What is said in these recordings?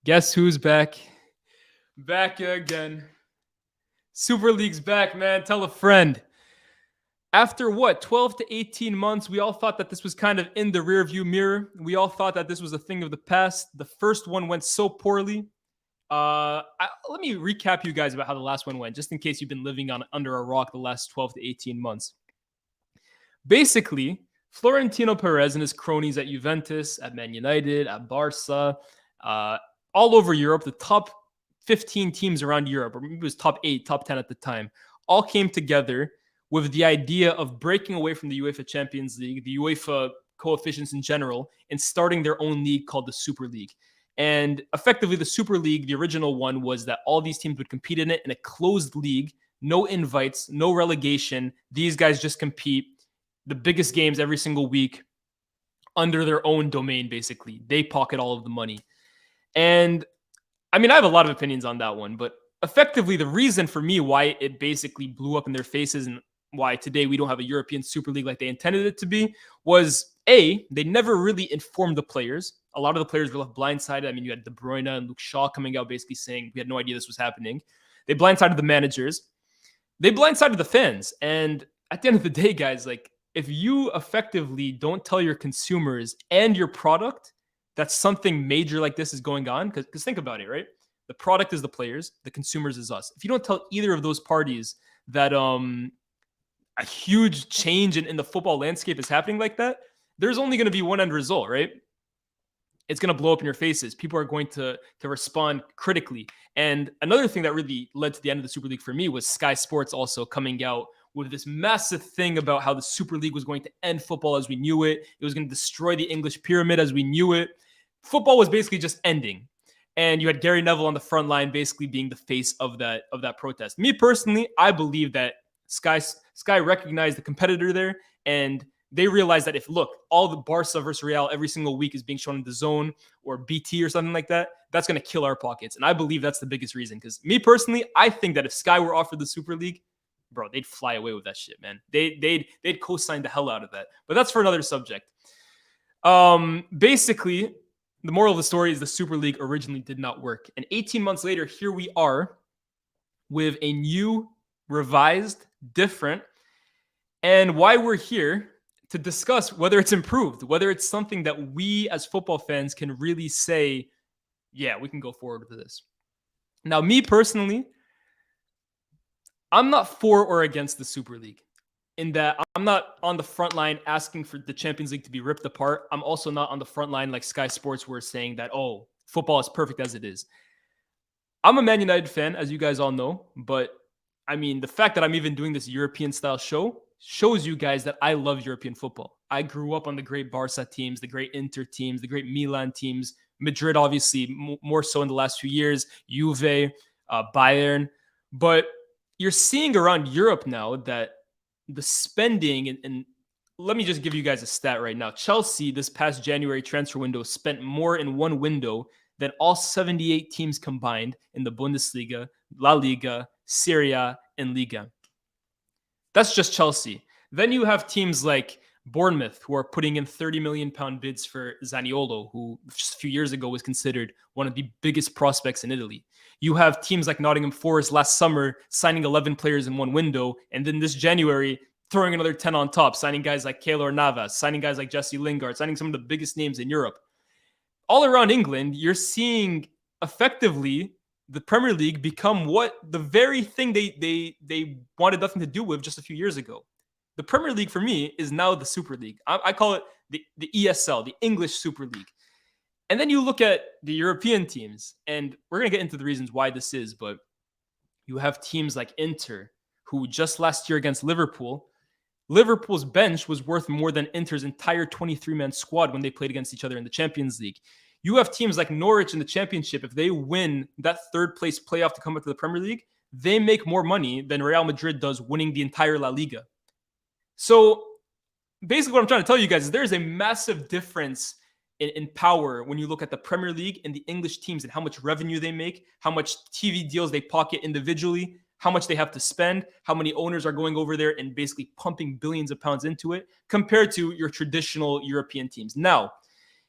Guess who's back? Back again. Super League's back, man. Tell a friend. After what, 12 to 18 months, we all thought that this was kind of in the rearview mirror. We all thought that this was a thing of the past. The first one went so poorly. Let me recap you guys about how the last one went, just in case you've been living on under a rock the last 12 to 18 months. Basically, Florentino Perez and his cronies at Juventus, at Man United, at Barca, uh, all over Europe, the top 15 teams around Europe, or maybe it was top 8, top 10 at the time, all came together with the idea of breaking away from the UEFA Champions League, the UEFA coefficients in general, and starting their own league called the Super League. And effectively, the Super League, the original one, was that all these teams would compete in it in a closed league, no invites, no relegation. These guys just compete the biggest games every single week under their own domain, basically. They pocket all of the money. And I mean, I have a lot of opinions on that one, but effectively, the reason for me why it basically blew up in their faces and why today we don't have a European Super League like they intended it to be was A, they never really informed the players. A lot of the players were left blindsided. I mean, you had De Bruyne and Luke Shaw coming out basically saying we had no idea this was happening. They blindsided the managers. They blindsided the fans. And at the end of the day, guys, like if you effectively don't tell your consumers and your product that something major like this is going on, because think about it, right? The product is the players, the consumers is us. If you don't tell either of those parties that a huge change in the football landscape is happening like that, there's only going to be one end result, right? It's going to blow up in your faces. People are going to respond critically. And another thing that really led to the end of the Super League for me was Sky Sports also coming out with this massive thing about how the Super League was going to end football as we knew it. It was going to destroy the English pyramid as we knew it. Football was basically just ending. And you had Gary Neville on the front line basically being the face of that protest. Me personally, I believe that Sky recognized the competitor there, and they realized that if, look, all the Barca versus Real every single week is being shown in the Zone or BT or something like that, that's going to kill our pockets. And I believe that's the biggest reason. Because me personally, I think that if Sky were offered the Super League, bro, they'd fly away with that shit, man. They'd co-sign the hell out of that. But that's for another subject. Basically, the moral of the story is the Super League originally did not work. And 18 months later, here we are with a new, revised, different, and why we're here to discuss whether it's improved, whether it's something that we as football fans can really say, yeah, we can go forward with this. Now, me personally, I'm not for or against the Super League in that I'm not on the front line asking for the Champions League to be ripped apart. I'm also not on the front line like Sky Sports were saying that, oh, football is perfect as it is. I'm a Man United fan, as you guys all know, but I mean, the fact that I'm even doing this European style show shows you guys that I love European football. I grew up on the great Barca teams, the great Inter teams, the great Milan teams, Madrid, obviously, more so in the last few years, Juve, Bayern. But you're seeing around Europe now that the spending, and let me just give you guys a stat right now. Chelsea, this past January transfer window, spent more in one window than all 78 teams combined in the Bundesliga, La Liga, Serie A, and Liga. That's just Chelsea. Then you have teams like Bournemouth, who are putting in £30 million bids for Zaniolo, who just a few years ago was considered one of the biggest prospects in Italy. You have teams like Nottingham Forest last summer signing 11 players in one window, and then this January throwing another 10 on top, signing guys like Keylor Navas, signing guys like Jesse Lingard, signing some of the biggest names in Europe. All around England, you're seeing effectively the Premier League become what the very thing they wanted nothing to do with just a few years ago. The Premier League for me is now the Super League. I call it the ESL, the English Super League. And then you look at the European teams, and we're going to get into the reasons why this is, but you have teams like Inter, who just last year against Liverpool, Liverpool's bench was worth more than Inter's entire 23-man squad when they played against each other in the Champions League. You have teams like Norwich in the Championship. If they win that third place playoff to come up to the Premier League, they make more money than Real Madrid does winning the entire La Liga. So basically what I'm trying to tell you guys is there's a massive difference in power when you look at the Premier League and the English teams and how much revenue they make, how much TV deals they pocket individually, how much they have to spend, how many owners are going over there and basically pumping billions of pounds into it compared to your traditional European teams. Now,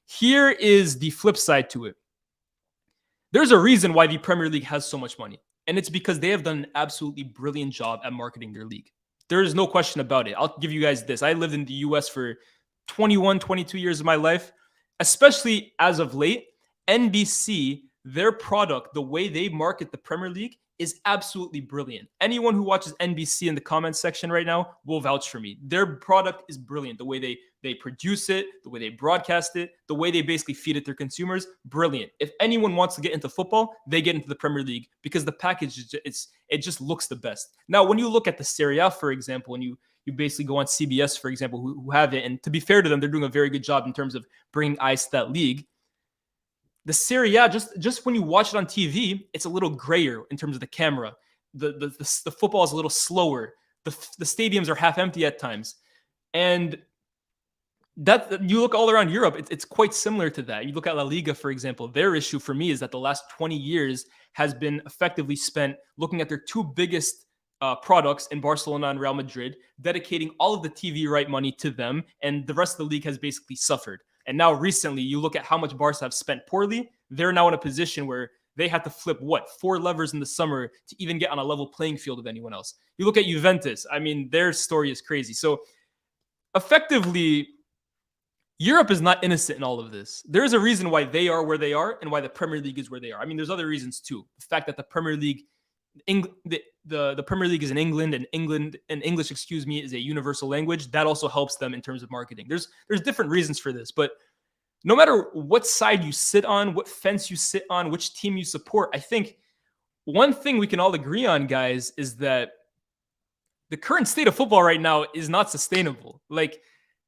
here is the flip side to it. There's a reason why the Premier League has so much money, and it's because they have done an absolutely brilliant job at marketing their league. There is no question about it. I'll give you guys this. I lived in the US for 21, 22 years of my life, especially as of late. NBC, their product, the way they market the Premier League is absolutely brilliant. Anyone who watches NBC in the comments section right now will vouch for me. Their product is brilliant. The way they produce it, the way they broadcast it, the way they basically feed it their consumers, brilliant. If anyone wants to get into football, they get into the Premier League because the package it just looks the best. Now, when you look at the Serie A, for example, and you basically go on CBS, for example, who have it, and to be fair to them, they're doing a very good job in terms of bringing eyes to that league. The Serie A, just when you watch it on TV, it's a little grayer in terms of the camera. The football is a little slower. The stadiums are half empty at times, and that you look all around Europe, it's quite similar to that. You look at La Liga, for example. Their issue for me is that the last 20 years has been effectively spent looking at their two biggest products in Barcelona and Real Madrid, dedicating all of the TV right money to them, and the rest of the league has basically suffered. And now recently, you look at how much Barca have spent poorly. They're now in a position where they had to flip 4 levers in the summer to even get on a level playing field with anyone else. You look at Juventus. I mean, their story is crazy. So effectively, Europe is not innocent in all of this. There is a reason why they are where they are and why the Premier League is where they are. I mean, there's other reasons too. The fact that the Premier League, the Premier League is in England, and English, is a universal language. That also helps them in terms of marketing. There's different reasons for this, but no matter what side you sit on, what fence you sit on, which team you support, I think one thing we can all agree on, guys, is that the current state of football right now is not sustainable. Like,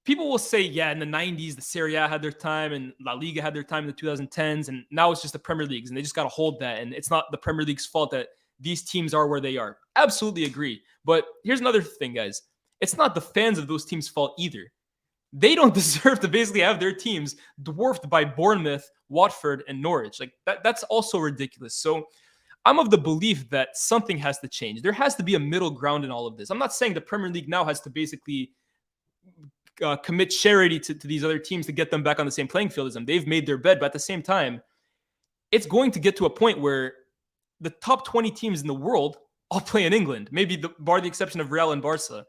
people will say, yeah, in the 90s, the Serie A had their time and La Liga had their time in the 2010s, and now it's just the Premier Leagues, and they just got to hold that. And it's not the Premier League's fault that these teams are where they are. Absolutely agree. But here's another thing, guys. It's not the fans of those teams' fault either. They don't deserve to basically have their teams dwarfed by Bournemouth, Watford, and Norwich. Like, that's also ridiculous. So I'm of the belief that something has to change. There has to be a middle ground in all of this. I'm not saying the Premier League now has to basically commit charity to these other teams to get them back on the same playing field as them. They've made their bed, but at the same time, it's going to get to a point where the top 20 teams in the world all play in England, maybe bar the exception of Real and Barca.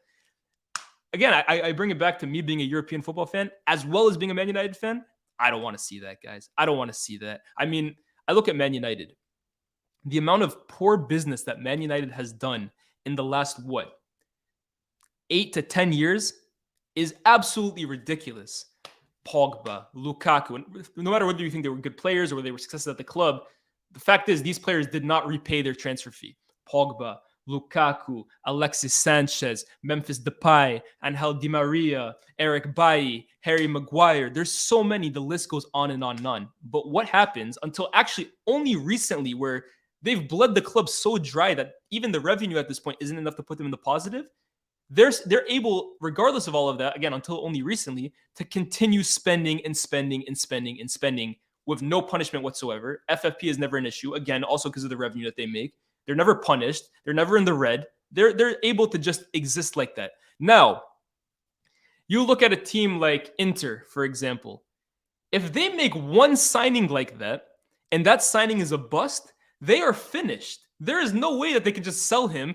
Again, I bring it back to me being a European football fan as well as being a Man United fan. I don't want to see that, guys. I don't want to see that. I mean, I look at Man United. The amount of poor business that Man United has done in the last, 8 to 10 years is absolutely ridiculous. Pogba, Lukaku, and no matter whether you think they were good players or whether they were successful at the club, the fact is these players did not repay their transfer fee. Pogba, Lukaku, Alexis Sanchez, Memphis Depay, Angel Di Maria, Eric Bailly, Harry Maguire. There's so many, the list goes on and on and on. But what happens until actually only recently, where they've bled the club so dry that even the revenue at this point isn't enough to put them in the positive, they're able, regardless of all of that, again, until only recently, to continue spending and spending and spending and spending with no punishment whatsoever. FFP is never an issue, again, also because of the revenue that they make. They're never punished. They're never in the red. They're able to just exist like that. Now, you look at a team like Inter, for example. If they make one signing like that, and that signing is a bust, they are finished. There is no way that they can just sell him,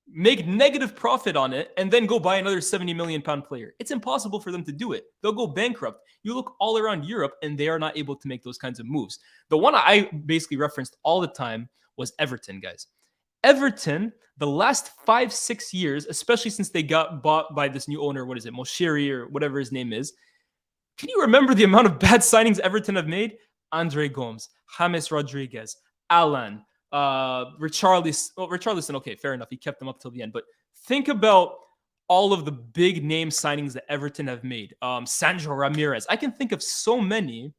make negative profit on it, and then go buy another 70 million pound player. It's impossible for them to do it. They'll go bankrupt. You look all around Europe, and they are not able to make those kinds of moves. The one I basically referenced all the time was Everton, guys. Everton, the last 5-6 years, especially since they got bought by this new owner, Moshiri or whatever his name is. Can you remember the amount of bad signings Everton have made? Andre Gomes, James Rodriguez, Alan, Richarlison, okay, fair enough. He kept them up till the end. But think about all of the big name signings that Everton have made. Sandro Ramirez. I can think of so many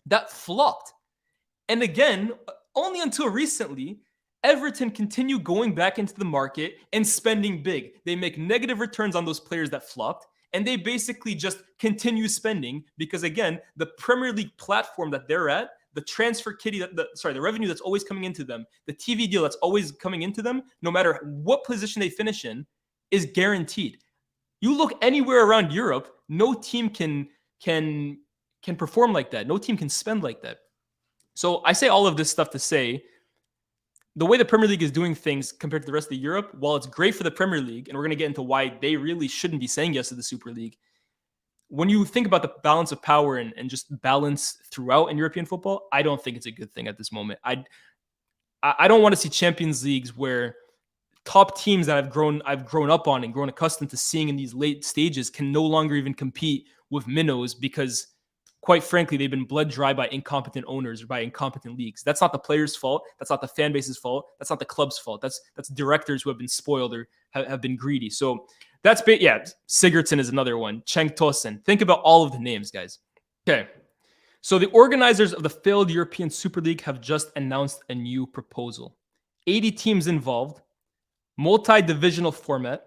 that flopped. And again, only until recently, Everton continue going back into the market and spending big. They make negative returns on those players that flopped, and they basically just continue spending because, again, the Premier League platform that they're at, the transfer kitty, the revenue that's always coming into them, the TV deal that's always coming into them, no matter what position they finish in, is guaranteed. You look anywhere around Europe, no team can perform like that. No team can spend like that. So I say all of this stuff to say the way the Premier League is doing things compared to the rest of Europe, while it's great for the Premier League, and we're going to get into why they really shouldn't be saying yes to the Super League, when you think about the balance of power and just balance throughout in European football, I don't think it's a good thing at this moment. I don't want to see Champions Leagues where top teams that I've grown up on and grown accustomed to seeing in these late stages can no longer even compete with minnows because, quite frankly, they've been bled dry by incompetent owners or by incompetent leagues. That's not the players' fault. That's not the fan base's fault. That's not the club's fault. That's directors who have been spoiled or have been greedy. So that's Sigurdsson is another one. Cenk Tosun. Think about all of the names, guys. Okay. So the organizers of the failed European Super League have just announced a new proposal. 80 teams involved, multi-divisional format,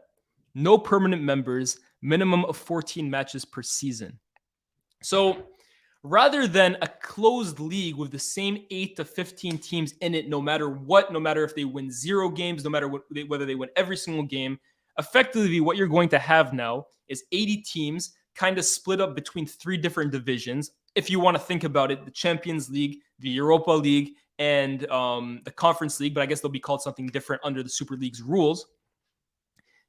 no permanent members, minimum of 14 matches per season. So rather than a closed league with the same 8 to 15 teams in it, no matter what, no matter if they win 0 games, no matter whether they win every single game, effectively what you're going to have now is 80 teams kind of split up between 3 different divisions. If you want to think about it, the Champions League, the Europa League, and the Conference League, but I guess they'll be called something different under the Super League's rules.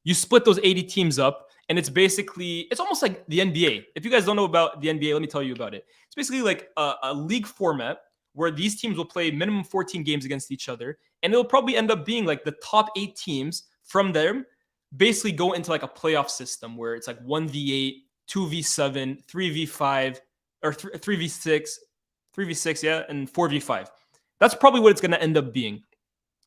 You split those 80 teams up, and it's almost like the NBA. If you guys don't know about the NBA, let me tell you about it. It's basically like a league format where these teams will play minimum 14 games against each other, and it'll probably end up being like the top 8 teams from there basically go into like a playoff system where it's like 1v8, 2v7, 3v5, or 3v6, and 4v5. That's probably what it's going to end up being.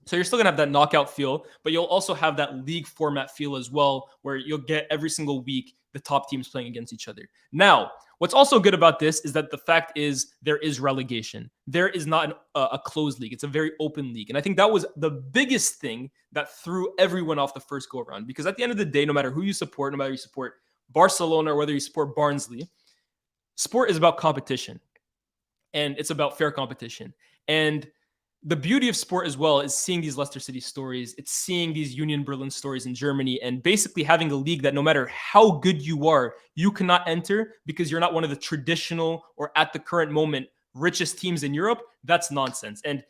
So you're still going to have that knockout feel, but you'll also have that league format feel as well, where you'll get every single week the top teams playing against each other. Now, what's also good about this is that the fact is there is relegation. There is not a closed league. It's a very open league. And I think that was the biggest thing that threw everyone off the first go around, because at the end of the day, no matter who you support, no matter you support Barcelona or whether you support Barnsley, sport is about competition, and it's about fair competition. And the beauty of sport as well is seeing these Leicester City stories. It's seeing these Union Berlin stories in Germany, and basically having a league that no matter how good you are, you cannot enter because you're not one of the traditional or at the current moment richest teams in Europe. That's nonsense. And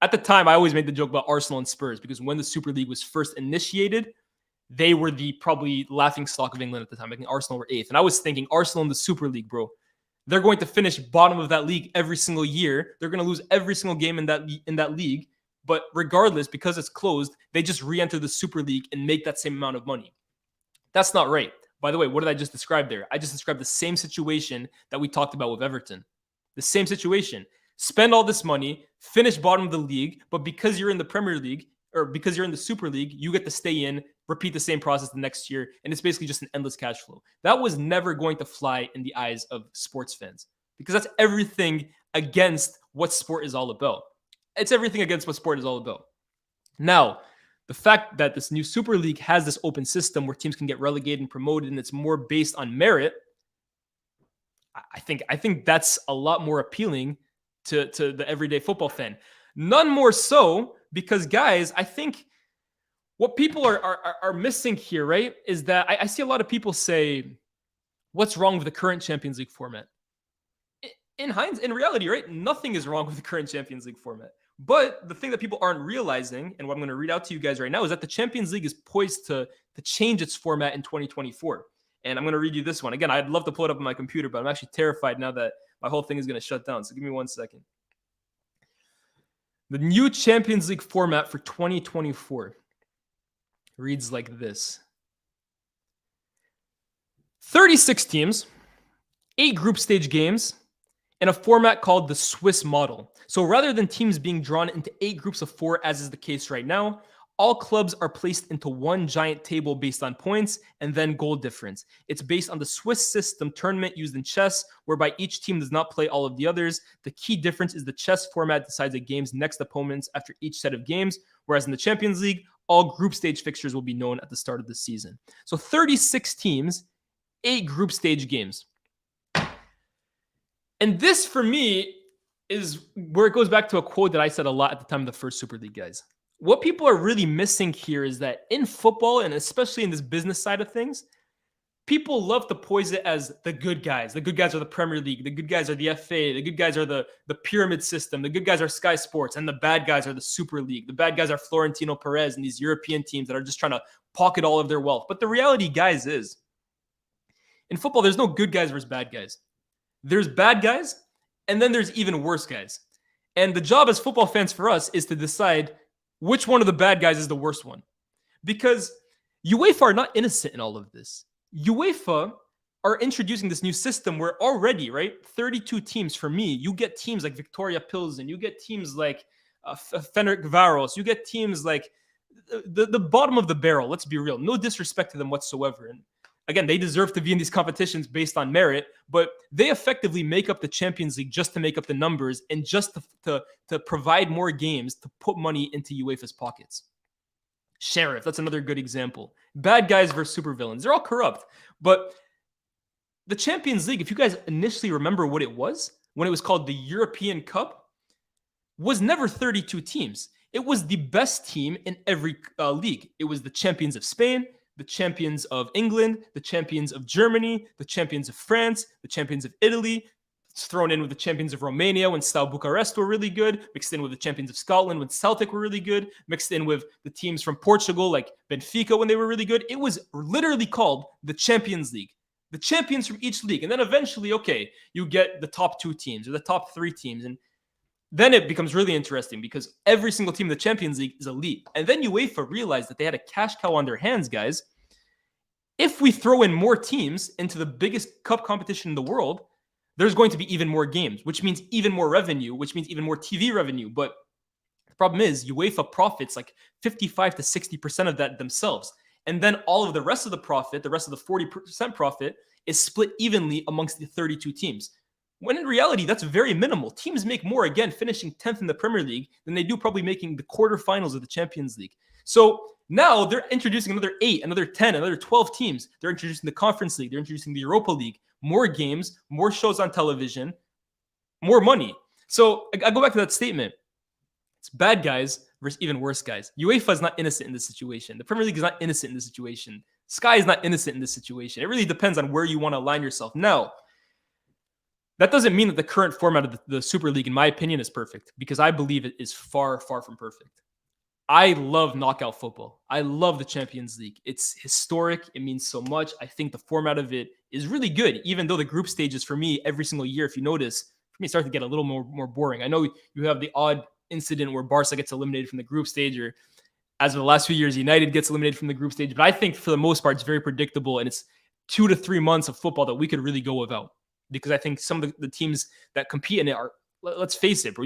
at the time, I always made the joke about Arsenal and Spurs, because when the Super League was first initiated, they were the probably laughing stock of England at the time. I think Arsenal were 8th. And I was thinking, Arsenal in the Super League, bro. They're going to finish bottom of that league every single year. They're going to lose every single game in that league. But regardless, because it's closed, they just re-enter the Super League and make that same amount of money. That's not right. By the way, what did I just describe there? I just described the same situation that we talked about with Everton. The same situation. Spend all this money, finish bottom of the league, but because you're in the Premier League, or because you're in the Super League, you get to stay in, repeat the same process the next year, and it's basically just an endless cash flow. That was never going to fly in the eyes of sports fans, because that's everything against what sport is all about. It's everything against what sport is all about. Now, the fact that this new Super League has this open system where teams can get relegated and promoted, and it's more based on merit, I think that's a lot more appealing to the everyday football fan. None more so because, guys, I think what people are missing here, right, is that I see a lot of people say, what's wrong with the current Champions League format? In reality, right, nothing is wrong with the current Champions League format. But the thing that people aren't realizing, and what I'm going to read out to you guys right now, is that the Champions League is poised to change its format in 2024. And I'm going to read you this one. Again, I'd love to pull it up on my computer, but I'm actually terrified now that my whole thing is going to shut down. So give me 1 second. The new Champions League format for 2024 reads like this. 36 teams, 8 group stage games, in a format called the Swiss model. So rather than teams being drawn into 8 groups of 4, as is the case right now, all clubs are placed into one giant table based on points and then goal difference. It's based on the Swiss system tournament used in chess, whereby each team does not play all of the others. The key difference is the chess format decides a game's next opponents after each set of games, whereas in the Champions League, all group stage fixtures will be known at the start of the season. So 36 teams, 8 group stage games. And this, for me, is where it goes back to a quote that I said a lot at the time of the first Super League, guys. What people are really missing here is that in football, and especially in this business side of things, People love to pose it as the good guys. The good guys are the Premier League. The good guys are the FA. The good guys are the pyramid system. The good guys are Sky Sports. And the bad guys are the Super League. The bad guys are Florentino Perez and these European teams that are just trying to pocket all of their wealth. But the reality, guys, is in football, there's no good guys versus bad guys. There's bad guys, and then there's even worse guys. And the job as football fans for us is to decide which one of the bad guys is the worst one. Because UEFA are not innocent in all of this. UEFA are introducing this new system where already, right, 32 teams for me, you get teams like Victoria Pilsen, you get teams like Fenerbahce, you get teams like the bottom of the barrel, let's be real. No disrespect to them whatsoever. And again, they deserve to be in these competitions based on merit, but they effectively make up the Champions League just to make up the numbers and just to provide more games to put money into UEFA's pockets. Sheriff, that's another good example. Bad guys versus supervillains. They're all corrupt. But the Champions League, if you guys initially remember what it was, when it was called the European Cup, was never 32 teams. It was the best team in every league. It was the champions of Spain, the champions of England, the champions of Germany, the champions of France, the champions of Italy. It's thrown in with the champions of Romania when Steaua Bucharest were really good, mixed in with the champions of Scotland when Celtic were really good, mixed in with the teams from Portugal like Benfica when they were really good. It was literally called the Champions League. The champions from each league. And then eventually, okay, you get the top 2 teams or the top 3 teams. And then it becomes really interesting because every single team in the Champions League is elite. And then UEFA realized that they had a cash cow on their hands, guys. If we throw in more teams into the biggest cup competition in the world, there's going to be even more games, which means even more revenue, which means even more TV revenue. But the problem is UEFA profits like 55 to 60% of that themselves. And then all of the rest of the profit, the rest of the 40% profit, is split evenly amongst the 32 teams. When in reality, that's very minimal. Teams make more, again, finishing 10th in the Premier League than they do probably making the quarterfinals of the Champions League. So now they're introducing another 8, another 10, another 12 teams. They're introducing the Conference League. They're introducing the Europa League. More games, more shows on television, more money. So I go back to that statement. It's bad guys versus even worse guys. UEFA is not innocent in this situation. The Premier League is not innocent in this situation. Sky is not innocent in this situation. It really depends on where you want to align yourself. Now, that doesn't mean that the current format of the Super League, in my opinion, is perfect, because I believe it is far, far from perfect. I love knockout football. I love the Champions League. It's historic. It means so much. I think the format of it is really good, even though the group stages for me every single year, if you notice, for me, start to get a little more boring. I know you have the odd incident where Barca gets eliminated from the group stage, or as of the last few years, United gets eliminated from the group stage. But I think for the most part, it's very predictable, and it's 2 to 3 months of football that we could really go without, because I think some of the teams that compete in it are, let's face it, bro,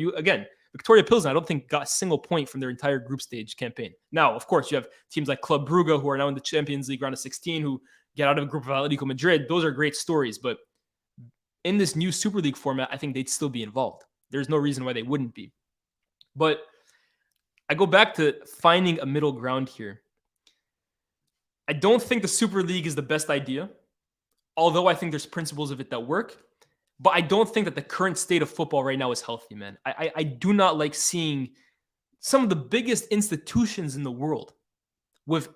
Victoria Pilsen, I don't think got a single point from their entire group stage campaign. Now, of course, you have teams like Club Brugge, who are now in the Champions League round of 16, who get out of a group of Atletico Madrid. Those are great stories, but in this new Super League format, I think they'd still be involved. There's no reason why they wouldn't be. But I go back to finding a middle ground here. I don't think the Super League is the best idea, although I think there's principles of it that work. But I don't think that the current state of football right now is healthy, man. I do not like seeing some of the biggest institutions in the world with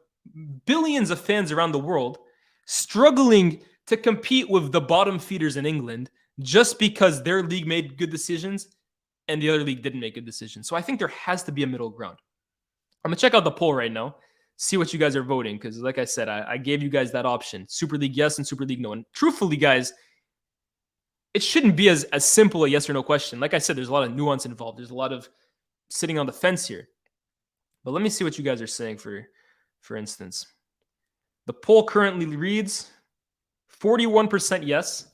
billions of fans around the world struggling to compete with the bottom feeders in England just because their league made good decisions and the other league didn't make good decisions. So I think there has to be a middle ground. I'm going to check out the poll right now, see what you guys are voting, because like I said, I gave you guys that option. Super League yes and Super League no. And truthfully, guys, it shouldn't be as simple a yes or no question. Like I said, there's a lot of nuance involved. There's a lot of sitting on the fence here. But let me see what you guys are saying, for instance. The poll currently reads 41% yes,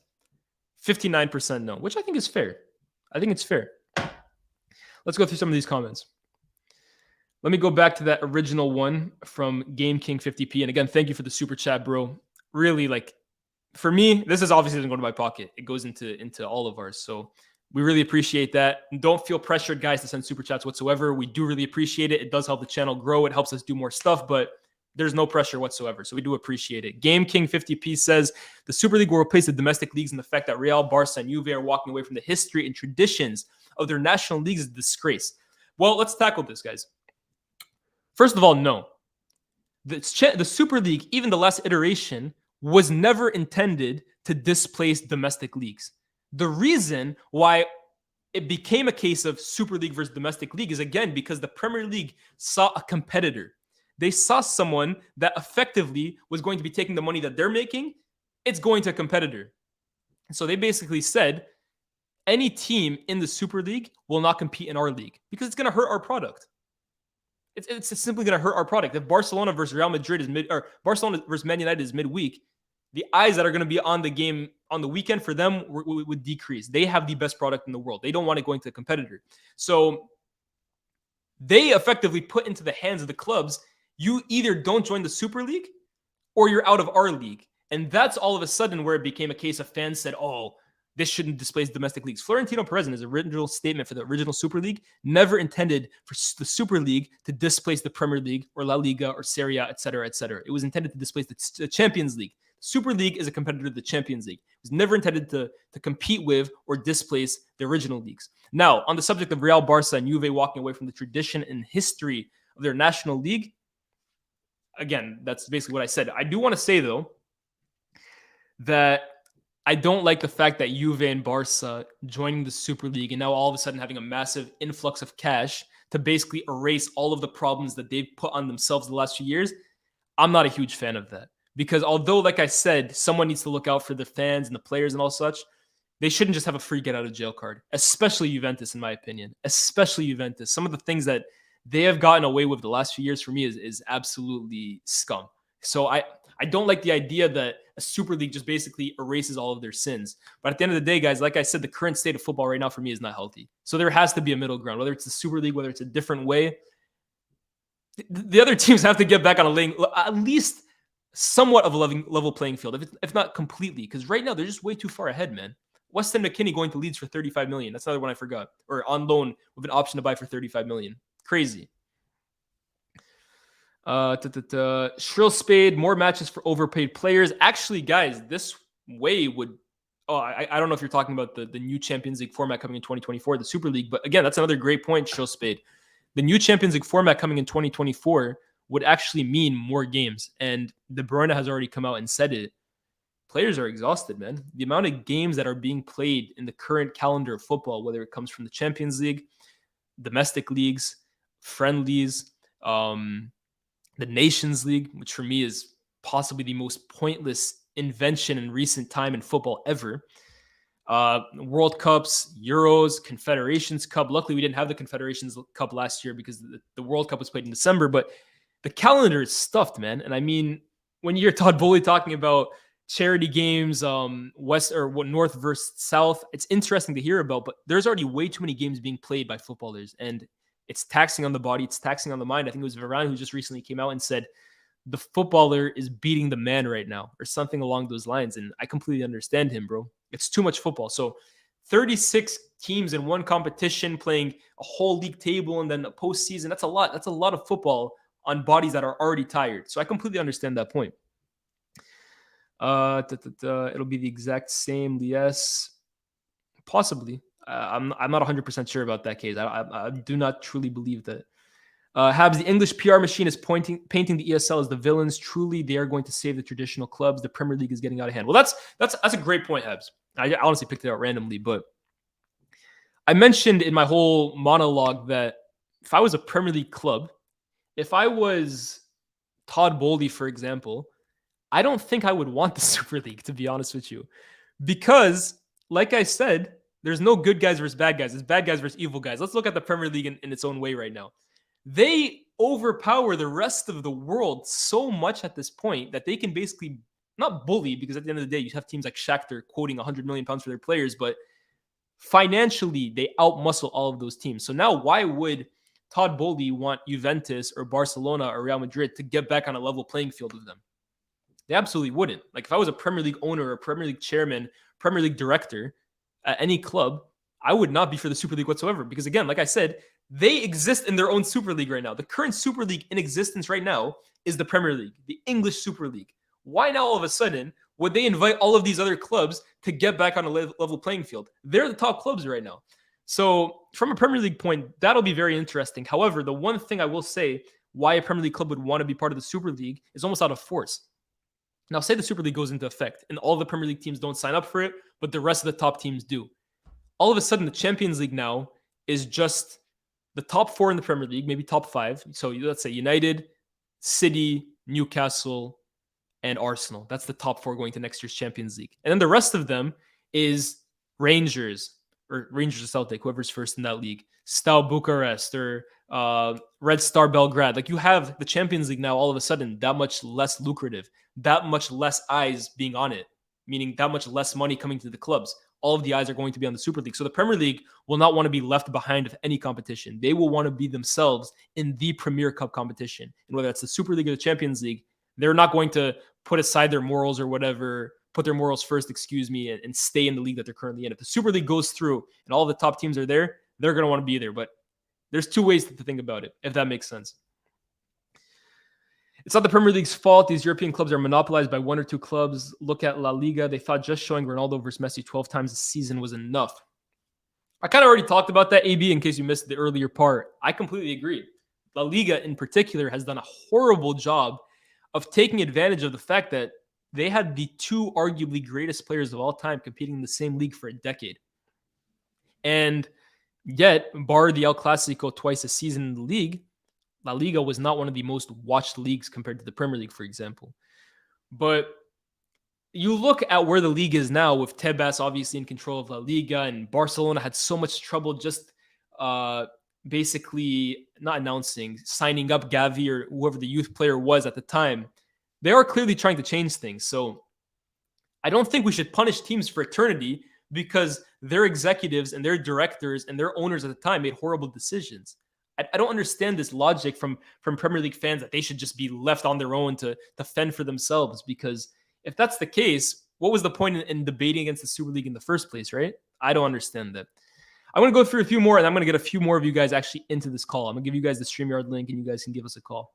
59% no, which I think is fair. I think it's fair. Let's go through some of these comments. Let me go back to that original one from Game King 50p. And again, thank you for the super chat, bro. Really, like, for me, this is obviously doesn't go to my pocket. It goes into all of ours. So we really appreciate that. And don't feel pressured, guys, to send super chats whatsoever. We do really appreciate it. It does help the channel grow. It helps us do more stuff, but there's no pressure whatsoever. So we do appreciate it. Game King 50p says the Super League will replace the domestic leagues, and the fact that Real, Barca, and Juve are walking away from the history and traditions of their national leagues is a disgrace. Well, let's tackle this, guys. First of all, no. The Super League, even the last iteration, was never intended to displace domestic leagues. The reason why it became a case of Super League versus domestic league is, again, because the Premier League saw a competitor. They saw someone that effectively was going to be taking the money that they're making, it's going to a competitor. So they basically said, any team in the Super League will not compete in our league because it's going to hurt our product. It's simply going to hurt our product. If Barcelona versus Real Madrid is or Barcelona versus Man United is midweek, the eyes that are going to be on the game on the weekend for them would decrease. They have the best product in the world. They don't want it going to a competitor. So they effectively put into the hands of the clubs, you either don't join the Super League or you're out of our league. And that's all of a sudden where it became a case of fans said, oh, this shouldn't displace domestic leagues. Florentino Perez, in his original statement for the original Super League, never intended for the Super League to displace the Premier League or La Liga or Serie A, et cetera, et cetera. It was intended to displace the Champions League. Super League is a competitor to the Champions League. It was never intended to compete with or displace the original leagues. Now, on the subject of Real, Barca, and Juve walking away from the tradition and history of their national league, again, that's basically what I said. I do want to say, though, that I don't like the fact that Juve and Barca joining the Super League and now all of a sudden having a massive influx of cash to basically erase all of the problems that they've put on themselves the last few years. I'm not a huge fan of that because although, like I said, someone needs to look out for the fans and the players and all such, they shouldn't just have a free get out of jail card, especially Juventus, in my opinion, especially Juventus. Some of the things that they have gotten away with the last few years for me is absolutely scum. So I don't like the idea that a Super League just basically erases all of their sins. But at the end of the day, guys, like I said, the current state of football right now for me is not healthy. So there has to be a middle ground, whether it's the Super League, whether it's a different way. The other teams have to get back on at least somewhat of a level playing field, if not completely, because right now they're just way too far ahead, man. Weston McKennie going to Leeds for $35 million. That's another one I forgot. Or on loan with an option to buy for $35 million. Crazy. Shrill Spade, more matches for overpaid players. Actually, guys, this way would... Oh, I don't know if you're talking about the new Champions League format coming in 2024, the Super League. But again, that's another great point, Shrill Spade. The new Champions League format coming in 2024 would actually mean more games. And De Bruyne has already come out and said it. Players are exhausted, man. The amount of games that are being played in the current calendar of football, whether it comes from the Champions League, domestic leagues, friendlies, the Nations League, which for me is possibly the most pointless invention in recent time in football ever. World Cups, Euros, Confederations Cup. Luckily, we didn't have the Confederations Cup last year because the World Cup was played in December, but the calendar is stuffed, man. And I mean, when you hear Todd Bowley talking about charity games, west or north versus south, it's interesting to hear about, but there's already way too many games being played by footballers, and it's taxing on the body, it's taxing on the mind. I think it was Varane who just recently came out and said the footballer is beating the man right now, or something along those lines. And I completely understand him, bro. It's too much football. So 36 teams in one competition playing a whole league table and then a postseason. That's a lot. That's a lot of football on bodies that are already tired. So I completely understand that point. It'll be the exact same. Yes, possibly. I'm not 100% sure about that case. I do not truly believe that. Habs, the English PR machine is painting the ESL as the villains. Truly, they are going to save the traditional clubs. The Premier League is getting out of hand. Well, that's a great point, Habs. I honestly picked it out randomly, but I mentioned in my whole monologue that if I was a Premier League club, if I was Todd Bowley, for example, I don't think I would want the Super League, to be honest with you. Because, like I said, there's no good guys versus bad guys. It's bad guys versus evil guys. Let's look at the Premier League in its own way right now. They overpower the rest of the world so much at this point that they can basically not bully, because at the end of the day, you have teams like Shakhtar quoting 100 million pounds for their players, but financially, they outmuscle all of those teams. So now why would Todd Bowley want Juventus or Barcelona or Real Madrid to get back on a level playing field with them? They absolutely wouldn't. Like if I was a Premier League owner or a Premier League chairman, Premier League director at any club, I would not be for the Super League whatsoever. Because again, like I said, they exist in their own Super League right now. The current Super League in existence right now is the Premier League, the English Super League. Why now all of a sudden would they invite all of these other clubs to get back on a level playing field? They're the top clubs right now. So from a Premier League point, that'll be very interesting. However, the one thing I will say why a Premier League club would want to be part of the Super League is almost out of force. Now, say the Super League goes into effect and all the Premier League teams don't sign up for it, but the rest of the top teams do. All of a sudden, the Champions League now is just the top four in the Premier League, maybe top five. So let's say United, City, Newcastle, and Arsenal. That's the top four going to next year's Champions League. And then the rest of them is Rangers or Celtic, whoever's first in that league, Steaua Bucharest or Red Star Belgrade. Like, you have the Champions League now all of a sudden that much less lucrative, that much less eyes being on it, meaning that much less money coming to the clubs. All of the eyes are going to be on the Super League. So the Premier League will not want to be left behind with any competition. They will want to be themselves in the Premier Cup competition. And whether that's the Super League or the Champions League, they're not going to put aside their morals or whatever, put their morals first, and stay in the league that they're currently in. If the Super League goes through and all the top teams are there, they're going to want to be there. But there's two ways to think about it, if that makes sense. It's not the Premier League's fault. These European clubs are monopolized by one or two clubs. Look at La Liga. They thought just showing Ronaldo versus Messi 12 times a season was enough. I kind of already talked about that, AB, in case you missed the earlier part. I completely agree. La Liga in particular has done a horrible job of taking advantage of the fact that they had the two arguably greatest players of all time competing in the same league for a decade. And yet, bar the El Clasico twice a season in the league, La Liga was not one of the most watched leagues compared to the Premier League, for example. But you look at where the league is now with Tebas obviously in control of La Liga, and Barcelona had so much trouble just basically not signing up Gavi or whoever the youth player was at the time. They are clearly trying to change things. So I don't think we should punish teams for eternity because their executives and their directors and their owners at the time made horrible decisions. I don't understand this logic from Premier League fans that they should just be left on their own to fend for themselves, because if that's the case, what was the point in debating against the Super League in the first place, right? I don't understand that. I'm going to go through a few more, and I'm going to get a few more of you guys actually into this call. I'm going to give you guys the StreamYard link, and you guys can give us a call.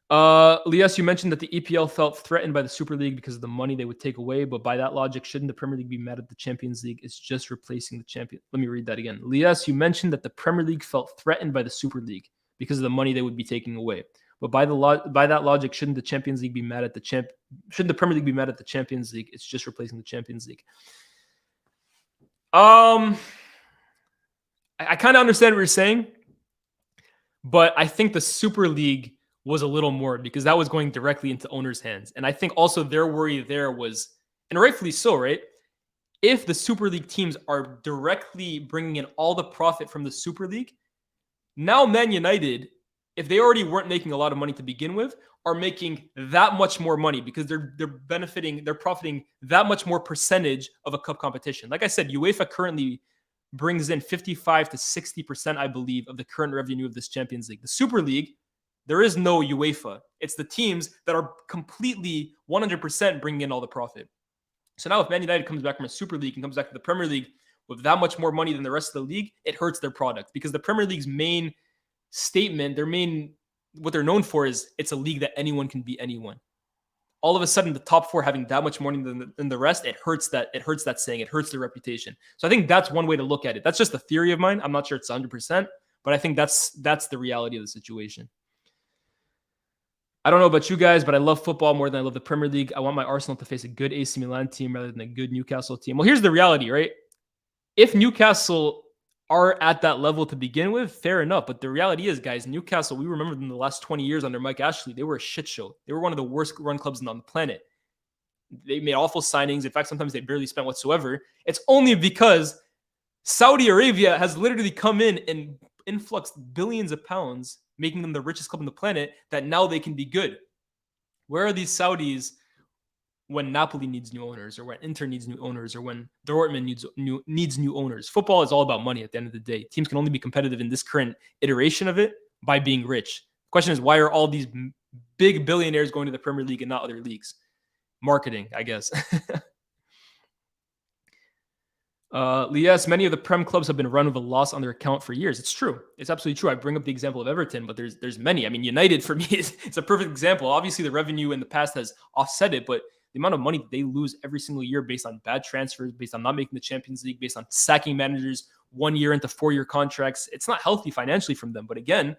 Lias, you mentioned that the EPL felt threatened by the Super League because of the money they would take away, but by that logic, shouldn't the Premier League be mad at the Champions League? It's just replacing the champion. Let me read that again. Lias, you mentioned that the Premier League felt threatened by the Super League because of the money they would be taking away. But by that logic, shouldn't the Champions League be mad at shouldn't the Premier League be mad at the Champions League? It's just replacing the Champions League. I kind of understand what you're saying, but I think the Super League was a little more because that was going directly into owners' hands. And I think also their worry there was, and rightfully so, right? If the Super League teams are directly bringing in all the profit from the Super League, now Man United, if they already weren't making a lot of money to begin with, are making that much more money because they're profiting that much more percentage of a cup competition. Like I said, UEFA currently brings in 55 to 60%, I believe, of the current revenue of this Champions League. The Super League, there is no UEFA. It's the teams that are completely 100% bringing in all the profit. So now if Man United comes back from a Super League and comes back to the Premier League with that much more money than the rest of the league, it hurts their product because the Premier League's main statement, what they're known for is it's a league that anyone can beat anyone. All of a sudden, the top four having that much money than the rest, it hurts that saying. It hurts their reputation. So I think that's one way to look at it. That's just a theory of mine. I'm not sure it's 100%, but I think that's the reality of the situation. I don't know about you guys, but I love football more than I love the Premier League. I want my Arsenal to face a good AC Milan team rather than a good Newcastle team. Well, here's the reality, right? If Newcastle are at that level to begin with, fair enough. But the reality is, guys, Newcastle, we remember them in the last 20 years under Mike Ashley. They were a shit show. They were one of the worst run clubs on the planet. They made awful signings. In fact, sometimes they barely spent whatsoever. It's only because Saudi Arabia has literally come in and influxed billions of pounds, making them the richest club on the planet, that now they can be good. Where are these Saudis when Napoli needs new owners, or when Inter needs new owners, or when Dortmund needs new owners? Football is all about money at the end of the day. Teams can only be competitive in this current iteration of it by being rich. The question is, why are all these big billionaires going to the Premier League and not other leagues? Marketing, I guess. Lias, many of the Prem clubs have been run with a loss on their account for years. It's true. It's absolutely true. I bring up the example of Everton, but there's many. I mean, United for me it's a perfect example. Obviously, the revenue in the past has offset it, but the amount of money that they lose every single year based on bad transfers, based on not making the Champions League, based on sacking managers 1 year into 4-year contracts, it's not healthy financially from them. But again,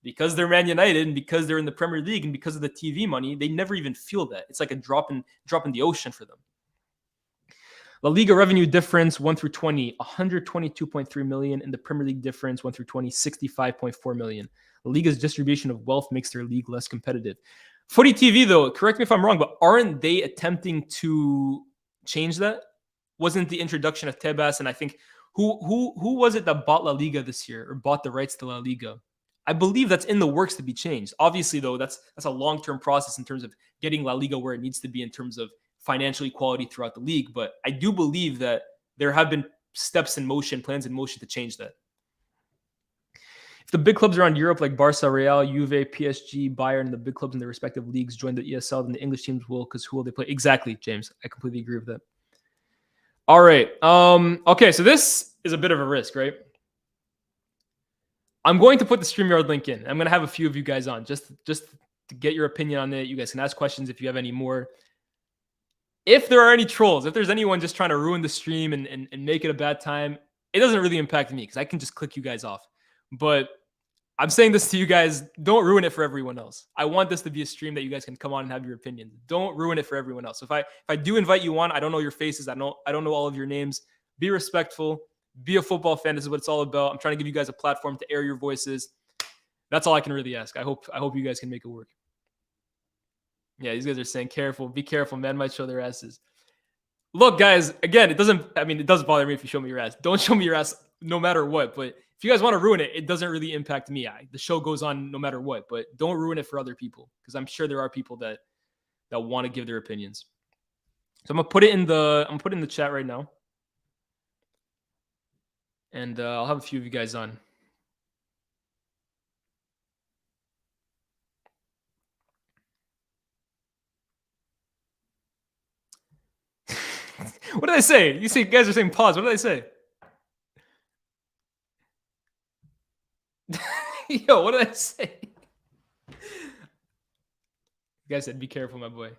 because they're Man United and because they're in the Premier League and because of the TV money, they never even feel that. It's like a drop in the ocean for them. La Liga revenue difference 1 through 20, 122.3 million. In the Premier League difference 1 through 20, 65.4 million. La Liga's distribution of wealth makes their league less competitive. Footy TV, though, correct me if I'm wrong, but aren't they attempting to change that? Wasn't the introduction of Tebas, and I think who was it that bought La Liga this year or bought the rights to La Liga? I believe that's in the works to be changed. Obviously, though, that's a long-term process in terms of getting La Liga where it needs to be in terms of financial equality throughout the league. But I do believe that there have been steps in motion, plans in motion to change that. If the big clubs around Europe like Barca, Real, Juve, PSG, Bayern, the big clubs in their respective leagues join the ESL, then the English teams will, because who will they play? Exactly, James. I completely agree with that. All right. Okay, so this is a bit of a risk, right? I'm going to put the StreamYard link in. I'm going to have a few of you guys on just to get your opinion on it. You guys can ask questions if you have any more. If there are any trolls, if there's anyone just trying to ruin the stream and make it a bad time, it doesn't really impact me because I can just click you guys off. But I'm saying this to you guys, don't ruin it for everyone else. I want this to be a stream that you guys can come on and have your opinions. Don't ruin it for everyone else. So if I do invite you on, I don't know your faces. I don't know all of your names. Be respectful. Be a football fan. This is what it's all about. I'm trying to give you guys a platform to air your voices. That's all I can really ask. I hope you guys can make it work. Yeah, these guys are saying careful. Be careful. Men might show their asses. Look, guys, again, it does bother me if you show me your ass. Don't show me your ass no matter what. But if you guys want to ruin it, it doesn't really impact me. The show goes on no matter what. But don't ruin it for other people because I'm sure there are people that want to give their opinions. So I'm gonna put it in the chat right now. And I'll have a few of you guys on. What did I say? You see, guys are saying pause. What did I say? Yo, what did I say? You guys said, be careful, my boy.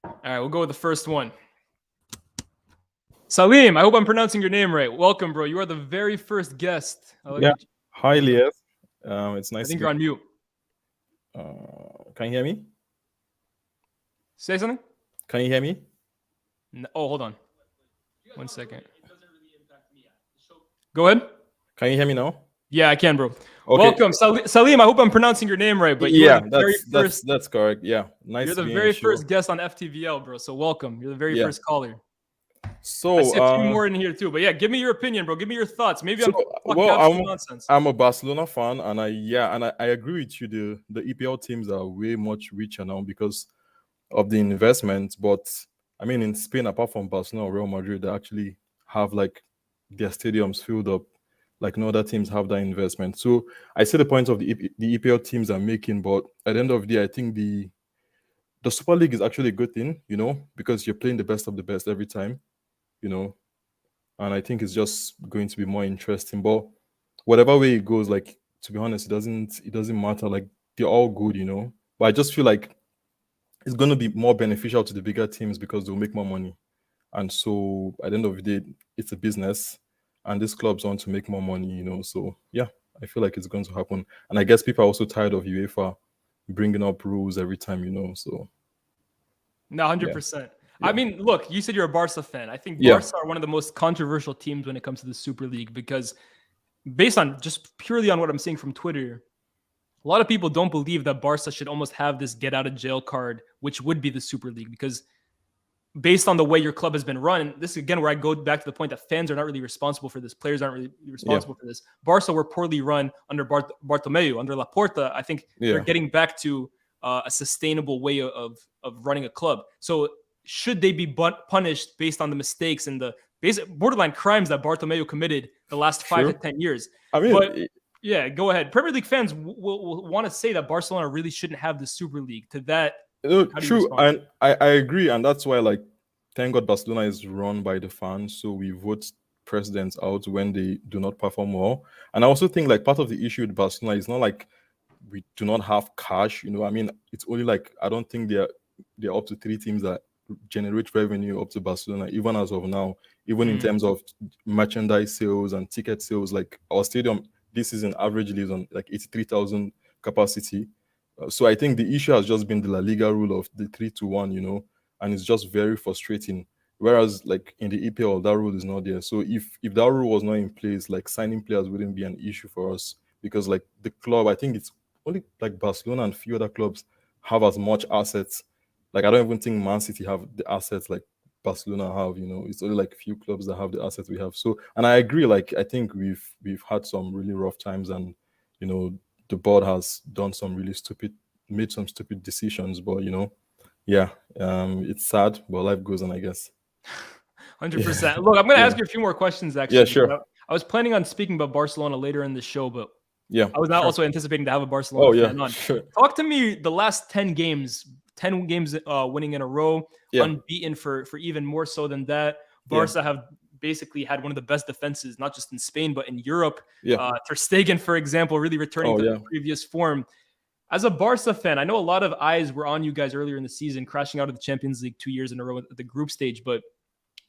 All right, we'll go with the first one. Salim, I hope I'm pronouncing your name right. Welcome, bro. You are the very first guest. Yeah. Hi, Elias. It's nice. I think you're on mute. Can you hear me? Say something. Can you hear me? No, hold on. 1 second. Go ahead. Can you hear me now? Yeah, I can, bro. Okay. Welcome, Salim. I hope I'm pronouncing your name right, but that's correct. Yeah, nice. You're the very first guest on FTVL, bro. So welcome. You're the very first caller. So I see a few more in here too, but yeah, give me your opinion, bro. Give me your thoughts. Maybe I'm nonsense. I'm a Barcelona fan, and I agree with you. The EPL teams are way much richer now because of the investment. But I mean, in Spain, apart from Barcelona or Real Madrid, they actually have like their stadiums filled up. Like no other teams have that investment. So I see the point of the EPL teams are making, but at the end of the day, I think the Super League is actually a good thing, because you're playing the best of the best every time, and I think it's just going to be more interesting. But whatever way it goes, like to be honest, it doesn't matter. Like they're all good, But I just feel like it's going to be more beneficial to the bigger teams because they'll make more money. And so at the end of the day, it's a business. And these clubs want to make more money, So, yeah, I feel like it's going to happen. And I guess people are also tired of UEFA bringing up rules every time, So, no, 100%. Yeah. I mean, look, you said you're a Barca fan. I think Barca are one of the most controversial teams when it comes to the Super League because based on just purely on what I'm seeing from Twitter, a lot of people don't believe that Barca should almost have this get out of jail card, which would be the Super League because based on the way your club has been run, and this is again where I go back to the point that fans are not really responsible for this. Players aren't really responsible for this. Barca were poorly run under Bartomeu, under Laporta. I think they're getting back to a sustainable way of running a club. So should they be punished based on the mistakes and the basic borderline crimes that Bartomeu committed the last 5 to 10 years? I mean, but yeah, go ahead. Premier League fans will want to say that Barcelona really shouldn't have the Super League. To that, true, and I agree, and that's why, like, thank God Barcelona is run by the fans, so we vote presidents out when they do not perform well. And I also think, like, part of the issue with Barcelona is not like we do not have cash. I mean, it's only like I don't think they're up to 3 teams that generate revenue up to Barcelona, even as of now. Even in terms of merchandise sales and ticket sales, like our stadium this season averagely is on like 83,000 capacity. So I think the issue has just been the La Liga rule of the 3-1, and it's just very frustrating. Whereas like in the EPL, that rule is not there. So if that rule was not in place, like signing players wouldn't be an issue for us because like the club, I think it's only like Barcelona and few other clubs have as much assets. Like I don't even think Man City have the assets like Barcelona have. It's only like few clubs that have the assets we have. So, and I agree. Like I think we've had some really rough times, and the board has made some stupid decisions. But yeah, it's sad, but life goes on, I guess. 100%. Look, I'm going to Yeah. ask you a few more questions Yeah, actually. sure. I was planning on speaking about Barcelona later in the show, but Yeah, I was not sure. also anticipating to have a Barcelona Oh yeah, fan on. sure. Talk to me the last 10 games winning in a row, Yeah. unbeaten for even more so than that. Yeah. Barca have basically had one of the best defenses, not just in Spain, but in Europe. Yeah. Ter Stegen, for example, really returning Oh to yeah. the previous form. As a Barca fan, I know a lot of eyes were on you guys earlier in the season, crashing out of the Champions League 2 years in a row at the group stage. But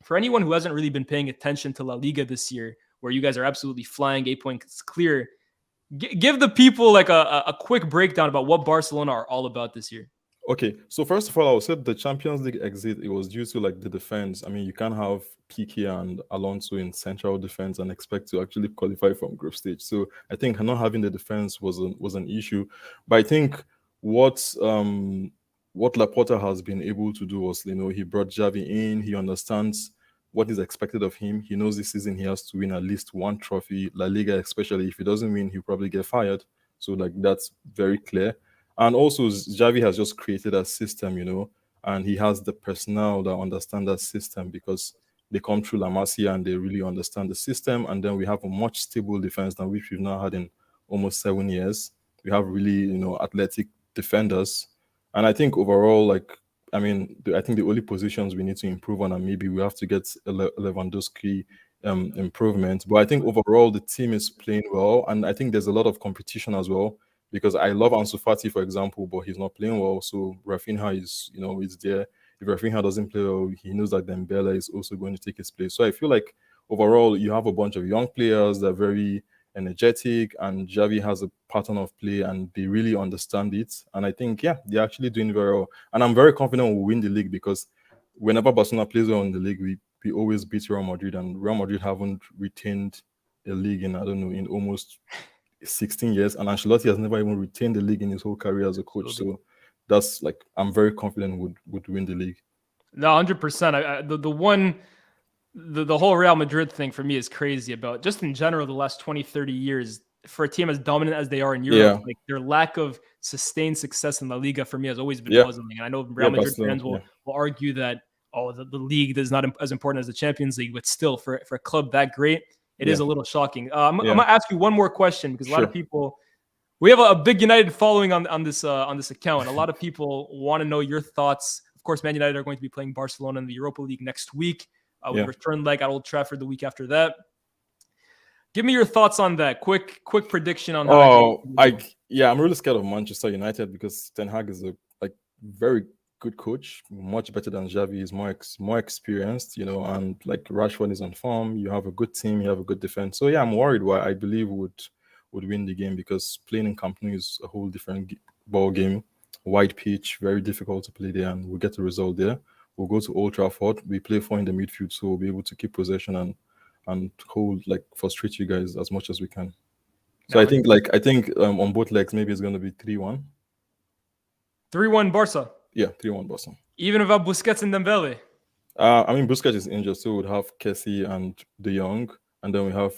for anyone who hasn't really been paying attention to La Liga this year, where you guys are absolutely flying 8 points clear, give the people like a quick breakdown about what Barcelona are all about this year. Okay, so first of all, I would say the Champions League exit, it was due to like the defense. I mean, you can't have Piqué and Alonso in central defense and expect to actually qualify from group stage. So I think not having the defense was an issue. But I think what Laporta has been able to do was, he brought Xavi in. He understands what is expected of him. He knows this season he has to win at least one trophy, La Liga especially. If he doesn't win, he'll probably get fired. So like that's very clear. And also, Xavi has just created a system, and he has the personnel that understand that system because they come through La Masia and they really understand the system. And then we have a much stable defense than which we've now had in almost 7 years. We have really, athletic defenders. And I think overall, like, I mean, I think the only positions we need to improve on, and maybe we have to get Lewandowski improvement. But I think overall, the team is playing well. And I think there's a lot of competition as well because I love Ansu Fati, for example, but he's not playing well. So Rafinha is there. If Rafinha doesn't play well, he knows that Dembele is also going to take his place. So I feel like overall, you have a bunch of young players that are very energetic, and Xavi has a pattern of play, and they really understand it. And I think, yeah, they're actually doing very well. And I'm very confident we'll win the league because whenever Barcelona plays well in the league, we always beat Real Madrid, and Real Madrid haven't retained a league in, I don't know, in almost 16 years, and Ancelotti has never even retained the league in his whole career as a coach. So that's like, I'm very confident would win the league. No, 100%. The whole Real Madrid thing for me is crazy about just in general the last 20, 30 years for a team as dominant as they are in Europe. Like their lack of sustained success in La Liga for me has always been puzzling. And I know Real Madrid fans will argue that, the league is not as important as the Champions League, but still for a club that great, it is a little shocking. I'm going to ask you one more question because a lot of people, we have a big United following on this account. A lot of people want to know your thoughts. Of course, Man United are going to be playing Barcelona in the Europa League next week. With return leg at Old Trafford the week after that. Give me your thoughts on that. Quick prediction on how. I'm really scared of Manchester United because Ten Hag is a very good coach, much better than Xavi. Is more experienced, and like Rashford is on form. You have a good team, you have a good defense. So yeah, I'm worried. Why I believe would win the game because playing in Camp Nou is a whole different ball game. Wide pitch, very difficult to play there, and we'll get the result there. We'll go to Old Trafford. We play 4 in the midfield, so we'll be able to keep possession and hold, frustrate you guys as much as we can. So I think on both legs, maybe it's going to be 3-1. 3-1 Barca. Yeah, 3-1 Barca. Even without Busquets and Dembele. I mean, Busquets is injured, so we'd have Kessie and De Jong, and then we have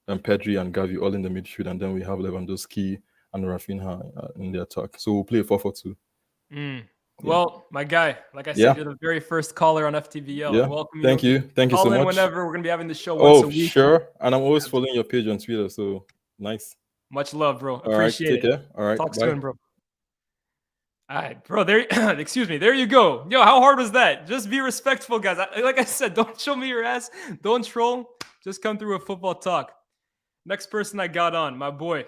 Pedri and Gavi all in the midfield, and then we have Lewandowski and Rafinha in the attack. So we'll play 4-4-2. Well, my guy, like I said, you're the very first caller on FTVL. Yeah. Welcome. Thank you so much. Whenever we're gonna be having the show once a week. Sure. And I'm always following your page on Twitter, so nice. Much love, bro. Appreciate it. Take care. All right. Talk soon, bro. All right, bro. There. Excuse me. There you go. Yo, how hard was that? Just be respectful, guys. Like I said, don't show me your ass. Don't troll. Just come through a football talk. Next person I got on, my boy,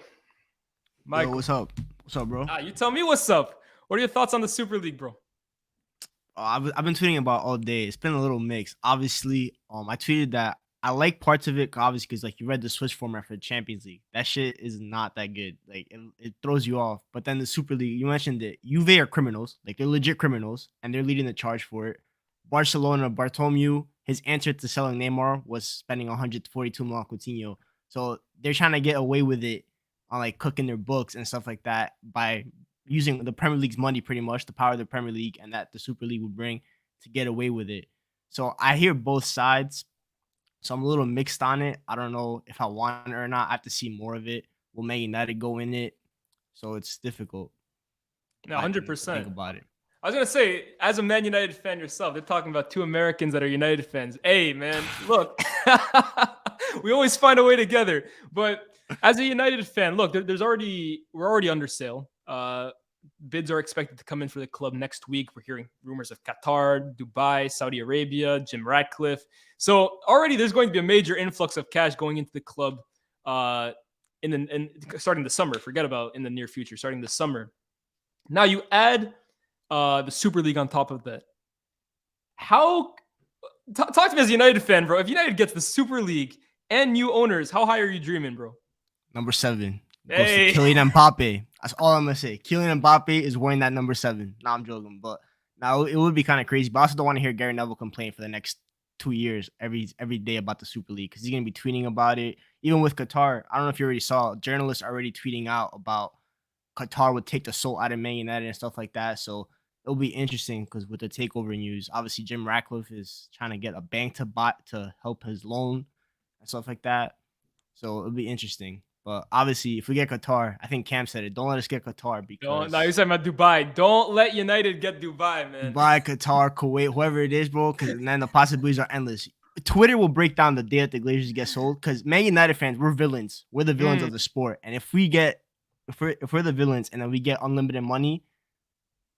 Michael. Yo, what's up? What's up, bro? You tell me what's up. What are your thoughts on the Super League, bro? I've been tweeting about all day. It's been a little mixed. Obviously, I tweeted that I like parts of it, obviously, because like you read the Swiss format for the Champions League. That shit is not that good. Like it throws you off. But then the Super League, you mentioned it. Juve are criminals. Like they're legit criminals, and they're leading the charge for it. Barcelona, Bartomeu, his answer to selling Neymar was spending 142 million Coutinho. So they're trying to get away with it on like cooking their books and stuff like that by using the Premier League's money, pretty much the power of the Premier League and that the Super League would bring to get away with it. So I hear both sides. So I'm a little mixed on it. I don't know if I want it or not. I have to see more of it. Will Man United go in it? So it's difficult. No, 100%. Think about it. I was gonna say, as a Man United fan yourself, they're talking about two Americans that are United fans. Hey, man, look, we always find a way together. But as a United fan, look, we're already under sale. Bids are expected to come in for the club next week. We're hearing rumors of Qatar, Dubai, Saudi Arabia, Jim Ratcliffe. So already there's going to be a major influx of cash going into the club in starting the summer. Forget about in the near future, starting the summer. Now you add the Super League on top of that. Talk to me as a United fan, bro. If United gets the Super League and new owners, how high are you dreaming, bro? Number 7. Hey. Goes to Kylian Mbappe. That's all I'm gonna say. Kylian Mbappe is wearing that number 7. Nah, I'm joking, but now it would be kind of crazy. But I also don't want to hear Gary Neville complain for the next 2 years every day about the Super League because he's gonna be tweeting about it. Even with Qatar, I don't know if you already saw, journalists are already tweeting out about Qatar would take the soul out of Man United and stuff like that. So it'll be interesting because with the takeover news, obviously Jim Ratcliffe is trying to get a bank to help his loan and stuff like that. So it'll be interesting. But obviously, if we get Qatar, I think Cam said it. Don't let us get Qatar because. No, you're talking about Dubai. Don't let United get Dubai, man. Dubai, Qatar, Kuwait, whoever it is, bro. Because then the possibilities are endless. Twitter will break down the day that the Glazers get sold. Because Man United fans, we're villains. We're the villains of the sport. And if we're the villains and then we get unlimited money,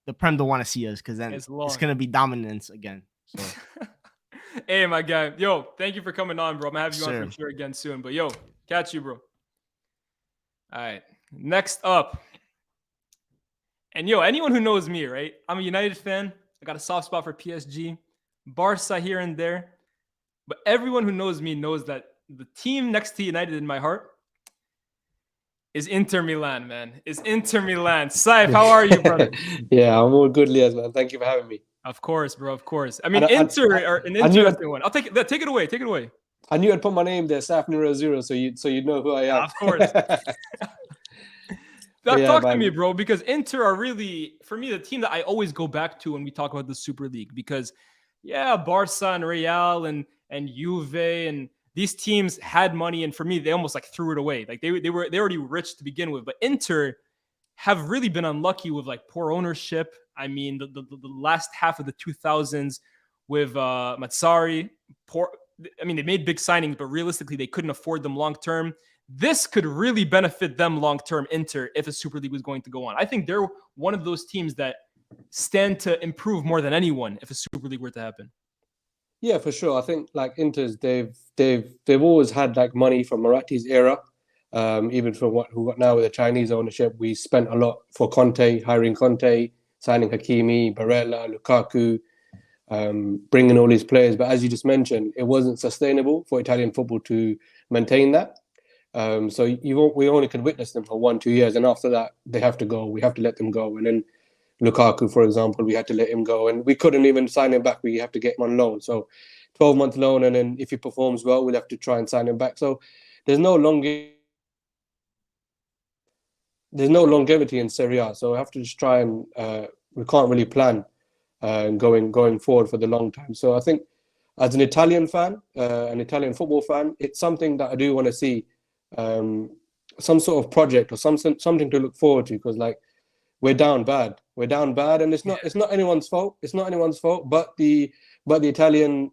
the Prem don't want to see us because then it's gonna be dominance again. So. Hey, my guy. Yo, thank you for coming on, bro. I'm gonna have you on for sure again soon. But yo, catch you, bro. All right. Next up. And yo, anyone who knows me, right? I'm a United fan. I got a soft spot for PSG, Barca here and there. But everyone who knows me knows that the team next to United in my heart is Inter Milan, man. Is Inter Milan. Saif, how are you, brother? Yeah, I'm all good, Liaz, man. Thank you for having me. Of course, bro. Of course. I mean, Inter are an interesting one. I'll take it. Take it away. Take it away. I knew I'd put my name there, Saif 00, so you'd know who I am. Of course. Talk to me, bro, because Inter are really, for me, the team that I always go back to when we talk about the Super League. Because, yeah, Barca and Real and Juve and these teams had money, and for me, they almost like threw it away. Like they were already rich to begin with, but Inter have really been unlucky with like poor ownership. I mean, the last half of the 2000s with Mazzari, they made big signings, but realistically, they couldn't afford them long term. This could really benefit them long term, Inter, if a Super League was going to go on. I think they're one of those teams that stand to improve more than anyone if a Super League were to happen. Yeah, for sure. I think like Inter's, they've always had like money from Maratti's era. Even from who got now with the Chinese ownership, we spent a lot for Conte, hiring Conte, signing Hakimi, Barella, Lukaku, bringing all these players. But as you just mentioned, it wasn't sustainable for Italian football to maintain that. So we only could witness them for 1-2 years, and after that they have to go. We have to let them go. And then Lukaku, for example, we had to let him go, and we couldn't even sign him back. We have to get him on loan. So 12-month loan, and then if he performs well, we'll have to try and sign him back. So there's no longevity in Serie A. So we have to just try and we can't really plan going forward for the long time. So I think as an Italian fan, an Italian football fan, it's something that I do want to see, some sort of project or something to look forward to, because like we're down bad, and it's not anyone's fault. It's not anyone's fault, but the Italian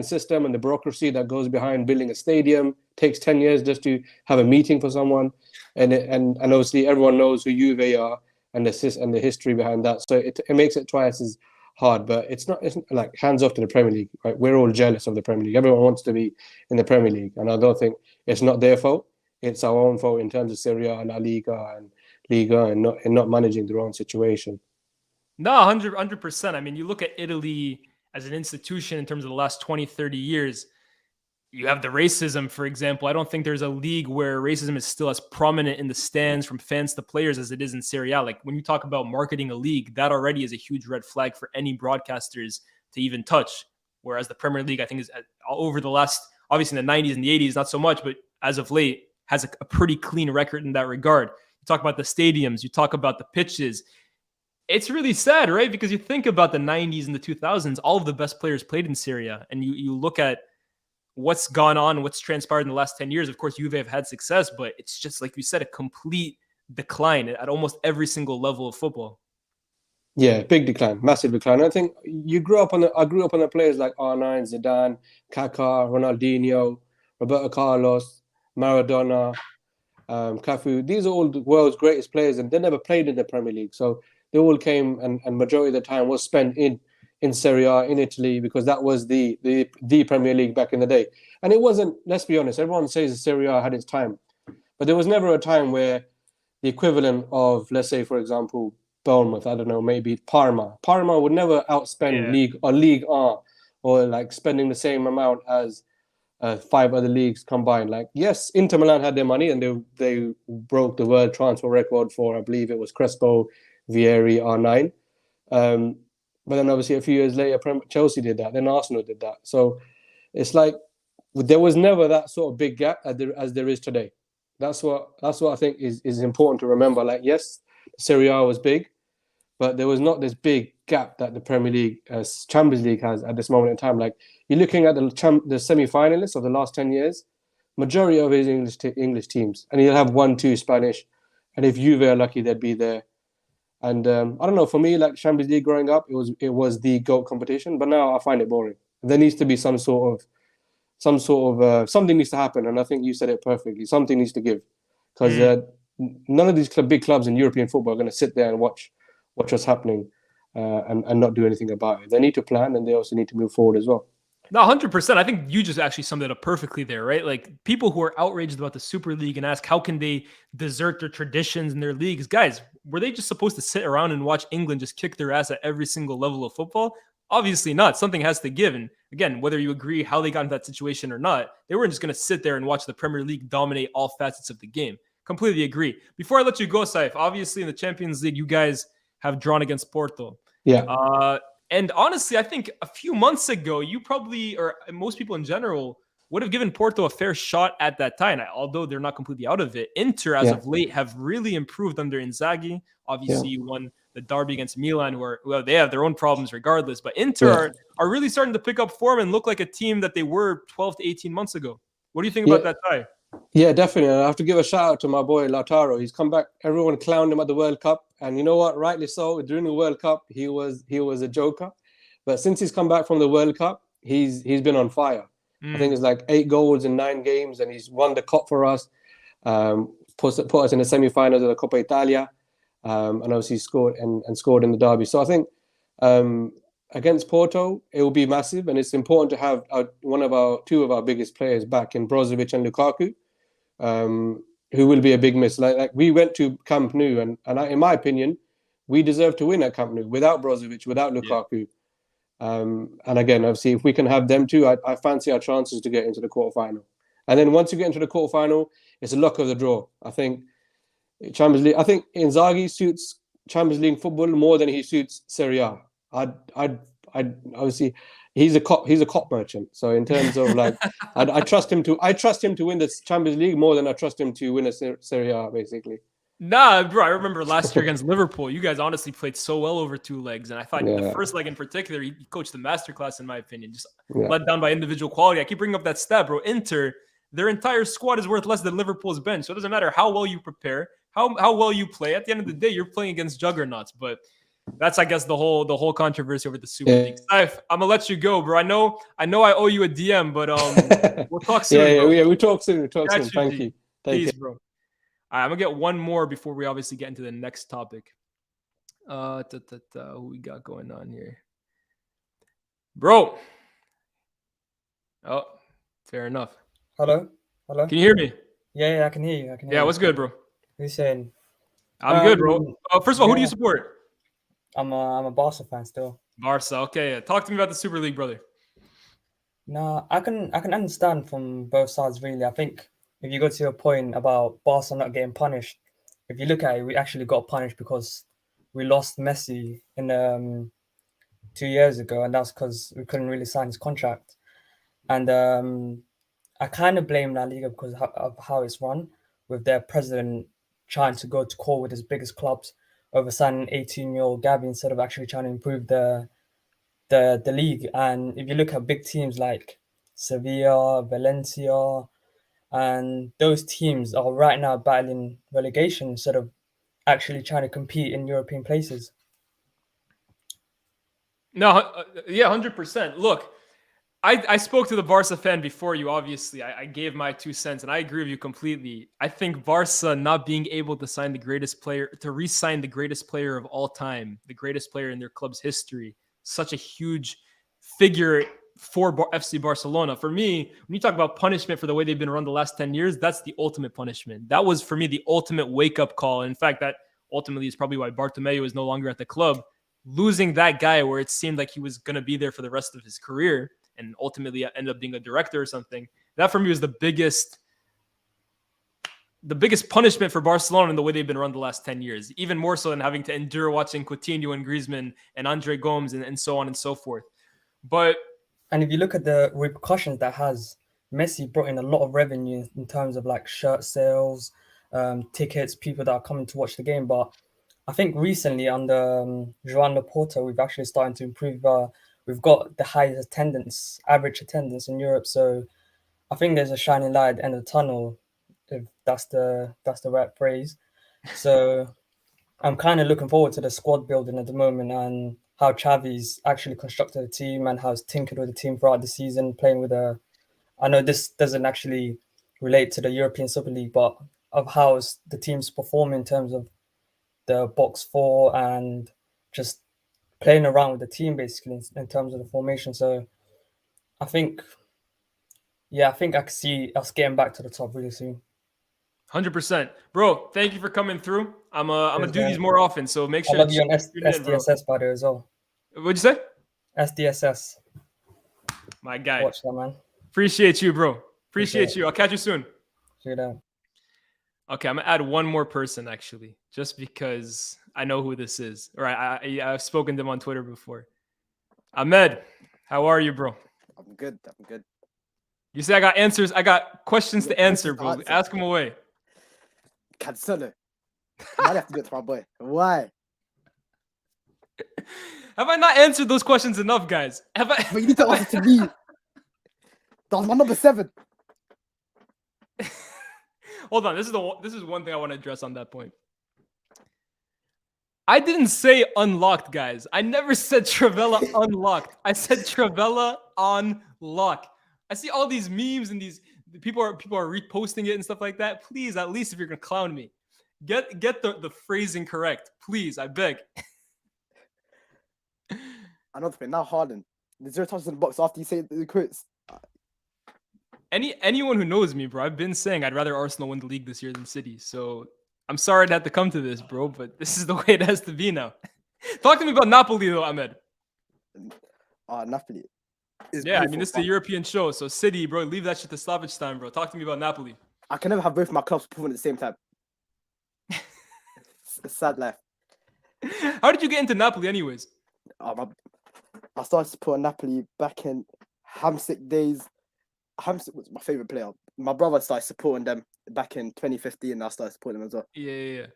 system and the bureaucracy that goes behind building a stadium takes 10 years just to have a meeting for someone, and obviously everyone knows who Juve are and the history behind that. So it makes it twice as hard, but it's not like hands off to the Premier League, right? We're all jealous of the Premier League. Everyone wants to be in the Premier League, and I don't think it's not their fault. It's our own fault in terms of Serie A and La Liga and Liga and not managing their own situation. No, 100%. I mean, you look at Italy as an institution in terms of the last 20, 30 years. you have the racism, for example. I don't think there's a league where racism is still as prominent in the stands from fans to players as it is in Serie A. Like when you talk about marketing a league, that already is a huge red flag for any broadcasters to even touch. Whereas the Premier League, I think, is over the last, obviously in the 90s and the 80s, not so much, but as of late, has a pretty clean record in that regard. You talk about the stadiums, you talk about the pitches. It's really sad, right? Because you think about the 90s and the 2000s, all of the best players played in Serie A, and you look at what's gone on, what's transpired in the last 10 years. Of course, Juve have had success, but it's just, like you said, a complete decline at almost every single level of football. Yeah, big decline, massive decline. I think I grew up on the players like R9, Zidane, Kaká, Ronaldinho, Roberto Carlos, Maradona, Cafu. These are all the world's greatest players, and they never played in the Premier League. So they all came, and majority of the time was spent in Serie A in Italy, because that was the Premier League back in the day. And it wasn't, let's be honest, everyone says Serie A had its time, but there was never a time where the equivalent of, let's say, for example, Bournemouth, I don't know, maybe Parma would never outspend League A, or like spending the same amount as 5 other leagues combined. Like, yes, Inter Milan had their money, and they broke the world transfer record for, I believe it was Crespo, Vieri, R9. But then obviously a few years later, Chelsea did that. Then Arsenal did that. So it's like there was never that sort of big gap as there is today. That's what I think is important to remember. Like, yes, Serie A was big, but there was not this big gap that the Premier League, Champions League has at this moment in time. Like, you're looking at the semi-finalists of the last 10 years, majority of his English teams, and you'll have 1-2 Spanish, and if Juve are lucky, they'd be there. And I don't know, for me, like Champions League growing up, it was the GOAT competition, but now I find it boring. There needs to be some sort of something needs to happen, and I think you said it perfectly. Something needs to give, because none of these big clubs in European football are going to sit there and watch what's happening and not do anything about it. They need to plan, and they also need to move forward as well. No, 100%. I think you just actually summed it up perfectly there, right? Like, people who are outraged about the Super League and ask how can they desert their traditions and their leagues. Guys, were they just supposed to sit around and watch England just kick their ass at every single level of football? Obviously not. Something has to give. And again, whether you agree how they got into that situation or not, they weren't just going to sit there and watch the Premier League dominate all facets of the game. Completely agree. Before I let you go, Saif, obviously in the Champions League, you guys have drawn against Porto. Yeah. And honestly, I think a few months ago, you probably, or most people in general, would have given Porto a fair shot at that time, although they're not completely out of it. Inter, as of late, have really improved under Inzaghi. Obviously, you won the derby against Milan, who they have their own problems regardless. But Inter are really starting to pick up form and look like a team that they were 12 to 18 months ago. What do you think about that tie? Yeah, definitely. I have to give a shout out to my boy Lautaro. He's come back. Everyone clowned him at the World Cup, and you know what? Rightly so. During the World Cup, he was a joker. But since he's come back from the World Cup, he's been on fire. I think it's like 8 goals in 9 games, and he's won the cup for us. Put us in the semi-finals of the Coppa Italia, and obviously scored in the derby. So I think against Porto, it will be massive, and it's important to have two of our biggest players back in Brozovic and Lukaku, who will be a big miss. Like we went to Camp Nou, and in my opinion, we deserve to win at Camp Nou without Brozovic, without Lukaku. And again, obviously, if we can have them too, I fancy our chances to get into the quarterfinal. And then once you get into the quarterfinal, it's a luck of the draw. I think Champions League. I think Inzaghi suits Champions League football more than he suits Serie A. I'd obviously he's a cop merchant. So in terms of like, I trust him to win the Champions League more than I trust him to win a Serie A, basically. Nah, bro, I remember last year against Liverpool. You guys honestly played so well over 2 legs. And I thought the first leg in particular, he coached the masterclass, in my opinion. Just let down by individual quality. I keep bringing up that stat, bro. Inter, their entire squad is worth less than Liverpool's bench. So it doesn't matter how well you prepare, how well you play. At the end of the day, you're playing against juggernauts. But that's, I guess, the whole controversy over the Super League. Saif, I'm gonna let you go, bro. I know I owe you a DM, but we'll talk soon. We talk soon. Thank you. Peace, bro. All right, I'm gonna get one more before we obviously get into the next topic. Who we got going on here, bro? Oh, fair enough. Hello. Can you hear me? Yeah, I can hear you. Yeah, what's good, bro? Who's saying? I'm good, bro. First of all, who do you support? I'm a Barca fan still. Barca. Okay, talk to me about the Super League, brother. No, I can understand from both sides really. I think if you go to your point about Barca not getting punished, if you look at it, we actually got punished because we lost Messi in 2 years ago, and that's because we couldn't really sign his contract. And I kind of blame La Liga because of how it's run, with their president trying to go to court with his biggest clubs over signing 18-year-old Gavi instead of actually trying to improve the league. And if you look at big teams like Sevilla, Valencia, and those teams are right now battling relegation instead of actually trying to compete in European places. No, yeah, 100%. Look, I spoke to the Barca fan before you, obviously. I gave my 2 cents, and I agree with you completely. I think Barca not being able to sign the greatest player, to re-sign the greatest player of all time, the greatest player in their club's history, such a huge figure for FC Barcelona. For me, when you talk about punishment for the way they've been run the last 10 years, that's the ultimate punishment. That was, for me, the ultimate wake-up call. And in fact, that ultimately is probably why Bartomeu is no longer at the club. Losing that guy where it seemed like he was going to be there for the rest of his career and ultimately end up being a director or something. That for me was the biggest punishment for Barcelona in the way they've been run the last 10 years, even more so than having to endure watching Coutinho and Griezmann and Andre Gomes and so on and so forth. But And if you look at the repercussions that has, Messi brought in a lot of revenue in terms of like shirt sales, tickets, people that are coming to watch the game. But I think recently under Joan Laporta, we've actually started to improve. We've got the highest average attendance in Europe. So I think there's a shining light at the end of the tunnel, if that's the right phrase. So I'm kind of looking forward to the squad building at the moment and how Xavi's actually constructed the team and how he's tinkered with the team throughout the season, playing with a. I know this doesn't actually relate to the European Super League, but of how the team's performing in terms of the box four and just playing around with the team basically in terms of the formation. So I think, I think I could see us getting back to the top really soon. 100%. Bro, thank you for coming through. I'm gonna do these more often, so make I sure love to you on tune in, bro. SDSS by the way as well. What'd you say? SDSS. My guy. Watch that, man. Appreciate you, bro. Appreciate you. I'll catch you soon. See you then. Okay, I'm gonna add one more person actually, just because I know who this is. All right, I've spoken to him on Twitter before. Ahmed, how are you, bro? I'm good. You say I got answers. I got questions to answer, bro. Answer. Ask him away. Cancelo. Why do I have to do it to my boy? Why? Have I not answered those questions enough, guys? Have I? But you need to answer to me. That was my number 7. Hold on. This is one thing I want to address on that point. I didn't say unlocked, guys. I never said Travella unlocked. I said Travella on lock. I see all these memes and these people are reposting it and stuff like that. Please, at least if you're gonna clown me, get the phrasing correct. Please, I beg. Another thing. Now Haaland. The 0 touches in the box after you say the quotes. Anyone who knows me, bro, I've been saying I'd rather Arsenal win the league this year than City. So I'm sorry it had to come to this, bro, but this is the way it has to be now. Talk to me about Napoli, though, Ahmed. Napoli. Yeah, I mean, this is a European show, so City, bro, leave that shit to Slavic time, bro. Talk to me about Napoli. I can never have both my clubs performing at the same time. It's a sad life. How did you get into Napoli, anyways? I started supporting Napoli back in Hamsik days. Hamsik was my favorite player. My brother started supporting them back in 2015, and I started supporting them as well. Yeah.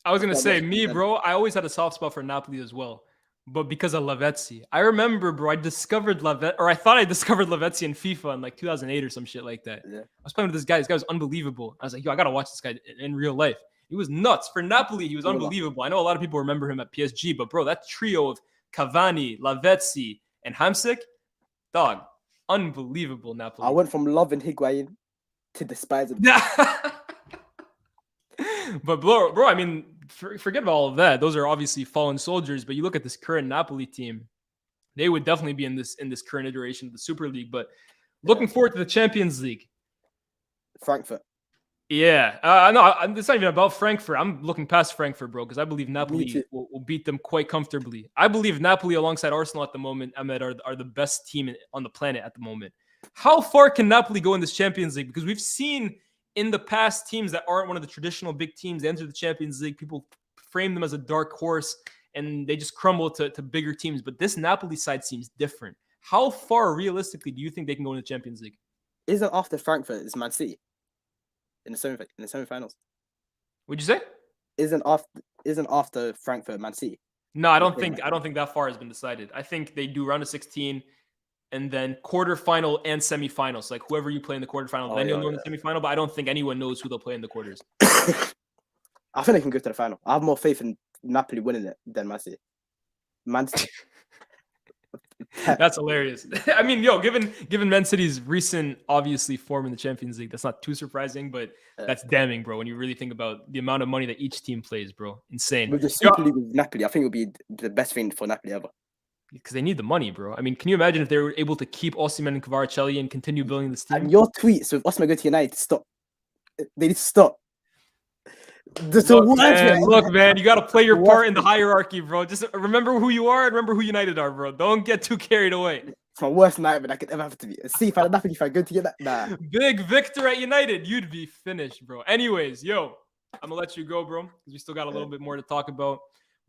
I was gonna say, me, bro, I always had a soft spot for Napoli as well, but because of Lavezzi. I remember, bro, I thought I discovered Lavezzi in FIFA in like 2008 or some shit like that. Yeah. I was playing with this guy. This guy was unbelievable. I was like, yo, I gotta watch this guy in real life. He was nuts. For Napoli, he was unbelievable. I know a lot of people remember him at PSG, but bro, that trio of Cavani, Lavezzi, and Hamsik, dog, unbelievable Napoli. I went from loving Higuain to despising him. But bro, I mean, forget about all of that. Those are obviously fallen soldiers. But you look at this current Napoli team; they would definitely be in this current iteration of the Super League. But looking forward to the Champions League. Frankfurt. Yeah, no, it's not even about Frankfurt. I'm looking past Frankfurt, bro, because I believe Napoli too. will beat them quite comfortably. I believe Napoli, alongside Arsenal at the moment, Ahmed, are the best team on the planet at the moment. How far can Napoli go in this Champions League? Because we've seen in the past teams that aren't one of the traditional big teams, they enter the Champions League, people frame them as a dark horse, and they just crumble to bigger teams. But this Napoli side seems different. How far, realistically, do you think they can go in the Champions League? Isn't after Frankfurt is Man City in the semi-finals? Would you say? Isn't after Frankfurt Man City? No, I don't think that far has been decided. I think they do round of 16 and then quarterfinal and semifinals. So like whoever you play in the quarterfinal, then you'll know in the semifinal. But I don't think anyone knows who they'll play in the quarters. I think they can go to the final. I have more faith in Napoli winning it than Man City. Man City. That's hilarious. I mean, given Man City's recent, obviously, form in the Champions League, that's not too surprising, but that's damning, bro. When you really think about the amount of money that each team plays, bro, insane. With the Super League with Napoli, I think it would be the best thing for Napoli ever. Because they need the money, bro. I mean, can you imagine if they were able to keep Osimhen and Kvaratskhelia and continue building this team? And your tweets with Osimhen going to United to stop. They need to stop. Look, man, you got to play your part in the hierarchy, bro. Just remember who you are and remember who United are, bro. Don't get too carried away. It's my worst nightmare that could ever happen to me. See, if I had Napoli, if I go to get that, nah. Big Victor at United, you'd be finished, bro. Anyways, yo, I'm gonna let you go, bro, because we still got a little bit more to talk about.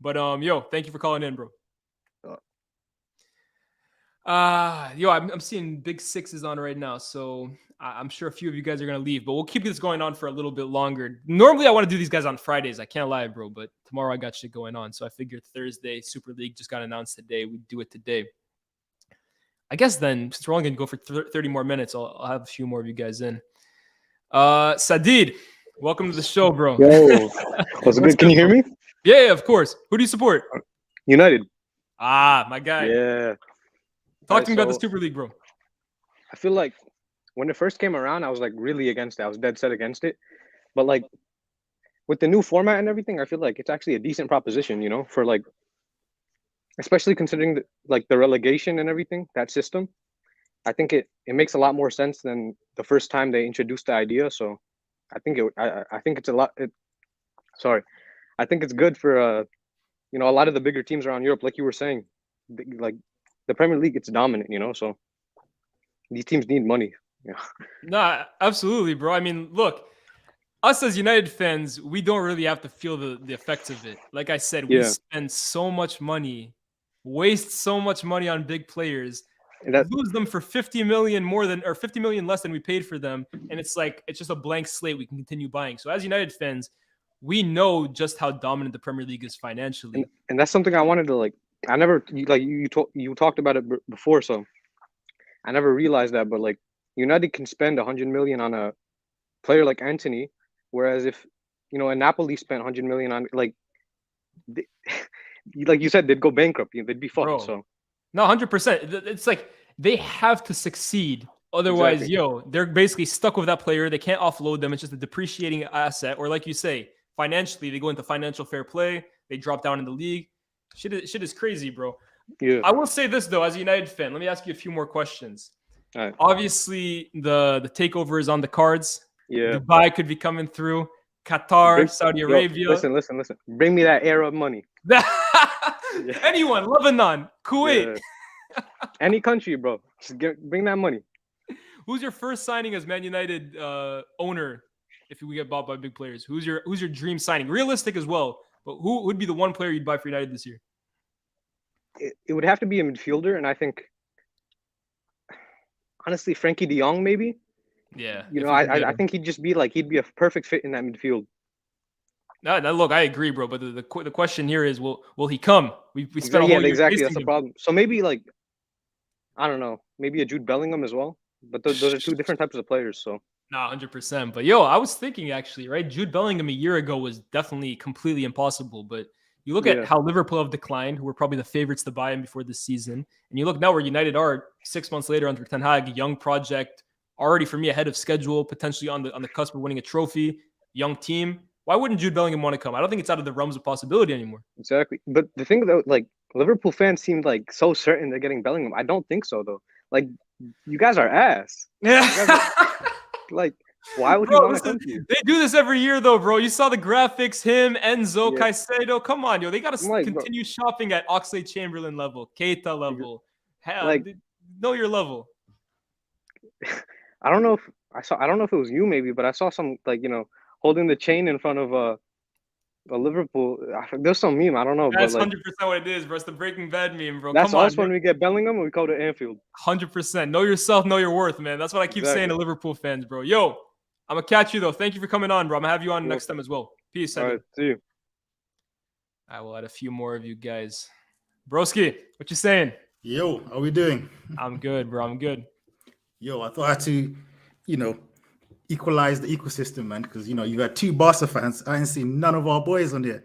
But yo, thank you for calling in, bro. I'm seeing big sixes on right now, so I'm sure a few of you guys are gonna leave, but we'll keep this going on for a little bit longer. Normally, I want to do these guys on Fridays. I can't lie, bro, but tomorrow I got shit going on, so I figured Thursday Super League just got announced today. We do it today. I guess then, since we're only gonna go for 30 more minutes, I'll have a few more of you guys in. Sadid, welcome to the show, bro. Yo, what's good? Can you hear me? Yeah, of course. Who do you support? United. Ah, my guy. Yeah. Talk to me about the Super League, bro. I feel like when it first came around, I was like really against it. I was dead set against it. But like with the new format and everything, I feel like it's actually a decent proposition, you know, for like, especially considering the relegation and everything, that system. I think it makes a lot more sense than the first time they introduced the idea. So I think I think it's I think it's good for you know, a lot of the bigger teams around Europe, like you were saying, like the Premier League, it's dominant, you know, so these teams need money. Yeah. Nah, absolutely, bro. I mean, look, us as United fans, we don't really have to feel the effects of it. Like I said, we spend so much money, waste so much money on big players, lose them for 50 million less than we paid for them, and it's just a blank slate we can continue buying. So as United fans, we know just how dominant the Premier League is financially. And that's something I wanted to I never you talked about it before, so I never realized that. But like United can spend 100 million on a player like Anthony, whereas if you know, Napoli spent 100 million on like you said, they'd go bankrupt. They'd be fucked. Bro. So no, 100%. It's like they have to succeed. Otherwise, they're basically stuck with that player. They can't offload them. It's just a depreciating asset. Or like you say, financially, they go into financial fair play. They drop down in the league. Shit is crazy, bro. Yeah. I will say this, though, as a United fan. Let me ask you a few more questions. All right. Obviously, the takeover is on the cards. Yeah. Dubai could be coming through. Qatar, Saudi Arabia. Listen. Bring me that Arab money. Anyone, Lebanon, Kuwait. Yeah. Any country, bro. Just bring that money. Who's your first signing as Man United owner if we get bought by big players? Who's your dream signing? Realistic as well, but who would be the one player you'd buy for United this year? It would have to be a midfielder, and I think, honestly, Frankie de Jong maybe. Yeah. You know, I think he'd be a perfect fit in that midfield. No, look, I agree, bro. But the question here is, will he come? We spent a whole year exactly. That's the problem. So maybe I don't know, maybe a Jude Bellingham as well. But those are two different types of players. So. Nah, 100%. But I was thinking actually, right? Jude Bellingham a year ago was definitely completely impossible. But you look at how Liverpool have declined, who were probably the favorites to buy him before this season, and you look now where United are 6 months later under Ten Hag, young project, already for me ahead of schedule, potentially on the cusp of winning a trophy, young team. Why wouldn't Jude Bellingham want to come? I don't think it's out of the realms of possibility anymore. Exactly. But the thing though, Liverpool fans seem so certain they're getting Bellingham. I don't think so though. You guys are ass. Yeah. Why would he Bro, want to listen, come to you? they do this every year, though, bro. You saw the graphics, him, Enzo, Yeah. Caicedo. Come on, yo. They got I'm to like, bro, continue shopping at Oxlade-Chamberlain level, Keita level. Hell, like, know your level. I don't know if I don't know if it was you maybe, but I saw some like holding the chain in front of a Liverpool. There's some meme, I don't know, but That's like 100% what it is, bro. It's the Breaking Bad meme, bro. that's Come on, us bro. when we get Bellingham and we go to Anfield. 100%. Know yourself, know your worth, man. That's what I keep saying to Exactly. Liverpool fans, bro. Yo, I'm going to catch you, though. Thank you for coming on, bro. I'm going to have you on Yo. next time as well. Peace. All right, see you. I will add a few more of you guys. Broski, what you saying? Yo, how we doing? I'm good, bro. I'm good. Yo, I thought I had to, equalize the ecosystem, man, because you had two Barca fans. I ain't seen none of our boys on there.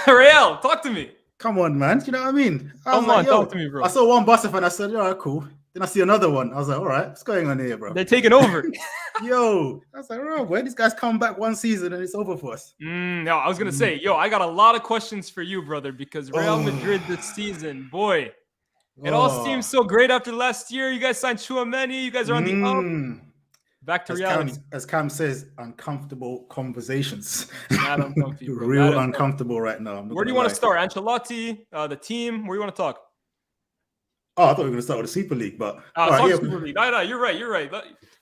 Real, talk to me. Come on, man. You know what I mean? Come on, talk to me, bro. I saw one Barca fan. I said, all right, cool. Then I see another one. I was like, all right, what's going on here, bro? They're taking over. Yo, I was like, oh, where these guys come back one season and it's over for us. No, I was going to say, yo, I got a lot of questions for you, brother, because Real Madrid this season, boy, it all seems so great after last year. You guys signed Tchouaméni. You guys are on the up. Back to reality. As Cam says, uncomfortable conversations. Not uncomfortable, bro. Real uncomfortable right now. Where do you want to start? Ancelotti, the team? Where do you want to talk? Oh, I thought we were going to start with the Super League, but Super League. No, you're right.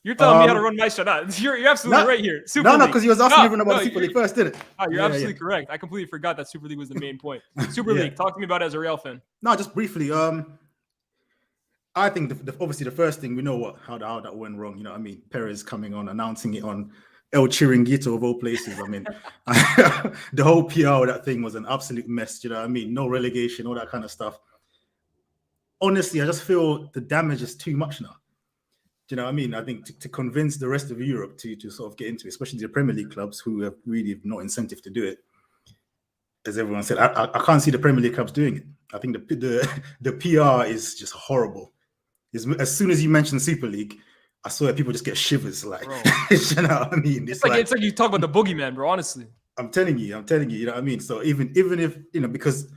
You're telling me how to run my shot. No, you're absolutely right here. Super League. Because you was asking everyone about the Super League first, didn't it? You're absolutely correct. I completely forgot that Super League was the main point. Super League. Talk to me about it as a Real fan. No, just briefly. I think obviously the first thing we know how that went wrong. You know what I mean? Perez coming on, announcing it on El Chiringuito of all places. I mean, the whole PR of that thing was an absolute mess. You know what I mean? No relegation, all that kind of stuff. Honestly, I just feel the damage is too much now. Do you know what I mean? I think to convince the rest of Europe to sort of get into it, especially the Premier League clubs who have really no incentive to do it. As everyone said, I can't see the Premier League clubs doing it. I think the PR is just horrible. As soon as you mention Super League, I swear people just get shivers. Like, you know what I mean? It's like you talk about the boogeyman, bro. Honestly, I'm telling you, you know what I mean? So even if because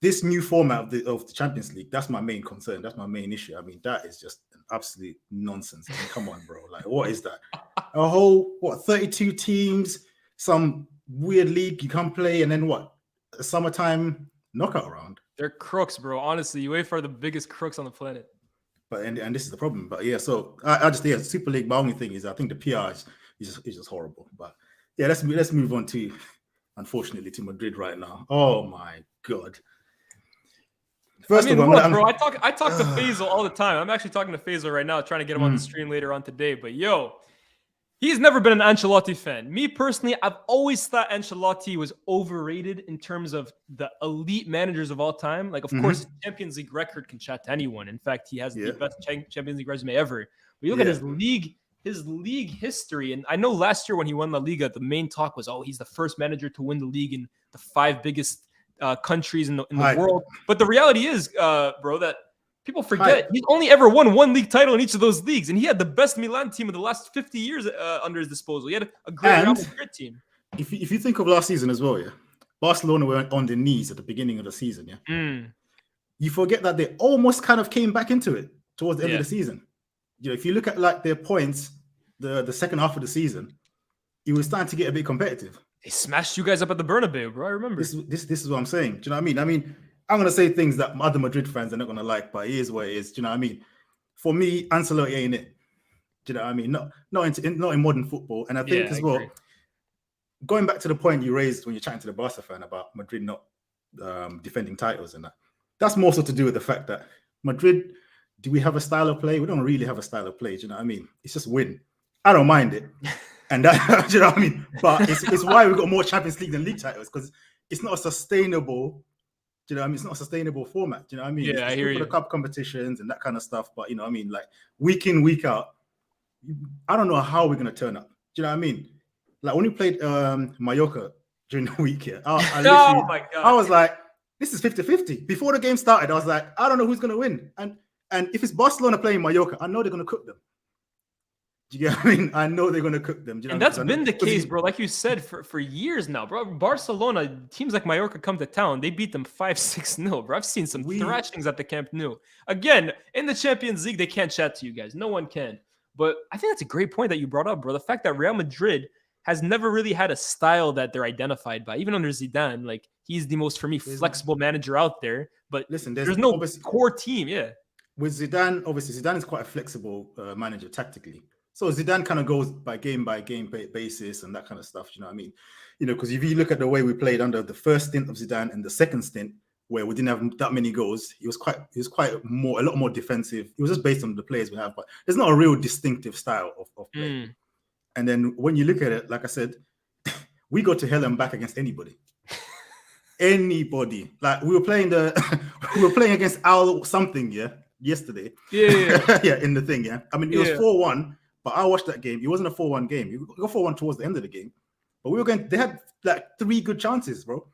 this new format of the Champions League, that's my main concern. That's my main issue. I mean, that is just an absolute nonsense. I mean, come on, bro. Like, what is that? A whole 32 teams, some weird league you come play, and then what? A summertime knockout round. They're crooks, bro. Honestly, UEFA are the biggest crooks on the planet. But and this is the problem. But yeah, so I just Super League. My only thing is I think the PR is just horrible. But yeah, let's move on to, unfortunately, to Madrid right now. Oh my God. First of all, bro, I talk to Faisal all the time. I'm actually talking to Faisal right now, trying to get him on the stream later on today. But yo, he's never been an Ancelotti fan. Me personally, I've always thought Ancelotti was overrated in terms of the elite managers of all time. Like, of course, his Champions League record can chat to anyone. In fact, he has the best Champions League resume ever. But you look at his league history, and I know last year when he won La Liga, the main talk was, he's the first manager to win the league in the 5 biggest countries in the world. But the reality is, bro, that people forget he's only ever won 1 league title in each of those leagues, and he had the best Milan team of the last 50 years under his disposal. He had a great Real Madrid team. If you think of last season as well, Barcelona were on their knees at the beginning of the season, You forget that they almost kind of came back into it towards the end of the season. You know, if you look at like their points, the second half of the season, it was starting to get a bit competitive. They smashed you guys up at the Bernabeu, bro. I remember. This is what I'm saying. Do you know what I mean? I mean, I'm going to say things that other Madrid fans are not going to like, but it is what it is. Do you know what I mean? For me, Ancelotti ain't it. Do you know what I mean? Not in modern football. And I think going back to the point you raised when you're chatting to the Barca fan about Madrid not defending titles and that's more so to do with the fact that Madrid, do we have a style of play? We don't really have a style of play. Do you know what I mean? It's just win. I don't mind it. And that, do you know what I mean? But it's why we've got more Champions League than league titles, because it's not a sustainable, do you know what I mean? It's not a sustainable format. Do you know what I mean? Yeah, I hear you. For the cup competitions and that kind of stuff. But you know what I mean? Like week in, week out, I don't know how we're going to turn up. Do you know what I mean? Like when we played Mallorca during the week here, oh my God. I was like, this is 50-50. Before the game started, I was like, I don't know who's going to win. And if it's Barcelona playing Mallorca, I know they're going to cook them. Do you get what I mean? I know they're going to cook them. Do you know and that's been the case, bro. Like you said, for years now, bro. Barcelona, teams like Mallorca come to town. They beat them 5-6-0, bro. I've seen some thrashings at the Camp Nou. Again, in the Champions League, they can't chat to you guys. No one can. But I think that's a great point that you brought up, bro. The fact that Real Madrid has never really had a style that they're identified by, even under Zidane. Like, he's the most, for me, flexible manager out there. But listen, there's no core team. Yeah. With Zidane, obviously, Zidane is quite a flexible manager tactically. So Zidane kind of goes by game basis and that kind of stuff. You know what I mean? You know, because if you look at the way we played under the first stint of Zidane and the second stint, where we didn't have that many goals, he was a lot more defensive. It was just based on the players we have, but there's not a real distinctive style of play. And then when you look at it, like I said, we go to hell and back against anybody. Anybody. Like we were playing against Al something, yesterday. Yeah, in the thing, yeah. I mean, it was 4-1, but I watched that game. It wasn't a 4-1 game. It got 4-1 towards the end of the game. But they had like 3 good chances, bro.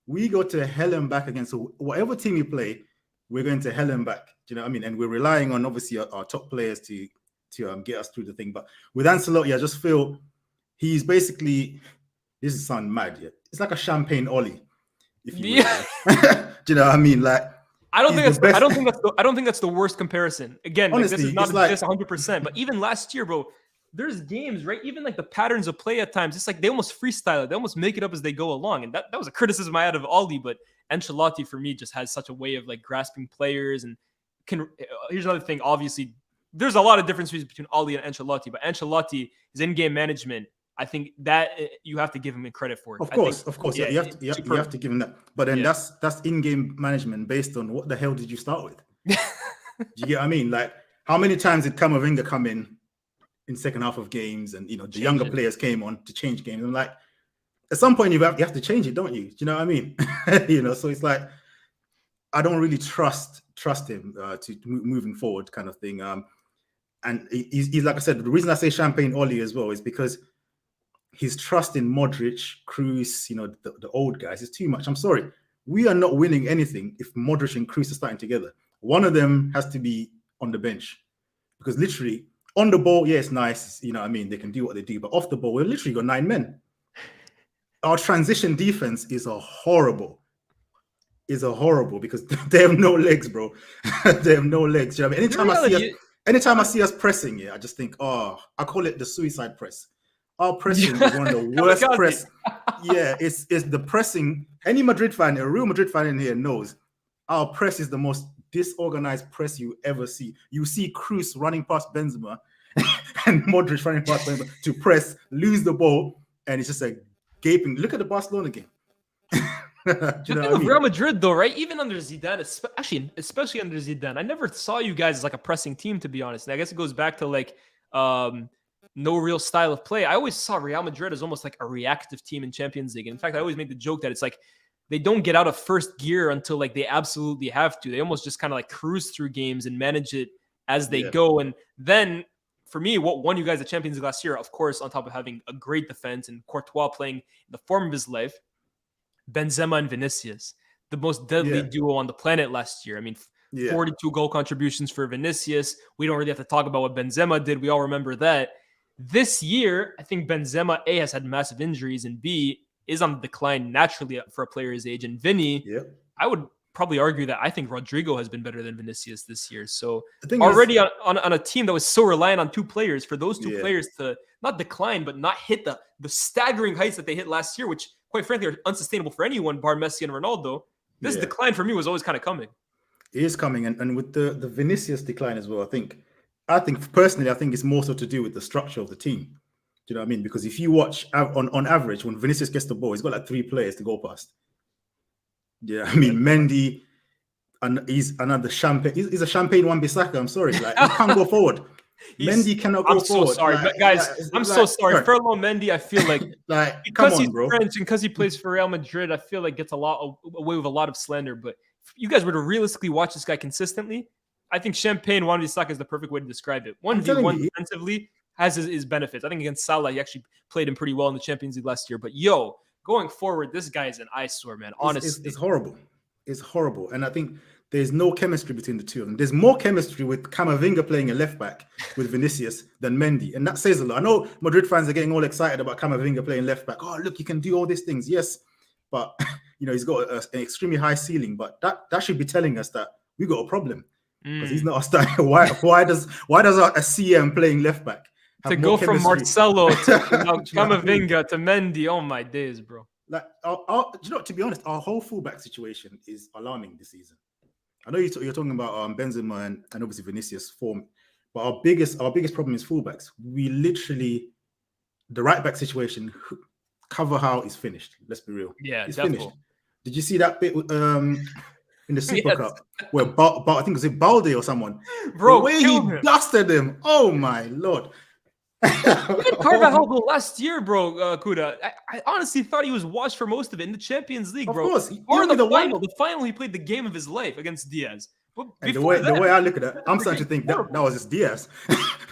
We go to hell and back against whatever team we play, we're going to hell and back. Do you know what I mean? And we're relying on obviously our top players to get us through the thing. But with Ancelotti, I just feel he's basically, this is sound mad, yeah. It's like a champagne Ollie, if you will. Do you know what I mean? Like, I don't think that's the worst comparison. Again, honestly, like, this is not this 100%, but even last year, bro, there's games, right? Even like the patterns of play at times, it's like they almost freestyle it. They almost make it up as they go along. And that was a criticism I had of Oli, but Ancelotti for me just has such a way of like grasping players and here's another thing. Obviously, there's a lot of differences between Oli and Ancelotti, but Ancelotti, his in-game management, I think that you have to give him credit for it. Of course. Yeah, you have to give him that. But then that's in-game management based on what the hell did you start with? Do you get what I mean? Like, how many times did Camavinga come in second half of games, and the younger players came on to change games? I'm like, at some point you have to change it, don't you? Do you know what I mean? So it's like I don't really trust him to moving forward, kind of thing. And he's like I said, the reason I say champagne Ollie as well is because his trust in Modric, Kroos, the old guys is too much. I'm sorry. We are not winning anything if Modric and Kroos are starting together. One of them has to be on the bench, because literally on the ball, yeah, it's nice. You know what I mean? They can do what they do, but off the ball, we've literally got 9 men. Our transition defense is horrible because they have no legs, bro. They have no legs. You know what I mean? Anytime I see us pressing, I just think, I call it the suicide press. Our pressing is one of the worst press. Yeah, it's the pressing. Any Madrid fan, a real Madrid fan in here knows our press is the most disorganized press you ever see. You see Kroos running past Benzema and Modric running past Benzema to press, lose the ball, and it's just like gaping. Look at the Barcelona game. The thing with Real Madrid, though, right? Even under Zidane, especially under Zidane, I never saw you guys as like a pressing team, to be honest. And I guess it goes back to like no real style of play. I always saw Real Madrid as almost like a reactive team in Champions League. And in fact, I always make the joke that it's like they don't get out of first gear until like they absolutely have to. They almost just kind of like cruise through games and manage it as they go. And then for me, what won you guys the Champions League last year, of course, on top of having a great defense and Courtois playing the form of his life, Benzema and Vinicius, the most deadly duo on the planet last year. I mean, 42 goal contributions for Vinicius. We don't really have to talk about what Benzema did. We all remember that. This year, I think Benzema, A, has had massive injuries, and B, is on the decline naturally for a player his age. And Vinny, I would probably argue that I think Rodrigo has been better than Vinicius this year. So already on a team that was so reliant on 2 players, for those 2 players to not decline, but not hit the staggering heights that they hit last year, which quite frankly are unsustainable for anyone, bar Messi and Ronaldo, this decline for me was always kind of coming. It is coming. And with the Vinicius decline as well, I think personally, it's more so to do with the structure of the team. Do you know what I mean? Because if you watch on average, when Vinicius gets the ball, he's got like 3 players to go past. Yeah, I mean, Mendy, and he's another champagne. He's a champagne Wan-Bissaka. I'm sorry, like he can't go forward. Mendy cannot go forward. I'm so sorry, like, guys. I'm so sorry. Ferland Mendy, I feel like, because he's bro. French and because he plays for Real Madrid, I feel like gets away with a lot of slander. But if you guys were to realistically watch this guy consistently, I think champagne Wan-Bissaka is the perfect way to describe it. 1v1 defensively has his benefits. I think against Salah, he actually played him pretty well in the Champions League last year. But going forward, this guy is an eyesore, man. Honestly, it's horrible. It's horrible, and I think there's no chemistry between the two of them. There's more chemistry with Camavinga playing a left back with Vinicius than Mendy, and that says a lot. I know Madrid fans are getting all excited about Camavinga playing left back. Oh, look, you can do all these things. Yes, but he's got an extremely high ceiling. But that should be telling us that we got a problem. because he's not a starter. Why does a CM playing left back have To more go from chemistry? Marcelo to Do you know what I mean? Camavinga to Mendy, oh my days, bro. Like, to be honest, our whole fullback situation is alarming this season. I know you're talking about Benzema and obviously Vinicius form, but our biggest problem is fullbacks. We literally, the right back situation, Carvajal is finished. Let's be real. Yeah, it's definitely. finished. Did you see that bit in the Super Yes. Cup where I think it was Balde or someone, Bro, the way he killed him. dusted him? Oh my lord! Even Carvajal though last year, bro, Kuda. I honestly thought he was washed for most of it in the Champions League, Of bro. course, Or only the one- final. The final, he played the game of his life against Diaz. But And the before way that, I look at it, I'm starting to think that horrible. was just Diaz.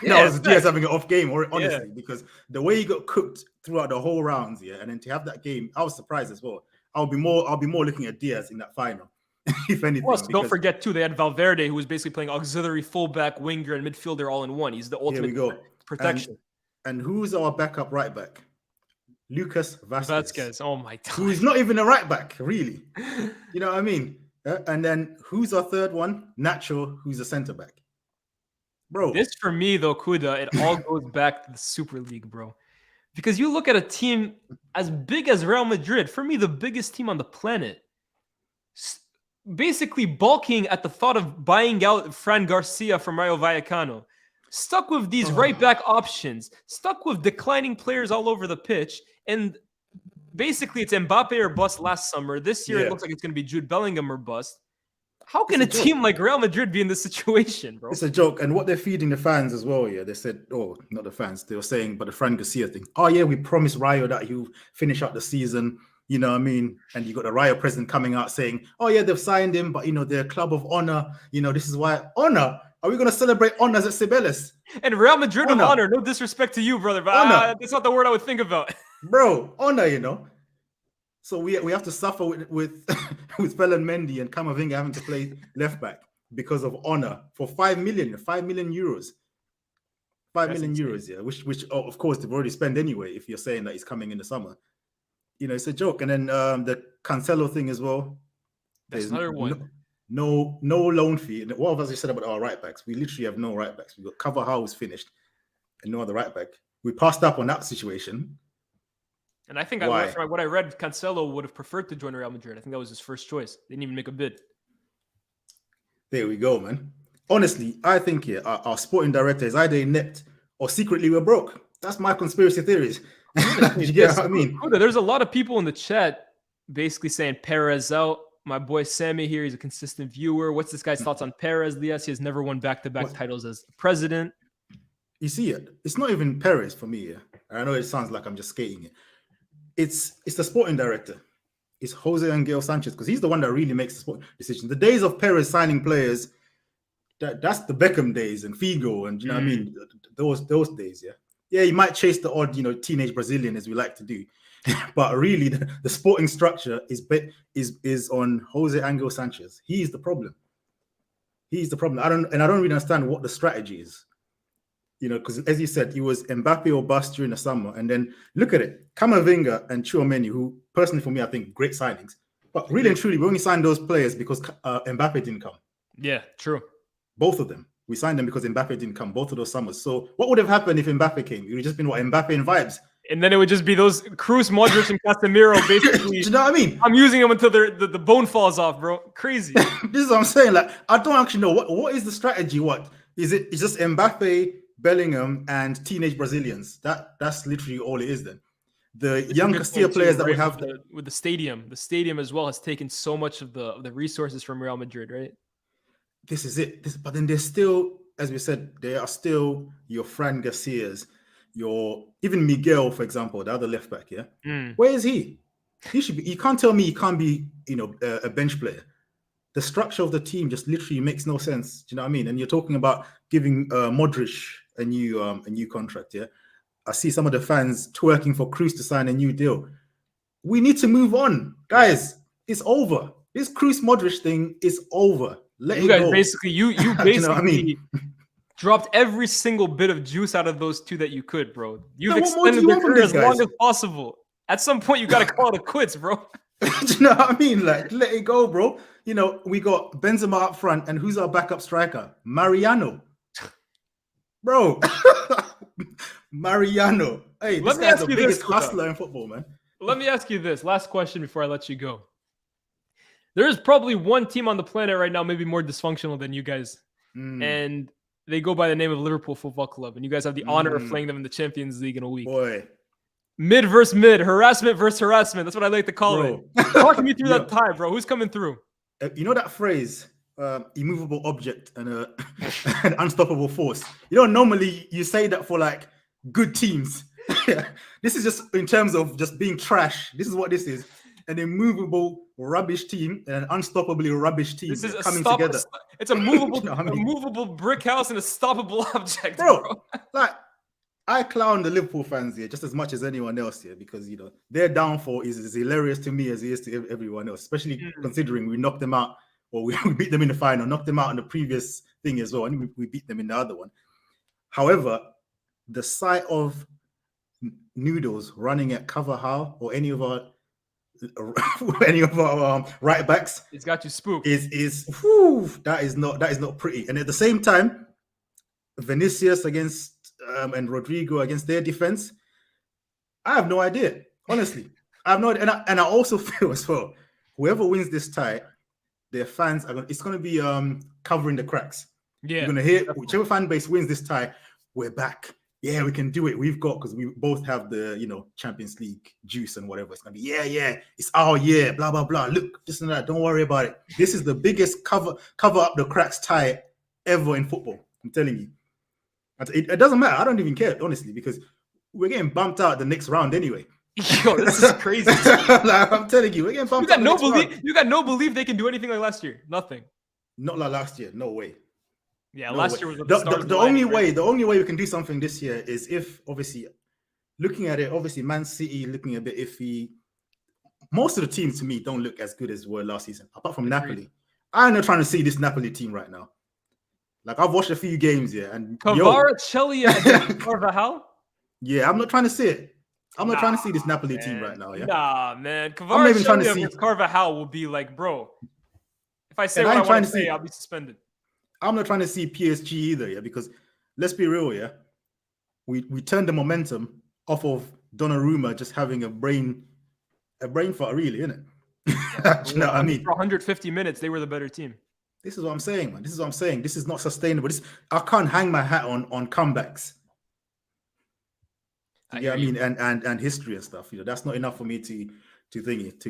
Yeah, That was Diaz having an off game, or honestly, Yeah. because the way he got cooked throughout the whole rounds, yeah, and then to have that game, I was surprised as well. I'll be more looking at Diaz in that final, if anything. Plus, don't because- forget too, they had Valverde, who was basically playing auxiliary fullback, winger, and midfielder all in one. He's the Here we ultimate go. protection. And who's our backup right back? Lucas Vasquez. Oh my god. Who is not even a right back, really. You know what I mean? And then who's our third one? Nacho, who's a centre back. Bro, This for me though, Kuda, it all goes back to the Super League, bro. Because you look at a team as big as Real Madrid, for me, the biggest team on the planet, basically balking at the thought of buying out Fran Garcia from Rayo Vallecano, stuck with these right back options, stuck with declining players all over the pitch, and basically it's Mbappe or bust last summer. This year Yeah. it looks like it's going to be Jude Bellingham or bust. How can It's a a team like Real Madrid be in this situation, bro? it's a joke. And what they're feeding the fans as well, yeah, they said, oh, not the fans, they were saying, but the Fran Garcia thing. Oh, yeah, we promised Rayo that he'll finish out the season. You know what I mean? And you got the Rayo president coming out saying, oh, yeah, they've signed him, but, they're a club of honor. This is why. Honor? Are we going to celebrate honors at Cibeles? And Real Madrid of Honor. honor, no disrespect to you, brother, but Honor. that's not the word I would think about. Bro, honor, So we have to suffer with with Ferland Mendy and Camavinga having to play left back because of honor for 5 million euros. 5 That's million insane. euros, yeah, which of course they've already spent anyway, if you're saying that he's coming in the summer. It's a joke. And then the Cancelo thing as well. That's There's another one. No loan fee. And what have I said about our right backs? We literally have no right backs. We've got Carvajal who's finished and no other right back. We passed up on that situation. And I think Why? from what I read, Cancelo would have preferred to join Real Madrid. I think that was his first choice. They didn't even make a bid. There we go, man. Honestly, I think our sporting director is either inept or secretly we're broke. That's my conspiracy theories. You get what I mean? Kuda, there's a lot of people in the chat basically saying Perez out. My boy Sammy here, he's a consistent viewer. What's this guy's thoughts on Perez? Lias, he has never won back-to-back titles as president. You see it. It's not even Perez for me. Yeah, I know it sounds like I'm just skating it. It's the sporting director. It's Jose Angel Sanchez because he's the one that really makes the sport decisions. The days of Perez signing players, that's the Beckham days and Figo and you know what I mean. Those days, yeah. Yeah, he might chase the odd, teenage Brazilian as we like to do, but really the sporting structure is on Jose Angel Sanchez. He's the problem. He's the problem. I don't really understand what the strategy is. Because as you said, he was Mbappe or bust during the summer, and then look at it, Camavinga and Tchouaméni, who personally for me I think great signings, but really and truly we only signed those players because Mbappe didn't come. Yeah, true. Both of them. We signed them because Mbappe didn't come both of those summers. So what would have happened if Mbappe came? It would have just been what, Mbappe and vibes. And then it would just be those Cruz, Modric, and Casemiro Do basically. you know what I mean? I'm using them until the bone falls off, bro. Crazy. This is what I'm saying. Like, I don't actually know what is the strategy. What is it? It's just Mbappe, Bellingham, and teenage Brazilians. That's literally all it is. Then the It's a young good Castilla point, too, players that we right, have. with the stadium. The stadium as well has taken so much of the resources from Real Madrid, right? This is it. But then there's still, as we said, there are still your Fran Garcias, even Miguel, for example, the other left back. Yeah, Where is he? He should be. You can't tell me he can't be, a bench player. The structure of the team just literally makes no sense. Do you know what I mean? And you're talking about giving Modric a new contract. Yeah, I see some of the fans twerking for Cruz to sign a new deal. We need to move on, guys. It's over. This Cruz Modric thing is over. Let You it guys go. basically you basically You know what I mean? dropped every single bit of juice out of those two that you could, bro. You've Yeah, what more do extended you their want from career these as long guys? as possible. At some point, you got to call it quits, bro. Do you know what I mean? Like, let it go, bro. we got Benzema up front, and who's our backup striker? Mariano. Bro. Mariano. Hey, this Let me guy's ask the you this, biggest Kuta. hustler in football, man. Let me ask you this last question before I let you go. There is probably one team on the planet right now, maybe more dysfunctional than you guys, and they go by the name of Liverpool Football Club, and you guys have the honor of playing them in the Champions League in a week. Boy. Mid versus mid, harassment versus harassment. That's what I like to call Bro. it. Talk me through that time, bro. Who's coming through? You know that phrase, immovable object and an unstoppable force? Normally you say that for like good teams. This is just in terms of just being trash. This is what this is. An immovable rubbish team and an unstoppably rubbish team. This is coming together. It's a movable, You know what I mean? a movable brick house and a stoppable object, Bro, like I clown the Liverpool fans here just as much as anyone else here because their downfall is as hilarious to me as it is to everyone else, especially considering we knocked them out, or we beat them in the final, knocked them out in the previous thing as well, and we beat them in the other one. However, the sight of Noodles running at cover half or any of our right backs, it's got you spooked. That is not pretty. And at the same time, Vinicius against and Rodrigo against their defense, I have no idea. Honestly, I have no idea. And I also feel as well, whoever wins this tie, their fans it's going to be covering the cracks. Yeah, you're going to hear whichever fan base wins this tie, we're back. Yeah, we can do it. We've got, because we both have the Champions League juice and whatever. It's gonna be yeah, it's our year, blah blah blah. Look, this and that. Don't worry about it. This is the biggest cover up the cracks tie ever in football. I'm telling you. It doesn't matter. I don't even care, honestly, because we're getting bumped out the next round anyway. Yo, this is crazy. Like, I'm telling you, we're getting bumped out. You got no belief they can do anything like last year. Nothing. Not like last year. No way. Yeah, last year was the only way. The only way we can do something this year is if, obviously, looking at it, obviously, Man City looking a bit iffy. Most of the teams to me don't look as good as were last season, apart from Napoli. I'm not trying to see this Napoli team right now. Like, I've watched a few games here, and Kvaratskhelia Carvajal. Yeah, I'm not trying to see it. I'm not trying to see this Napoli team right now. Yeah, nah, man. Kvaratskhelia against Carvajal will be like, bro. If I say what I want to say, I'll be suspended. I'm not trying to see PSG either, yeah, because let's be real, yeah. We turned the momentum off of Donnarumma just having a brain fart, really, isn't it? You know what I mean? For 150 minutes, they were the better team. This is what I'm saying, man. This is what I'm saying. This is not sustainable. I can't hang my hat on comebacks. Yeah, I mean, and history and stuff. That's not enough for me to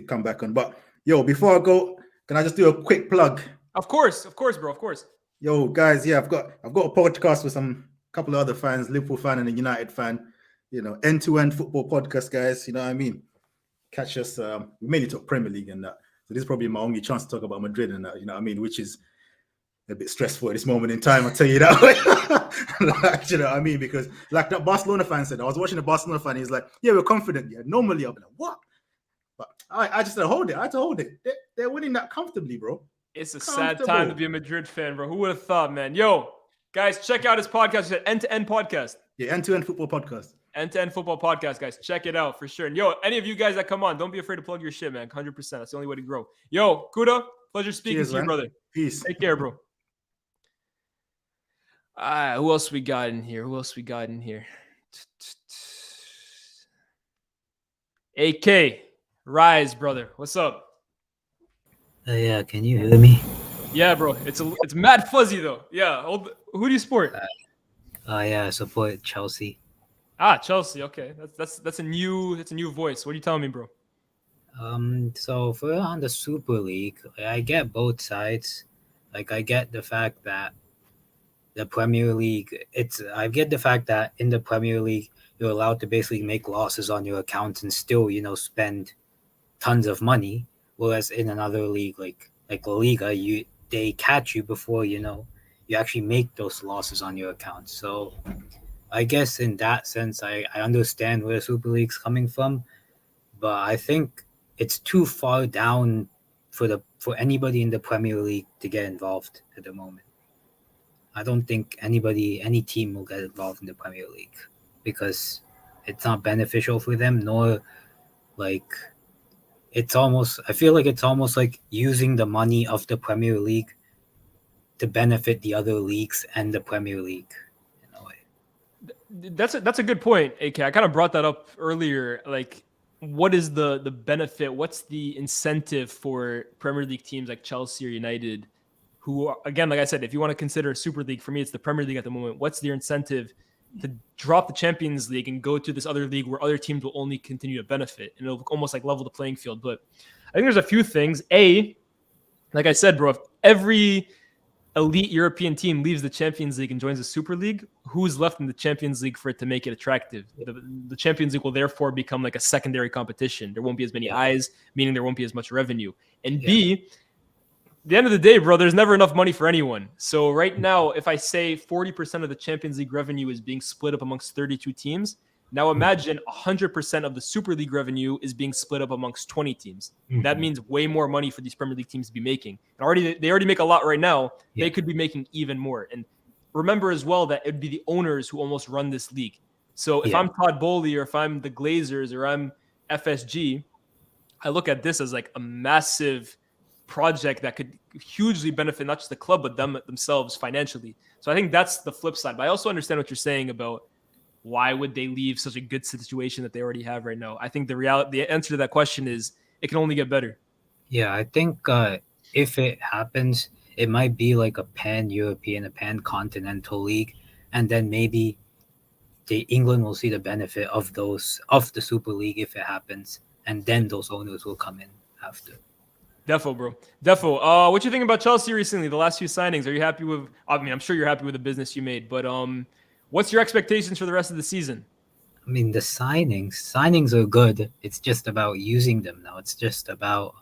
come back on. But before I go, can I just do a quick plug? Of course, bro. Of course. Yo, guys, yeah, I've got a podcast with a couple of other fans, Liverpool fan and a United fan. End-to-end football podcast, guys. You know what I mean? Catch us. We mainly talk Premier League and that. So this is probably my only chance to talk about Madrid and that. You know what I mean? Which is a bit stressful at this moment in time. I'll tell you that way. Like, you know what I mean? Because like that Barcelona fan said, I was watching a Barcelona fan. He's like, "Yeah, we're confident." Yeah, normally I'll be like, "What?" But I just had to hold it. I had to hold it. They're winning that comfortably, bro. It's a sad time to be a Madrid fan, bro. Who would have thought, man? Yo, guys, check out his podcast. It's an end-to-end podcast. Yeah, end-to-end football podcast. End-to-end football podcast, guys. Check it out for sure. And yo, any of you guys that come on, don't be afraid to plug your shit, man. 100%. That's the only way to grow. Yo, Kuda, pleasure speaking to you, brother. Peace. Take care, bro. Who else we got in here? AK, Rise, brother. What's up? Yeah, can you hear me? Yeah, bro. It's mad fuzzy though. Yeah. Who do you support? Yeah, I support Chelsea. Chelsea. Okay, that's a new voice. What are you telling me, bro? So for on the Super League, I get both sides. Like, I get the fact that the Premier League, I get the fact that in the Premier League you're allowed to basically make losses on your accounts and still, spend tons of money. Whereas in another league like La Liga, they catch you before you actually make those losses on your account. So I guess in that sense, I understand where Super League's coming from, but I think it's too far down for anybody in the Premier League to get involved at the moment. I don't think any team will get involved in the Premier League because it's not beneficial for them, nor I feel like it's almost like using the money of the Premier League to benefit the other leagues and the Premier League in a way. That's a good point, AK. I kind of brought that up earlier. Like, what is the benefit? What's the incentive for Premier League teams like Chelsea or United, who are, again, like I said, if you want to consider a Super League, for me, it's the Premier League at the moment. What's their incentive to drop the Champions League and go to this other league where other teams will only continue to benefit, and it'll almost like level the playing field? But I think there's a few things. Like I said, bro, if every elite European team leaves the Champions League and joins the Super League, who's left in the Champions League for it to make it attractive? The Champions League will therefore become like a secondary competition. There won't be as many eyes, meaning there won't be as much revenue. And B, at the end of the day, bro, there's never enough money for anyone. So right now, if I say 40% of the Champions League revenue is being split up amongst 32 teams, now imagine 100% of the Super League revenue is being split up amongst 20 teams. That means way more money for these Premier League teams to be making. And they already make a lot right now. They could be making even more. And remember as well that it'd be the owners who almost run this league. So if I'm Todd Bowley, or if I'm the Glazers, or I'm FSG, I look at this as like a massive project that could hugely benefit not just the club, but themselves financially. So I think that's the flip side. But I also understand what you're saying about why would they leave such a good situation that they already have right now. I think the answer to that question is it can only get better. Yeah, I think if it happens, it might be like a pan-European, a pan-continental league, and then maybe England will see the benefit of the Super League if it happens, and then those owners will come in after. Defo, bro. Defo. What you think about Chelsea recently? The last few signings. Are you happy with? I mean, I'm sure you're happy with the business you made, but what's your expectations for the rest of the season? I mean, the signings are good. It's just about using them now. It's just about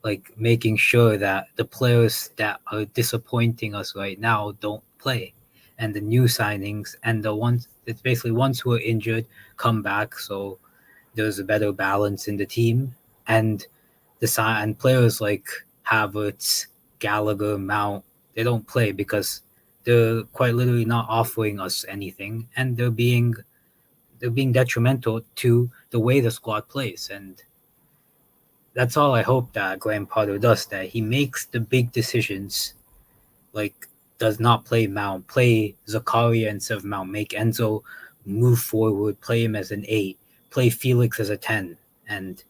like making sure that the players that are disappointing us right now don't play, and the new signings and the ones who are injured come back, so there's a better balance in the team. And and players like Havertz, Gallagher, Mount, they don't play because they're quite literally not offering us anything, and they're being detrimental to the way the squad plays. And that's all I hope that Graham Potter does, that he makes the big decisions, like does not play Mount, play Zakaria instead of Mount, make Enzo move forward, play him as an 8, play Felix as a 10, and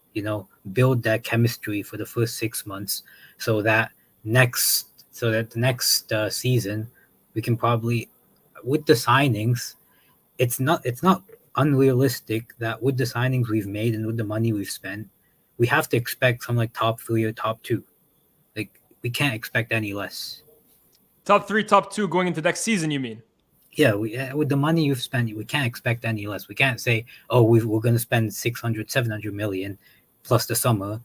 build that chemistry for the first 6 months, so that the next season we can probably, with the signings, it's not unrealistic that with the signings we've made and with the money we've spent, we have to expect some like top 3 or top 2. Like, we can't expect any less. Top 3, top 2 going into next season, you mean? Yeah, with the money you've spent, we can't expect any less. We can't say, oh, we're going to spend 600, 700 million plus the summer,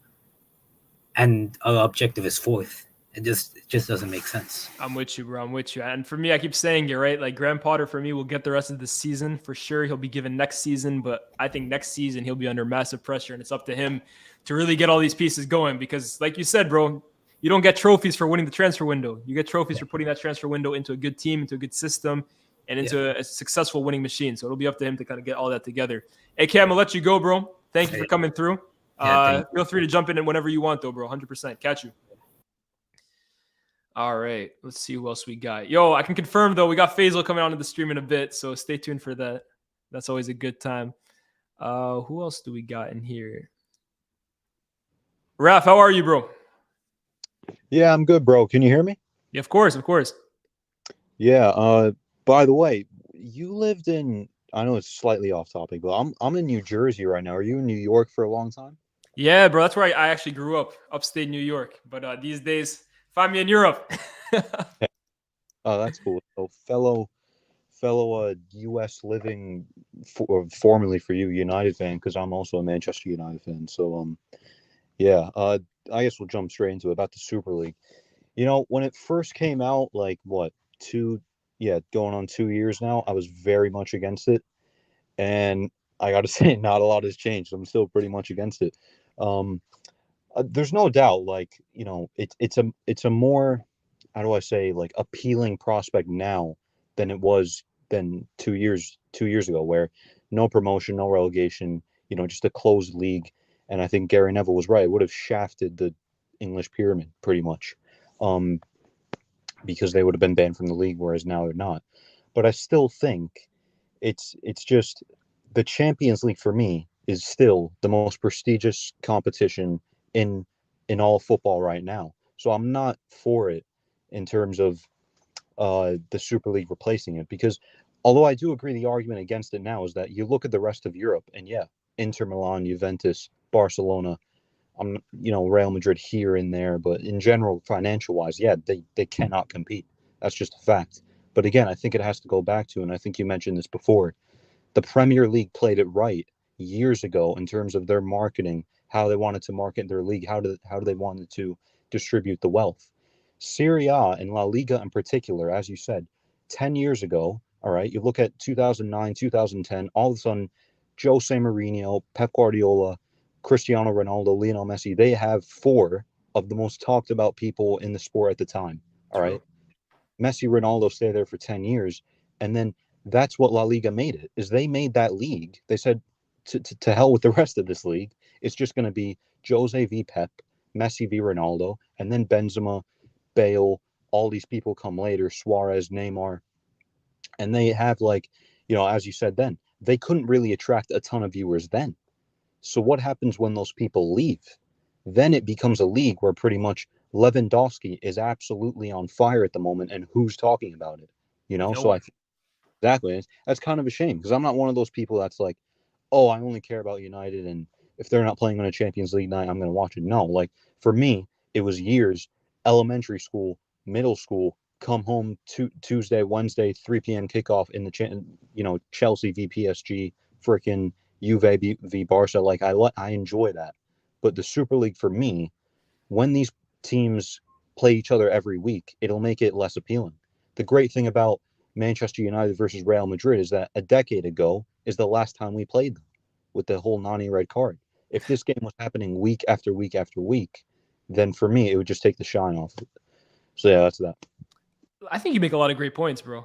and our objective is 4th. It just doesn't make sense. I'm with you, bro. I'm with you. And for me, I keep saying it, right? Like, Graham Potter, for me, will get the rest of the season for sure. He'll be given next season, but I think next season he'll be under massive pressure, and it's up to him to really get all these pieces going. Because, like you said, bro, you don't get trophies for winning the transfer window. You get trophies for putting that transfer window into a good team, into a good system, and into a successful winning machine. So it'll be up to him to kind of get all that together. Hey, Cam, I'll let you go, bro. Thank you for coming through. Feel free to jump in whenever you want, though, bro. 100%. Catch you. All right. Let's see who else we got. Yo, I can confirm, though, we got Faisal coming onto the stream in a bit, so stay tuned for that. That's always a good time. Who else do we got in here? Raf, how are you, bro? Yeah, I'm good, bro. Can you hear me? Yeah, of course, of course. Yeah. By the way, you lived in, I know it's slightly off topic, but I'm in New Jersey right now. Are you in New York for a long time? Yeah, bro. That's where I actually grew up, upstate New York. But these days, find me in Europe. Oh, that's cool. So fellow U.S. living, formerly for you, United fan, because I'm also a Manchester United fan. So yeah. I guess we'll jump straight into it about the Super League. When it first came out, like going on 2 years now, I was very much against it, and I got to say, not a lot has changed. I'm still pretty much against it. There's no doubt, like, it's a more, how do I say, like, appealing prospect now than it was 2 years ago, where no promotion, no relegation, just a closed league, And I think Gary Neville was right. It would have shafted the English pyramid pretty much, because they would have been banned from the league, whereas now they're not. But I still think it's just the Champions League for me is still the most prestigious competition in all football right now. So I'm not for it in terms of the Super League replacing it, because although I do agree the argument against it now is that you look at the rest of Europe and yeah, Inter Milan, Juventus, Barcelona, Real Madrid here and there, but in general, financial wise, yeah, they cannot compete. That's just a fact. But again, I think it has to go back to, and I think you mentioned this before, the Premier League played it right years ago in terms of their marketing, how they wanted to market their league, how do they wanted to distribute the wealth. Serie A and La Liga in particular, as you said, 10 years ago, all right, you look at 2009, 2010, all of a sudden, Jose Mourinho, Pep Guardiola, Cristiano Ronaldo, Lionel Messi, they have 4 of the most talked about people in the sport at the time, all right? Messi, Ronaldo stay there for 10 years, and then that's what La Liga made it, is they made that league. They said, to hell with the rest of this league. It's just going to be Jose v Pep, Messi v Ronaldo, and then Benzema, Bale, all these people come later, Suarez, Neymar. And they have, like, as you said then, they couldn't really attract a ton of viewers then. So what happens when those people leave? Then it becomes a league where pretty much Lewandowski is absolutely on fire at the moment, and who's talking about it? So I think exactly that's kind of a shame, because I'm not one of those people that's like, oh, I only care about United, and if they're not playing on a Champions League night, I'm going to watch it. No, like for me, it was years, elementary school, middle school, come home Tuesday, Wednesday, 3 p.m. kickoff in the Chelsea v PSG, freaking Juve v Barca. Like I enjoy that. But the Super League for me, when these teams play each other every week, it'll make it less appealing. The great thing about Manchester United versus Real Madrid is that a decade ago is the last time we played them with the whole Nani red card. If this game was happening week after week after week, then for me, it would just take the shine off it. So yeah, that's that. I think you make a lot of great points, bro.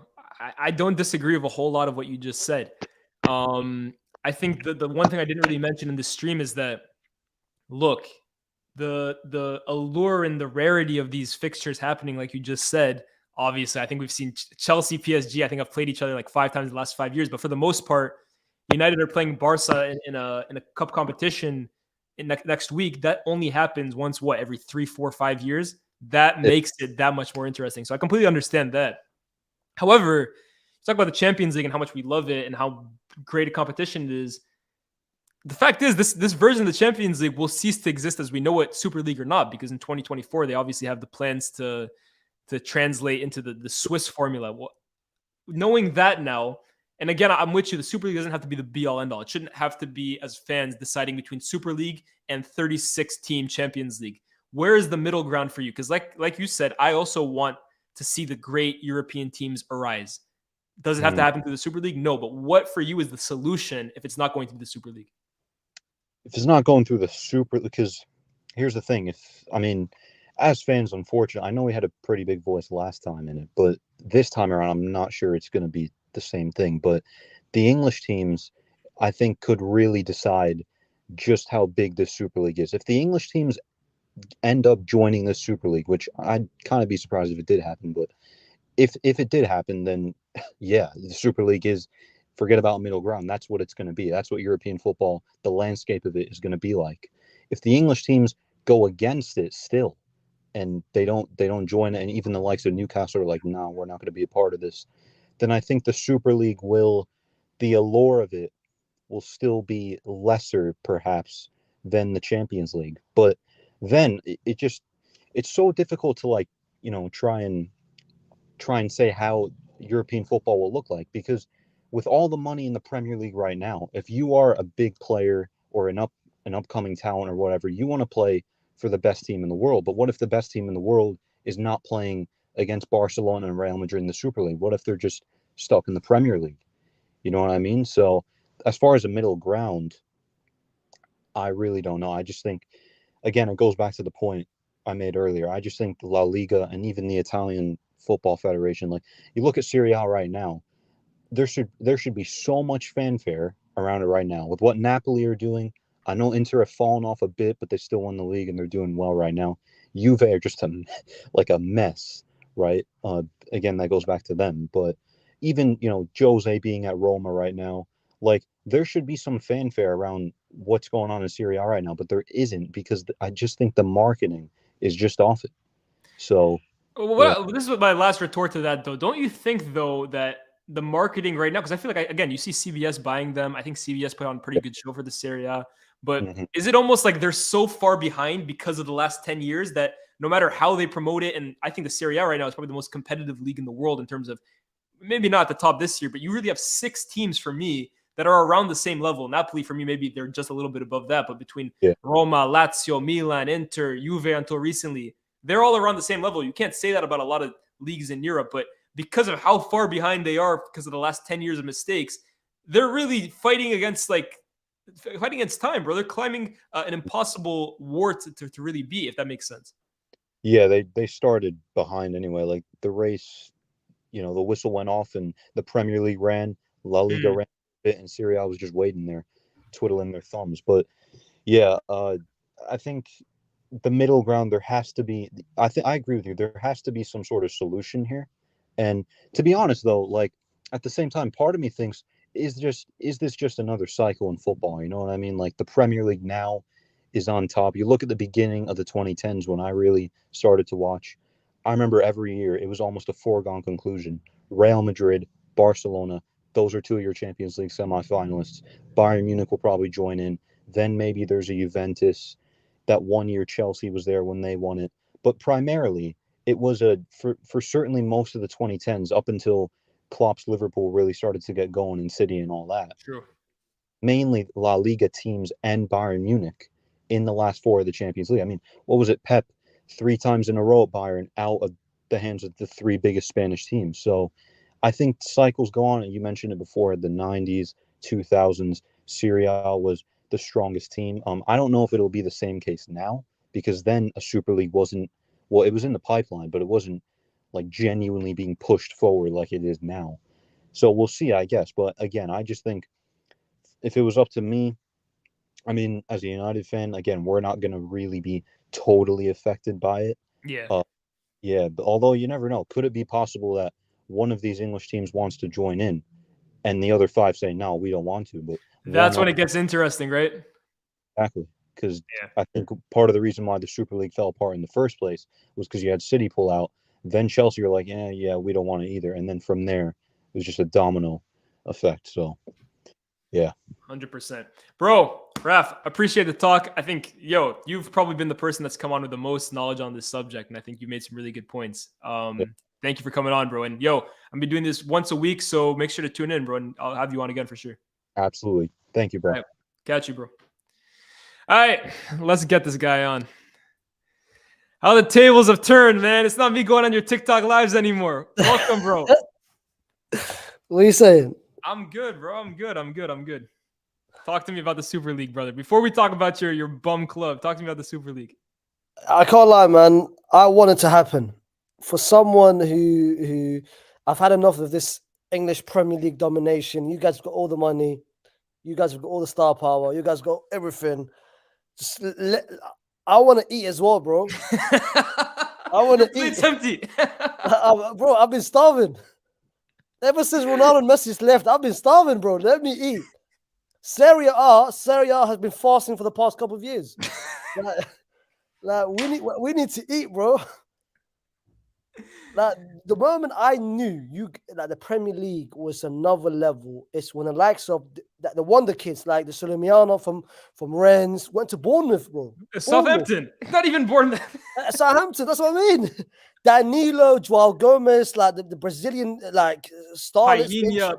I don't disagree with a whole lot of what you just said. I think the one thing I didn't really mention in the stream is that, look, the allure and the rarity of these fixtures happening, like you just said, obviously, I think we've seen Chelsea, PSG. I think I've played each other like 5 times in the last 5 years. But for the most part, United are playing Barca in a cup competition in next week. That only happens once, every 3, 4, 5 years. That makes it that much more interesting. So I completely understand that. However, talk about the Champions League and how much we love it and how great a competition it is. The fact is, this version of the Champions League will cease to exist as we know it, Super League or not, because in 2024 they obviously have the plans to translate into the Swiss formula. Well, knowing that now, and again, I'm with you, the Super League doesn't have to be the be-all, end-all. It shouldn't have to be, as fans, deciding between Super League and 36-team Champions League. Where is the middle ground for you? Because like you said, I also want to see the great European teams arise. Does it have to happen through the Super League? No, but what for you is the solution if it's not going through the Super League? If it's not going through the Super, because here's the thing, as fans, unfortunately, I know we had a pretty big voice last time in it, but this time around, I'm not sure it's going to be the same thing. But the English teams, I think, could really decide just how big this Super League is. If the English teams end up joining the Super League, which I'd kind of be surprised if it did happen, but if it did happen, then yeah, the Super League is, forget about middle ground. That's what it's going to be. That's what European football, the landscape of it is going to be like. If the English teams go against it still, and they don't join it, and even the likes of Newcastle are like, no, we're not going to be a part of this, then I think the Super League the allure of it will still be lesser perhaps than the Champions League. But then it's so difficult to try and say how European football will look like, because with all the money in the Premier League right now, if you are a big player or an upcoming talent or whatever, you want to play for the best team in the world. But what if the best team in the world is not playing against Barcelona and Real Madrid in the Super League? What if they're just stuck in the Premier League? You know what I mean? So as far as a middle ground, I really don't know. I just think, again, it goes back to the point I made earlier. I just think La Liga and even the Italian Football Federation, like you look at Serie A right now, there should be so much fanfare around it right now with what Napoli are doing. I know Inter have fallen off a bit, but they still won the league and they're doing well right now. Juve are just like a mess, right? Again, that goes back to them. But even, Jose being at Roma right now, like there should be some fanfare around what's going on in Serie A right now, but there isn't because I just think the marketing is just off it. So, This is what my last retort to that, though. Don't you think, though, that the marketing right now, because I feel like, again, you see CBS buying them. I think CBS put on a pretty good show for the Serie A. But is it almost like they're so far behind because of the last 10 years that no matter how they promote it, and I think the Serie A right now is probably the most competitive league in the world in terms of maybe not at the top this year, but you really have 6 teams for me that are around the same level. Napoli, for me, maybe they're just a little bit above that. But between Roma, Lazio, Milan, Inter, Juve until recently, they're all around the same level. You can't say that about a lot of leagues in Europe, but because of how far behind they are because of the last 10 years of mistakes, they're really fighting against time, bro. They're climbing an impossible war to really beat, if that makes sense. Yeah, they started behind anyway. Like the race, the whistle went off and the Premier League ran, La Liga ran a bit, and Serie A was just waiting there, twiddling their thumbs. But yeah, I think the middle ground, there has to be, I agree with you. There has to be some sort of solution here. And to be honest, though, like at the same time, part of me thinks, is this just another cycle in football? You know what I mean? Like the Premier League now is on top. You look at the beginning of the 2010s when I really started to watch. I remember every year it was almost a foregone conclusion. Real Madrid, Barcelona, those are 2 of your Champions League semifinalists. Bayern Munich will probably join in. Then maybe there's a Juventus. That 1 year Chelsea was there when they won it. But primarily, it was for certainly most of the 2010s up until Klopp's Liverpool really started to get going in City and all that. True. Mainly La Liga teams and Bayern Munich in the last 4 of the Champions League. I mean, what was it? Pep 3 times in a row at Bayern out of the hands of the 3 biggest Spanish teams. So I think cycles go on. And you mentioned it before, the 90s, 2000s, Serie A was the strongest team. I don't know if it'll be the same case now because then a Super League wasn't, well, it was in the pipeline, but it wasn't like genuinely being pushed forward like it is now. So we'll see, I guess. But again, I just think if it was up to me, I mean, as a United fan, again, we're not going to really be totally affected by it. Yeah. Yeah, but although you never know, could it be possible that one of these English teams wants to join in and the other 5 say, no, we don't want to? But that's when it gets interesting, right? Exactly. Because I think part of the reason why the Super League fell apart in the first place was because you had City pull out. Then Chelsea are like, yeah, we don't want it either. And then from there, it was just a domino effect. So, yeah. 100%. Bro, Raf, appreciate the talk. I think, you've probably been the person that's come on with the most knowledge on this subject. And I think you made some really good points. Thank you for coming on, bro. And I'm going to be doing this once a week. So make sure to tune in, bro. And I'll have you on again for sure. Absolutely. Thank you, bro. Right. Catch you, bro. All right, let's get this guy on. How the tables have turned, man. It's not me going on your TikTok lives anymore. Welcome, bro. What are you saying? I'm good, bro. I'm good. Talk to me about the Super League, brother. Before we talk about your bum club, talk to me about the Super League. I can't lie, man. I want it to happen. For someone who I've had enough of this English Premier League domination. You guys have got all the money. You guys have got all the star power. You guys got everything. I want to eat as well, bro. I want to eat. It's empty. Bro, I've been starving. Ever since Ronaldo and Messi's left, I've been starving, bro. Let me eat. Serie A has been fasting for the past couple of years. We need to eat, bro. Like the moment I knew the Premier League was another level, it's when the likes of the wonder kids like the Solimiano from Rennes went to Bournemouth, bro. Southampton, not even Bournemouth. Southampton, that's what I mean. Danilo, Joao Gomez, like the Brazilian starlets.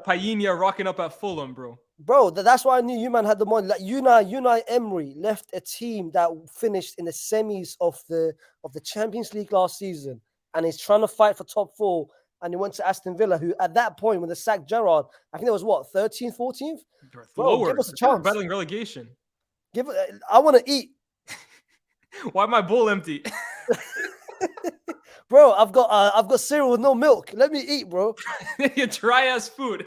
Painha rocking up at Fulham, bro. Bro, that's why I knew you man had the money. Like Unai Emery left a team that finished in the semis of the Champions League last season. And he's trying to fight for top 4. And he went to Aston Villa, who at that point, when they sacked Gerrard, I think it was 13th, 14th? Bro, give us a chance. Battling relegation. I want to eat. Why my bowl empty? Bro, I've got cereal with no milk. Let me eat, bro. Your dry ass food.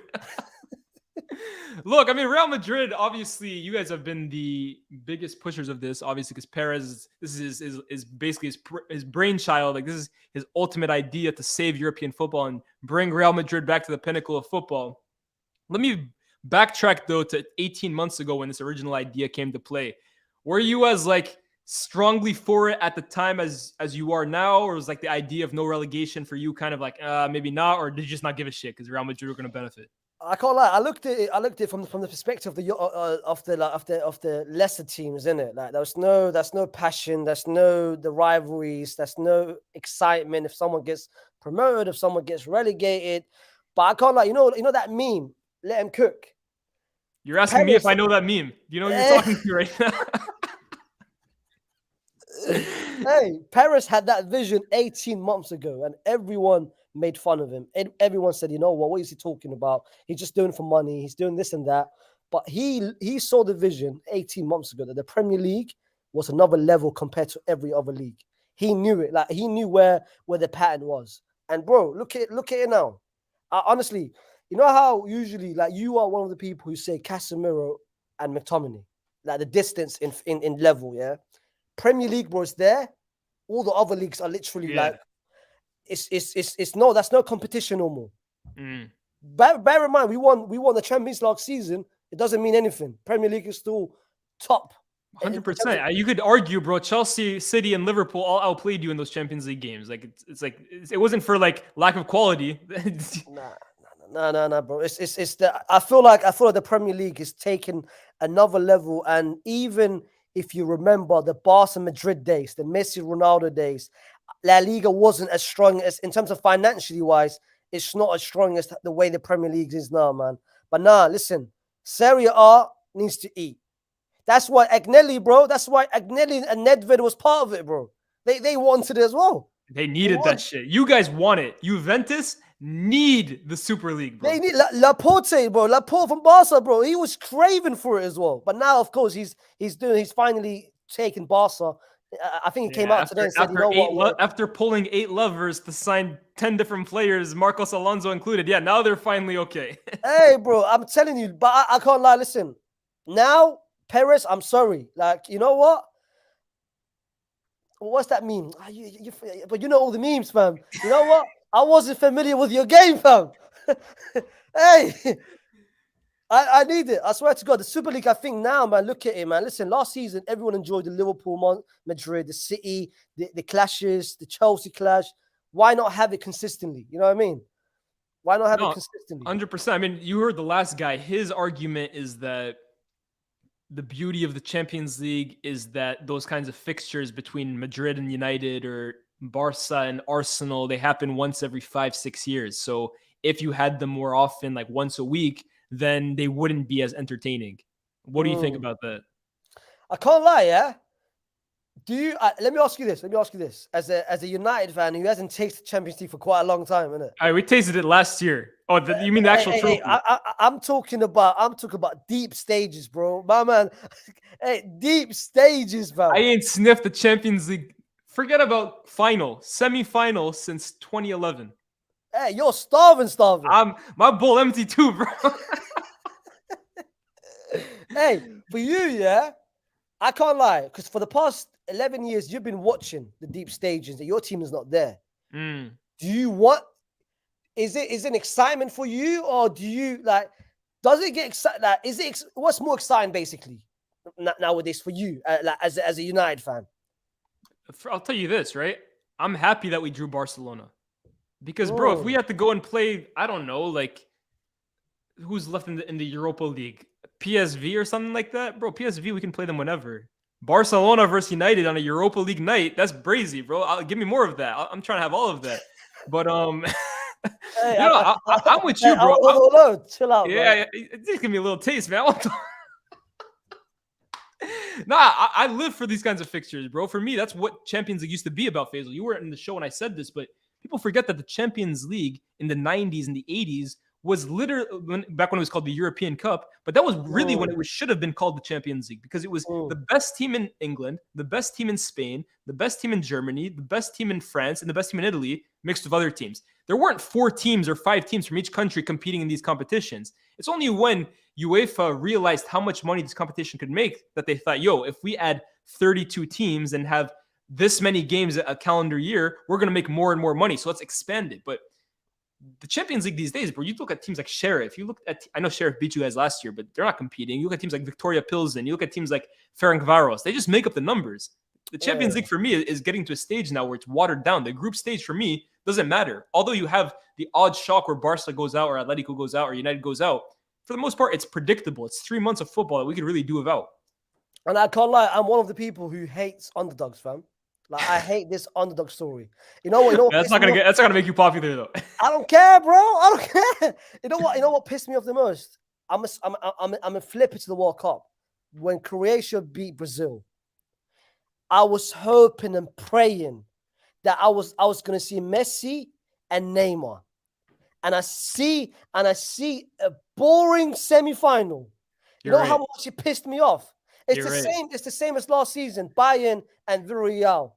Look, I mean, Real Madrid, obviously, you guys have been the biggest pushers of this, obviously, because Perez, this is basically his brainchild. Like, this is his ultimate idea to save European football and bring Real Madrid back to the pinnacle of football. Let me backtrack, though, to 18 months ago when this original idea came to play. Were you as, like, strongly for it at the time as you are now, or was, like, the idea of no relegation for you kind of like, maybe not, or did you just not give a shit because Real Madrid were going to benefit? I can't lie. I looked at it from the perspective of the lesser teams, innit? Like there's no passion, there's no the rivalries, there's no excitement if someone gets promoted, if someone gets relegated. But I can't lie. You know that meme. Let him cook. You're asking me if I know that meme. Do you know what you're talking to right now? Hey, Paris had that vision 18 months ago, and everyone made fun of him. Everyone said, you know what is he talking about? He's just doing it for money. He's doing this and that. But he saw the vision 18 months ago that the Premier League was another level compared to every other league. He knew it. Like he knew where the pattern was. And bro, look at it now. Honestly, you know how usually like you are one of the people who say Casemiro and McTominay, like the distance in level, yeah. Premier League, bro, is there. All the other leagues are literally like it's no, that's no competition no more. Bear in mind, we won the Champions League last season. It doesn't mean anything. Premier League is still top. 100%. You could argue, bro. Chelsea, City, and Liverpool all outplayed you in those Champions League games. Like it wasn't for like lack of quality. Nah, bro. It's the I feel like the Premier League is taking another level, and even if you remember the Barca Madrid days, the Messi Ronaldo days, La Liga wasn't as strong as in terms of financially wise. It's not as strong as the way the Premier League is now, man. But nah, listen, Serie A needs to eat. That's why Agnelli, bro. That's why Agnelli and Nedved was part of it, bro. They wanted it as well. They needed that shit. You guys want it. Juventus need the Super League, bro. They need Laporte, bro. Laporte from Barca, bro. He was craving for it as well. But now, of course, he's finally taken Barca. I think he came out today and said, you know what? After pulling 8 levers to sign 10 different players, Marcos Alonso included. Yeah, now they're finally okay. Hey, bro, I'm telling you, but I can't lie. Listen, now, Perez, I'm sorry. Like, you know what? What's that mean? But you know all the memes, fam. You know what? I wasn't familiar with your game, fam. Hey, I need it. I swear to God, the Super League, I think now, man, look at it, man. Listen, last season, everyone enjoyed the Liverpool, Madrid, the City, the clashes, the Chelsea clash. Why not have it consistently? You know what I mean? Why not have it consistently? 100%. I mean, you heard the last guy. His argument is that the beauty of the Champions League is that those kinds of fixtures between Madrid and United or Barca and Arsenal, they happen once every 5-6 years. So if you had them more often, like once a week, then they wouldn't be as entertaining. What do you think about that? I can't lie, yeah? Do you? Let me ask you this. As a United fan who hasn't tasted Champions League for quite a long time, innit? All right, we tasted it last year. Oh, you mean the actual trophy? I'm talking about deep stages, bro. My man, hey, deep stages, bro. I ain't sniffed the Champions League. Forget about semi-final since 2011. Hey, you're starving. My bowl empty too, bro. Hey, for you, yeah, I can't lie, because for the past 11 years, you've been watching the deep stages and your team is not there. Do you want? Is it an excitement for you, or do you like? Does it get excited? Like, what's more exciting, basically, nowadays for you, like as a United fan? I'll tell you this, right? I'm happy that we drew Barcelona. Because, bro, if we had to go and play, I don't know, like, who's left in the Europa League? PSV or something like that? Bro, PSV, we can play them whenever. Barcelona versus United on a Europa League night, that's brazy, bro. Give me more of that. I'm trying to have all of that. But, hey, I'm with you, bro. Hold, chill out, yeah, just give me a little taste, man. I live for these kinds of fixtures, bro. For me, that's what Champions League used to be about, Faisal. You weren't in the show when I said this, but people forget that the Champions League in the 90s and the 80s was literally back when it was called the European Cup, but that was really when it should have been called the Champions League, because it was the best team in England, the best team in Spain, the best team in Germany, the best team in France, and the best team in Italy mixed with other teams. There weren't 4 teams or 5 teams from each country competing in these competitions. It's only when UEFA realized how much money this competition could make that they thought, yo, if we add 32 teams and have this many games a calendar year, we're going to make more and more money. So let's expand it. But the Champions League these days, bro, you look at teams like Sheriff. You look at, I know Sheriff beat you guys last year, but they're not competing. You look at teams like Victoria Pilsen. You look at teams like Ferencvaros. They just make up the numbers. The Champions League for me is getting to a stage now where it's watered down. The group stage for me doesn't matter. Although you have the odd shock where Barca goes out or Atletico goes out or United goes out, for the most part, it's predictable. It's 3 months of football that we could really do without. And I can't lie, I'm one of the people who hates underdogs, fam. Like I hate this underdog story. You know what? That's not gonna make you popular though. I don't care, bro. I don't care. You know what? You know what pissed me off the most? I'm a flip it to the World Cup when Croatia beat Brazil. I was hoping and praying that I was gonna see Messi and Neymar, and I see a boring semi-final. You know how much it pissed me off? It's same. It's the same as last season. Bayern and Villarreal.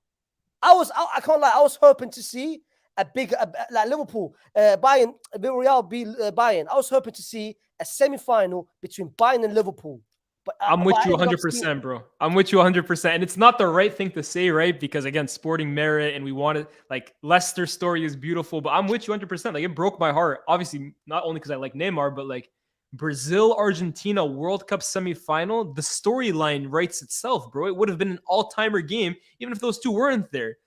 I can't lie. I was hoping to see a big like Liverpool, Bayern, Villarreal beat Bayern. I was hoping to see a semi-final between Bayern and Liverpool. But I'm with you 100%, bro. I'm with you 100%. And it's not the right thing to say, right? Because again, sporting merit, and we wanted, like, Leicester's story is beautiful, but I'm with you 100%. Like, it broke my heart. Obviously, not only because I like Neymar, but like Brazil, Argentina World Cup semifinal, the storyline writes itself, bro. It would have been an all-timer game, even if those two weren't there.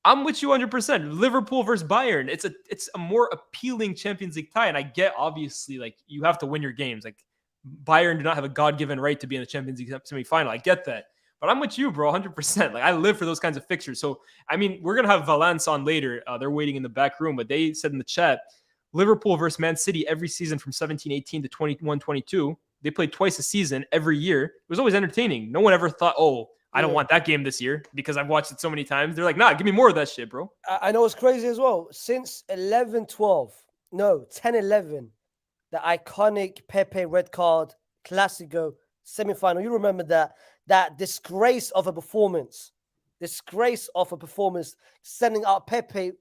I'm with you 100%. Liverpool versus Bayern. It's a more appealing Champions League tie. And I get, obviously, like, you have to win your games. Like, Bayern do not have a God-given right to be in the Champions League semifinal. I get that. But I'm with you, bro, 100%. Like, I live for those kinds of fixtures. So, I mean, we're going to have Valence on later. They're waiting in the back room. But they said in the chat, Liverpool versus Man City every season from 17-18 to 21-22. They played twice a season every year. It was always entertaining. No one ever thought, oh, I don't want that game this year because I've watched it so many times. They're like, nah, give me more of that shit, bro. I know it's crazy as well. Since 10-11, the iconic Pepe red card Clasico semi-final. You remember that disgrace of a performance. Sending out Pepe.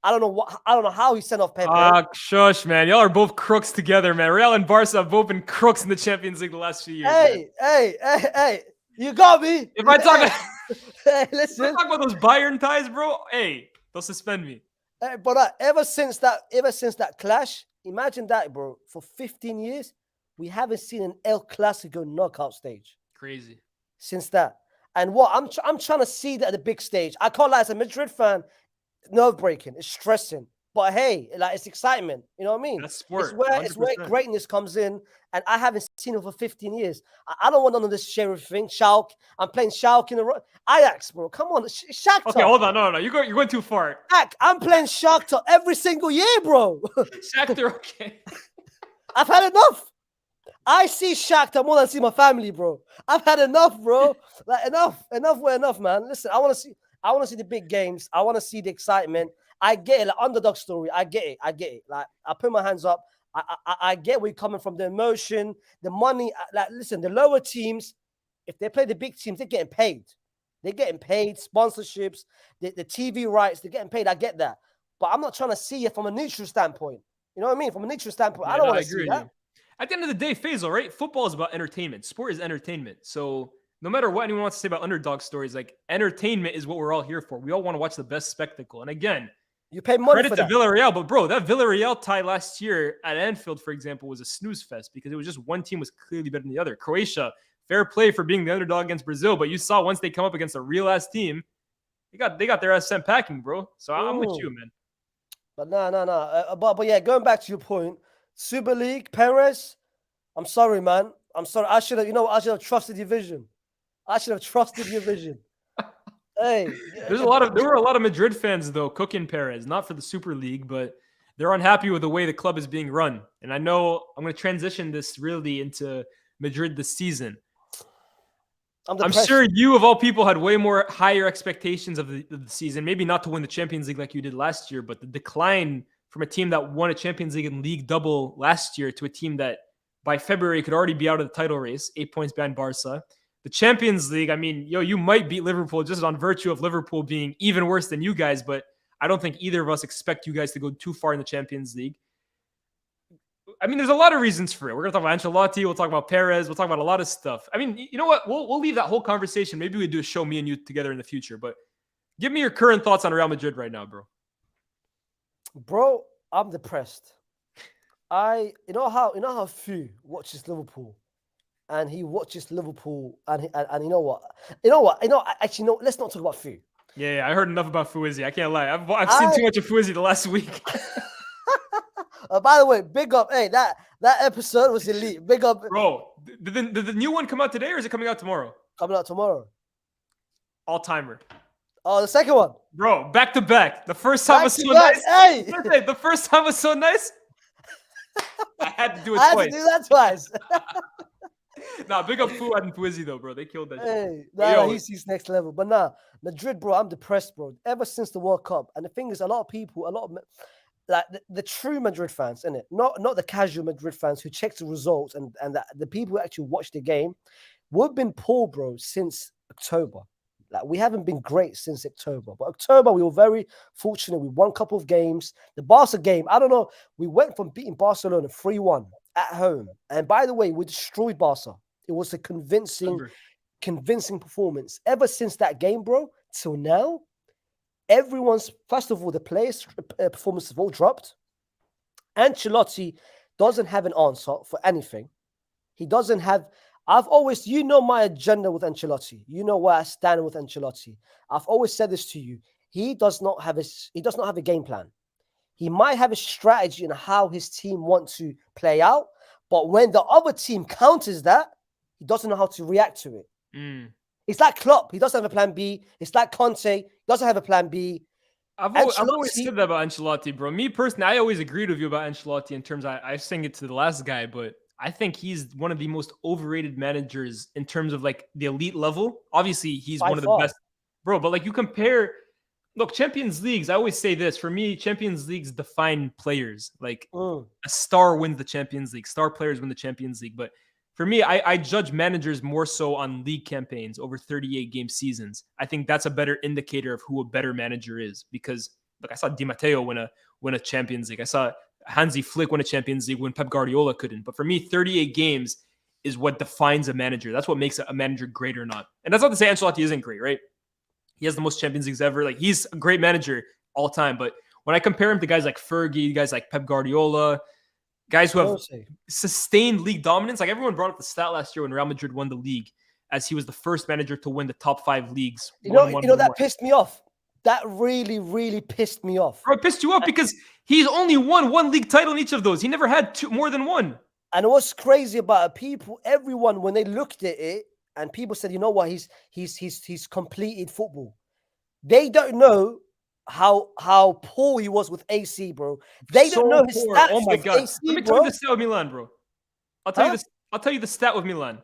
I don't know how he sent off Pepe. Shush, man. Y'all are both crooks together, man. Real and Barca have both been crooks in the Champions League the last few years. Hey. You got me. If I talk hey, listen. If I talk about those Bayern ties, bro, hey, they'll suspend me. But ever since that clash, imagine that, bro. For 15 years, we haven't seen an El Clasico knockout stage. Crazy. Since that. And what I'm trying to see that at the big stage. I can't lie, as a Madrid fan, nerve-breaking. It's stressing. But hey, like, it's excitement. You know what I mean? That's sport. It's where greatness comes in. And I haven't seen it for 15 years. I don't want none of this Sheriff thing. Schalke. I'm playing Schalke in the Ajax, bro. Come on. Shakhtar. Okay, hold on. No. You're going too far. I'm playing Shakhtar every single year, bro. Shakhtar, okay. I've had enough. I see Shakhtar more than I see my family, bro. I've had enough, bro. Like, enough, man. Listen, I want to see the big games. I want to see the excitement. I get it, like underdog story. I get it. Like, I put my hands up. I get where you're coming from. The emotion, the money. Like, listen, the lower teams, if they play the big teams, they're getting paid. They're getting paid, sponsorships, the TV rights, they're getting paid. I get that. But I'm not trying to see it from a neutral standpoint. You know what I mean? From a neutral standpoint, I don't want to see that. At the end of the day, Faisal, right? Football is about entertainment. Sport is entertainment. So no matter what anyone wants to say about underdog stories, like, entertainment is what we're all here for. We all want to watch the best spectacle. And again, you pay money credit for to that. Villarreal, but bro, that Villarreal tie last year at Anfield, for example, was a snooze fest because it was just one team was clearly better than the other. Croatia, fair play for being the underdog against Brazil, but you saw once they come up against a real ass team, they got their ass sent packing, bro. So I'm with you, man. But no. But yeah, going back to your point, Super League, Perez. I'm sorry, man. I'm sorry. I should have trusted your vision. Hey, there were a lot of Madrid fans though cooking Perez, not for the Super League, but they're unhappy with the way the club is being run. And I know I'm going to transition this really into Madrid this season. I'm sure you, of all people, had way more higher expectations of the season. Maybe not to win the Champions League like you did last year, but the decline from a team that won a Champions League and league double last year to a team that by February could already be out of the title race, 8 points behind Barca. The Champions League, I mean, you might beat Liverpool just on virtue of Liverpool being even worse than you guys, but I don't think either of us expect you guys to go too far in the Champions League. I mean, there's a lot of reasons for it. We're gonna talk about Ancelotti. We'll talk about Perez. We'll talk about a lot of stuff. I mean, you know what? We'll leave that whole conversation. Maybe we do a show, me and you together in the future. But give me your current thoughts on Real Madrid right now, bro. Bro, I'm depressed. You know how Fu watches Liverpool, and he watches Liverpool, and you know what? Actually, no. Let's not talk about Fu. Yeah, I heard enough about Fuizzi. I can't lie. I've seen too much of Fuizzi the last week. By the way, big up. Hey, that episode was elite. Big up, bro. Did the new one come out today, or is it coming out tomorrow? Coming out tomorrow. All timer. Oh, the second one. Bro, back to back. The first time was so nice. Hey! The first time was so nice. I had to do it I twice. had to do that twice. Nah, big up Fuad and Fuizzi though, bro. They killed that shit. Hey, he's next level. But nah, Madrid, bro, I'm depressed, bro. Ever since the World Cup. And the thing is, a lot of like the true Madrid fans, innit? Not the casual Madrid fans who check the results and the people who actually watch the game. We've been poor, bro, since October. Like, we haven't been great since October. But October, we were very fortunate. We won a couple of games. The Barca game, I don't know. We went from beating Barcelona 3-1 at home. And by the way, we destroyed Barca. It was a convincing performance. Ever since that game, bro, till now, first of all, the players' performances have all dropped. Ancelotti doesn't have an answer for anything. He doesn't have... you know my agenda with Ancelotti. You know where I stand with Ancelotti. I've always said this to you. He does not have a game plan. He might have a strategy in how his team want to play out, but when the other team counters that, he doesn't know how to react to it. It's like Klopp. He doesn't have a plan B. It's like Conte. He doesn't have a plan B. I've always said that about Ancelotti, bro. Me personally, I always agreed with you about Ancelotti in terms of, I sang it to the last guy, but I think he's one of the most overrated managers in terms of like the elite level. Obviously, he's one of the best, bro. But like you compare, look, Champions Leagues. I always say this. For me, Champions Leagues define players. Like a star wins the Champions League. Star players win the Champions League. But for me, I judge managers more so on league campaigns over 38 game seasons. I think that's a better indicator of who a better manager is. Because look, I saw Di Matteo win a Champions League. I saw Hansi Flick won a Champions League when Pep Guardiola couldn't. But for me, 38 games is what defines a manager. That's what makes a manager great or not. And that's not to say Ancelotti isn't great, right? He has the most Champions Leagues ever. Like, he's a great manager all time. But when I compare him to guys like Fergie, guys like Pep Guardiola, guys who have sustained league dominance, like everyone brought up the stat last year when Real Madrid won the league, as he was the first manager to win the top 5 leagues. You know that pissed me off. That really, really pissed me off. Bro, it pissed you off because he's only won one league title in each of those. He never had more than one. And what's crazy about it, everyone, when they looked at it, and people said, you know what, he's completed football. They don't know how poor he was with AC, bro. They don't know his stats. Oh my God. AC, Let me tell you the stat with Milan, bro. I'll tell you the stat with Milan.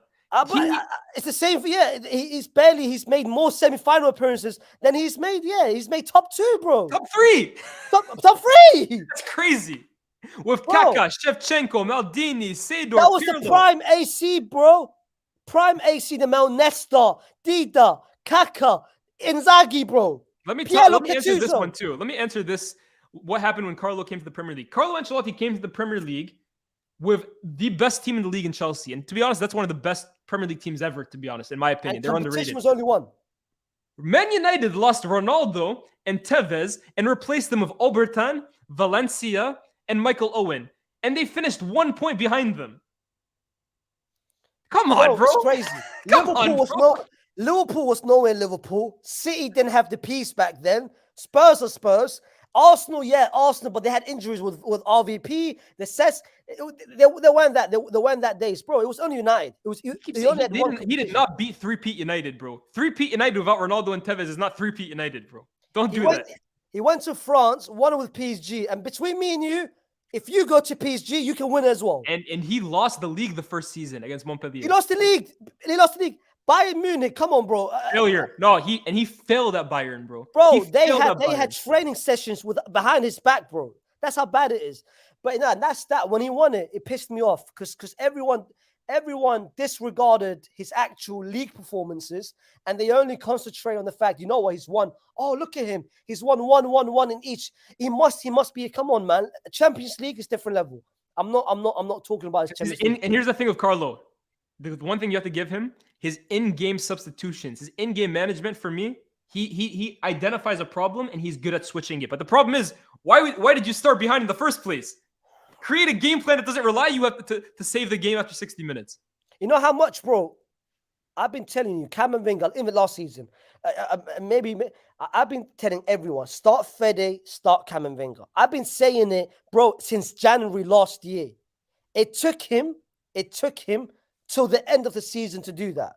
It's the same for he's made more semi-final appearances than he's made top 2, bro. Top 3. Top 3. That's crazy. With Kaká, Shevchenko, Maldini, Seedorf. That was the prime AC, bro. Prime AC, the Mel Nesta, Dida, Kaká, Inzaghi, bro. Let me answer this one too. Let me answer this. What happened when Carlo came to the Premier League? Carlo Ancelotti came to the Premier League with the best team in the league in Chelsea. And to be honest, that's one of the best Premier League teams ever, to be honest, in my opinion. And they're underrated. was only one. Man United lost Ronaldo and Tevez and replaced them with Obertan, Valencia, and Michael Owen. And they finished 1 point behind them. Come on, bro. It's crazy. Liverpool was nowhere Liverpool. City didn't have the peace back then. Spurs are Spurs. Arsenal, but they had injuries with RVP. They weren't that days, bro. It was only United. He did not beat 3-peat United, bro. 3-peat United without Ronaldo and Tevez is not 3-peat United, bro. Don't do that. He went to France, won with PSG, and between me and you, if you go to PSG, you can win as well. And he lost the league the first season against Montpellier. He lost the league. Bayern Munich, come on, bro. Failure. No, he failed at Bayern, bro. Bro, they had training sessions behind his back, bro. That's how bad it is. But that's that. When he won it, it pissed me off because everyone disregarded his actual league performances, and they only concentrate on the fact, you know what, he's won. Oh, look at him. He's won one in each. He must be. Come on, man. Champions League is different level. I'm not talking about his Champions League. And here's the thing with Carlo. The one thing you have to give him, his in-game substitutions, his in-game management. For me, he identifies a problem and he's good at switching it. But the problem is, why did you start behind in the first place? Create a game plan that doesn't rely you to save the game after 60 minutes. You know how much, bro? I've been telling you, Cameron Wenger, even last season, I've been telling everyone, start Fede, start Cameron Wenger. I've been saying it, bro, since January last year. It took him till the end of the season to do that.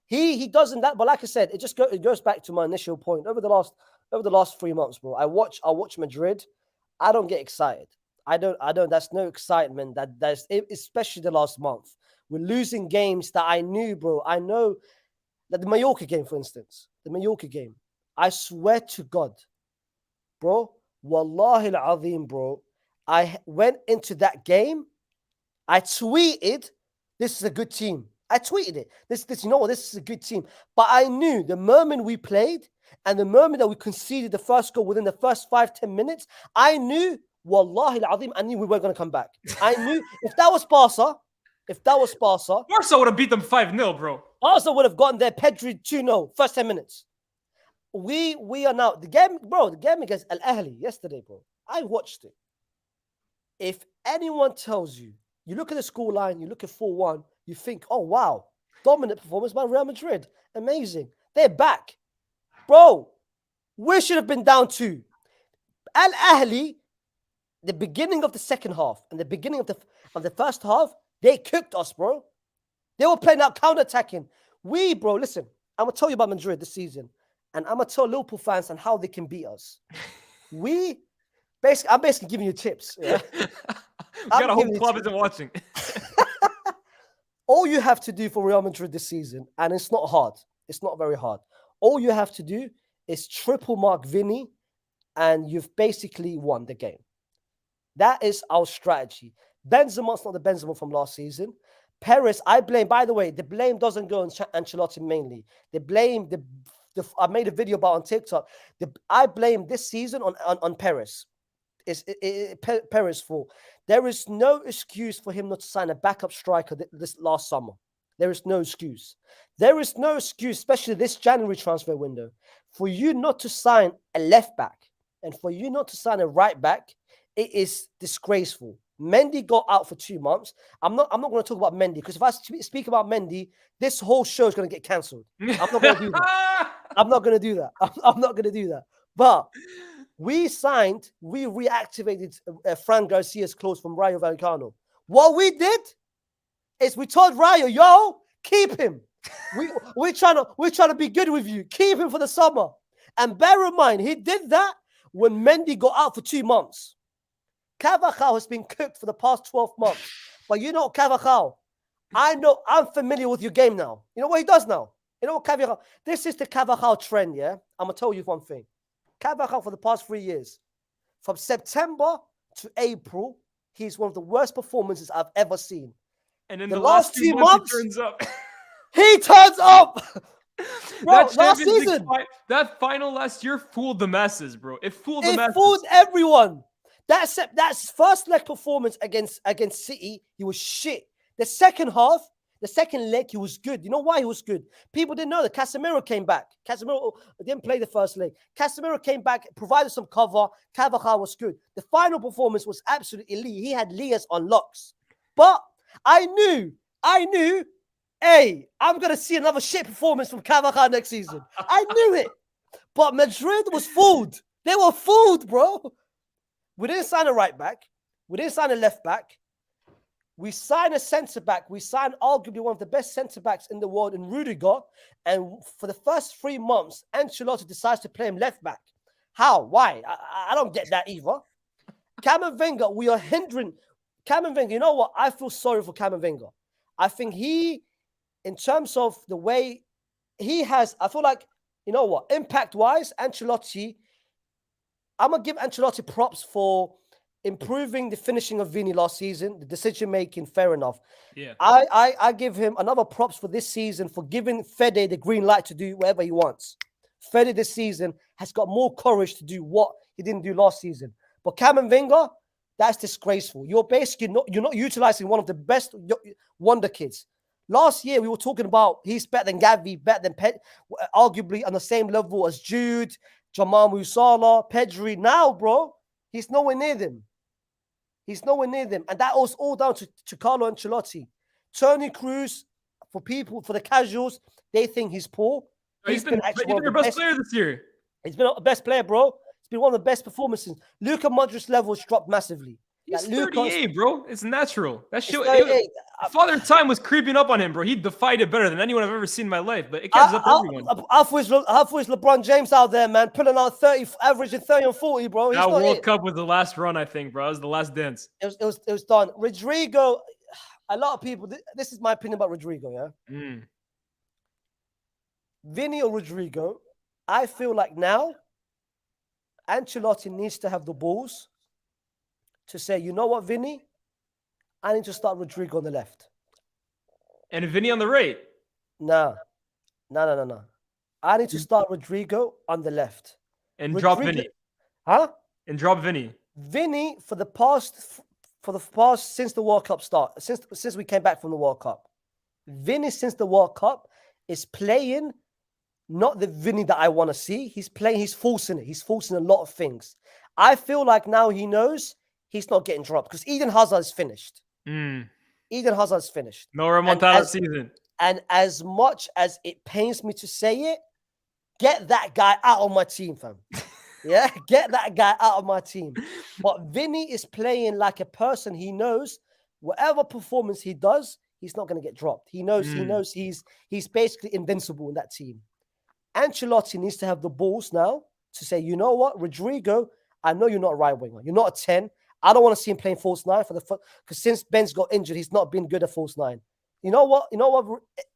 He doesn't that, but like I said, it goes back to my initial point. Over the last 3 months, bro, I watch Madrid. I don't get excited. I don't. That's no excitement. That's especially the last month. We're losing games that I knew, bro. I know that the Mallorca game, for instance, I swear to God, bro, wallahi al-azim, bro, I went into that game. I tweeted, "This is a good team." I tweeted it. This, you know what? This is a good team. But I knew the moment we played and the moment that we conceded the first goal within the first 5-10 minutes, I knew, wallahi al-azim, I knew we weren't going to come back. I knew if that was Barca, Barca would have beat them 5-0, bro. Barca would have gotten their Pedri 2-0, first 10 minutes. We are now, the game against Al Ahly yesterday, bro. I watched it. If anyone tells you, you look at the score line, you look at 4-1, you think, oh, wow, dominant performance by Real Madrid. Amazing. They're back. Bro, we should have been down 2. Al Ahly, the beginning of the second half and the beginning of the first half, they cooked us, bro. They were playing out counter-attacking. Bro, listen, I'm going to tell you about Madrid this season, and I'm going to tell Liverpool fans and how they can beat us. I'm basically giving you tips. Yeah? We got a whole club isn't watching. All you have to do for Real Madrid this season, and it's not hard. It's not very hard. All you have to do is triple mark Vinny, and you've basically won the game. That is our strategy. Benzema's not the Benzema from last season. Perez, I blame, by the way, the blame doesn't go on Ancelotti mainly. The blame, I made a video about on TikTok. I blame this season on Perez. It's Perez's fault. There is no excuse for him not to sign a backup striker this last summer. There is no excuse. There is no excuse, especially this January transfer window, for you not to sign a left back and for you not to sign a right back. It is disgraceful. Mendy got out for 2 months. I'm not going to talk about Mendy because if I speak about Mendy, this whole show is going to get cancelled. I'm not going to do that. I'm not going to do that. But we reactivated Fran Garcia's clause from Rayo Vallecano. What we did is we told Rayo, yo, keep him. We're trying to be good with you. Keep him for the summer. And bear in mind, he did that when Mendy got out for 2 months. Carvajal has been cooked for the past 12 months. But you know, Carvajal, I'm familiar with your game now. You know what he does now? You know what Carvajal? This is the Carvajal trend, yeah? I'm going to tell you one thing. Carvajal for the past 3 years, from September to April, he's one of the worst performances I've ever seen. And in the last 2 months, he turns up. He turns up! Bro, last season. That final last year fooled the masses, bro. It fooled the masses. It fooled everyone. That's first leg performance against City. He was shit. The second half, the second leg, he was good. You know why he was good? People didn't know that Casemiro came back. Casemiro didn't play the first leg. Casemiro came back, provided some cover. Carvajal was good. The final performance was absolutely elite. He had Lias on locks. But I knew, hey, I'm going to see another shit performance from Carvajal next season. I knew it. But Madrid was fooled. They were fooled, bro. We didn't sign a right back. We didn't sign a left back. We signed a centre back. We signed arguably one of the best centre backs in the world in Rudiger. And for the first 3 months, Ancelotti decides to play him left back. How? Why? I don't get that either. Cameron Wenger, we are hindering. Cameron Wenger, you know what? I feel sorry for Cameron Wenger. I think in terms of the way he has, I feel like, you know what? Impact-wise, Ancelotti, I'm going to give Ancelotti props for improving the finishing of Vini last season, the decision-making, fair enough. Yeah. I give him another props for this season for giving Fede the green light to do whatever he wants. Fede this season has got more courage to do what he didn't do last season. But Cameron Wenger, That's disgraceful. You're not utilizing one of the best wonder kids. Last year we were talking about he's better than Gavi, better than arguably on the same level as Jude, Jamal Musiala, Pedri. Now, bro, he's nowhere near them. He's nowhere near them, and that was all down to Carlo Ancelotti. Toni Kroos, for the casuals, they think he's poor. He's been their best player this year. He's been the best player, bro. It's been one of the best performances. Luka Modric's levels dropped massively. He's 38, bro. It's natural. That shit. Father Time was creeping up on him, bro. He defied it better than anyone I've ever seen in my life. But it catches up to everyone. Half was LeBron James out there, man, pulling out 30, averaging 30 and 40, bro. That World Cup was the last run, I think, bro. It was the last dance. It was done. Rodrigo, a lot of people. This is my opinion about Rodrigo. Yeah. Vinny or Rodrigo, I feel like now Ancelotti needs to have the balls to say, you know what, Vinny? I need to start Rodrigo on the left. And Vinny on the right? No. I need to start Rodrigo on the left. And drop Vinny. Huh? And drop Vinny. Vinny, for the past since the World Cup start, since we came back from the World Cup, Vinny since the World Cup is playing not the Vinny that I want to see. He's forcing it. He's forcing a lot of things. I feel like now he knows he's not getting dropped because Eden Hazard is finished. Eden Hazard is finished. No remontada season. And as much as it pains me to say it, get that guy out of my team, fam. Yeah, get that guy out of my team. But Vinny is playing like a person he knows whatever performance he does, he's not going to get dropped. He knows he's basically invincible in that team. Ancelotti needs to have the balls now to say, you know what, Rodrigo, I know you're not a right winger. You're not a 10. I don't want to see him playing false 9 because since Ben's got injured, he's not been good at false 9. You know what?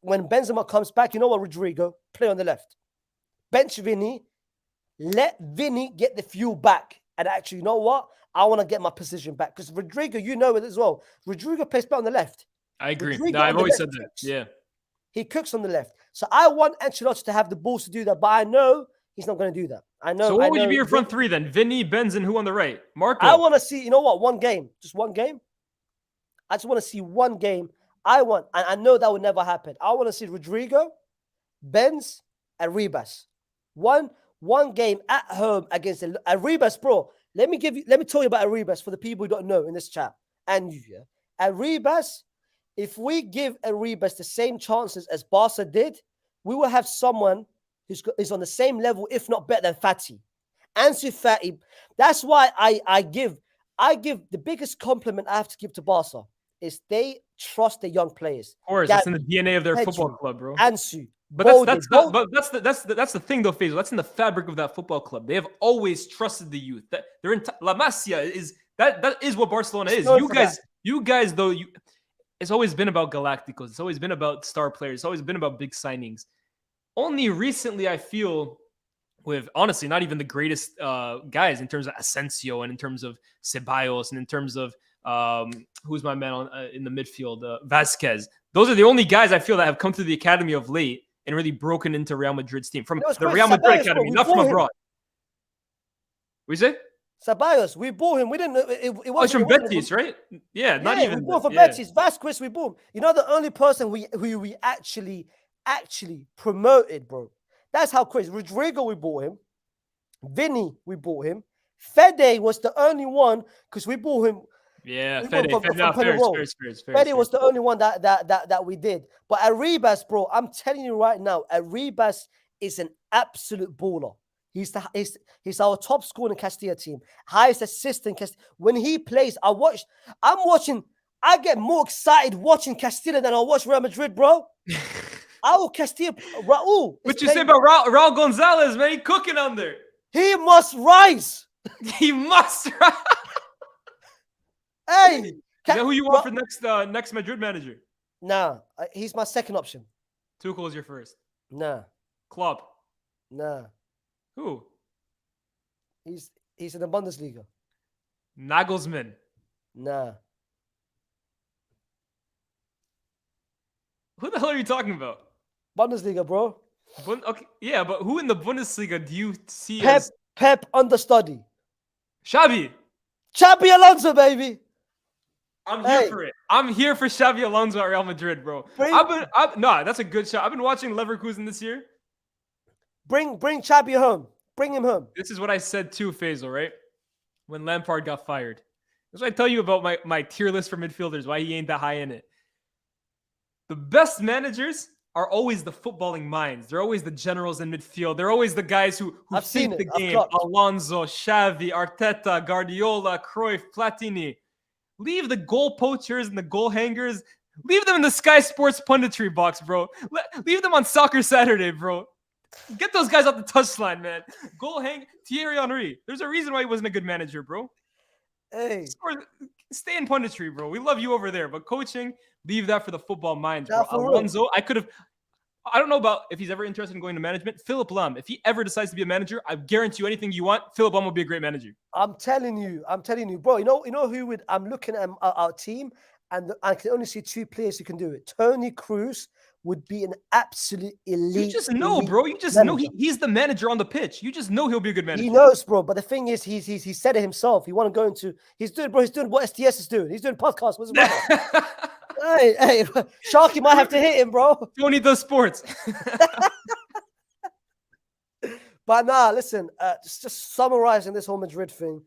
When Benzema comes back, you know what, Rodrigo, play on the left. Bench Vinny, let Vinny get the fuel back. And actually, you know what? I want to get my position back because Rodrigo, you know it as well. Rodrigo plays better on the left. I agree. I've always said that. Yeah. He cooks on the left. So I want Ancelotti to have the balls to do that, but I know he's not going to do that. I know. So what would be your front three then? Vinny, Benz, and who on the right? Marco. I want to see, you know what? One game. Just one game. I just want to see one game. I know that would never happen. I want to see Rodrigo, Benz, and Ribas. One game at home against Ribas, bro. Let me tell you about Ribas for the people who don't know in this chat. And you, yeah. Ribas, if we give Ribas the same chances as Barca did, we will have someone who's on the same level, if not better than Fati. Ansu Fati. That's why I give the biggest compliment I have to give to Barca is they trust the young players. Of course, that's in the DNA of their football club, bro. Ansu. But that's the thing though, Faisal. That's in the fabric of that football club. They have always trusted the youth. That they're in La Masia is that is what Barcelona is. You guys though, it's always been about Galacticos. It's always been about star players. It's always been about big signings. Only recently, I feel, with honestly not even the greatest guys in terms of Asensio and in terms of Ceballos and in terms of who's my man in the midfield, Vasquez. Those are the only guys I feel that have come to the academy of late and really broken into Real Madrid's team from the Real Madrid academy, not from abroad. We say? Ceballos, we bought him. We didn't know it was from Betis, right? Yeah, not even. We bought from Betis. Vasquez, we bought him. You know, the only person who we actually promoted, bro. That's how crazy. Rodrigo, we bought him. Vinny, we bought him. Fede was the only one because we bought him. Yeah, Fede was the only one that we did. But Arribas, bro, I'm telling you right now, Arribas is an absolute baller. He's our top scorer in Castilla team, highest assist in Castilla. When he plays, I get more excited watching Castilla than I watch Real Madrid, bro. Our Castilla, Raul. What you say about Raul Gonzalez, man? He cooking on there. He must rise. He must rise. Hey, is that who you want for next Madrid manager? Nah, he's my second option. Tuchel's your first. Nah. Klopp. Nah. Who? He's in the Bundesliga. Nagelsmann. Nah. Who the hell are you talking about? Bundesliga, bro. Okay, yeah, but who in the Bundesliga do you see as Pep understudy? Xavi. Xabi Alonso, baby. I'm here Hey. for it. I'm here for Xabi Alonso at Real Madrid, bro. No, that's a good shot. I've been watching Leverkusen this year. Bring Xabi home. Bring him home. This is what I said too, Faisal, right? When Lampard got fired. That's what I tell you about my tier list for midfielders, why he ain't that high in it. The best managers are always the footballing minds. They're always the generals in midfield. They're always the guys who I've seen think it. the I've game. clocked. Alonso, Xavi, Arteta, Guardiola, Cruyff, Platini. Leave the goal poachers and the goal hangers. Leave them in the Sky Sports punditry box, bro. Leave them on Soccer Saturday, bro. Get those guys off the touchline, man. Goal hang Thierry Henry. There's a reason why he wasn't a good manager, bro. Hey. Stay in punditry, bro. We love you over there, but coaching, leave that for the football minds, bro. Yeah, for real. Alonso, I don't know about if he's ever interested in going to management. Philip Lahm, if he ever decides to be a manager, I guarantee you anything you want, Philip Lahm will be a great manager. I'm telling you, bro. You know who would? I'm looking at our team, and I can only see two players who can do it. Tony Cruz would be an absolute elite. You just know, elite bro. You just manager. know he's the manager on the pitch. You just know he'll be a good manager. He knows, bro. But the thing is, he said it himself. He want to go into. He's doing what STS is doing. He's doing podcasts with his brother. Hey, Sharky might have to hit him, bro. Tony does sports. But nah, listen. Just summarizing this whole Madrid thing,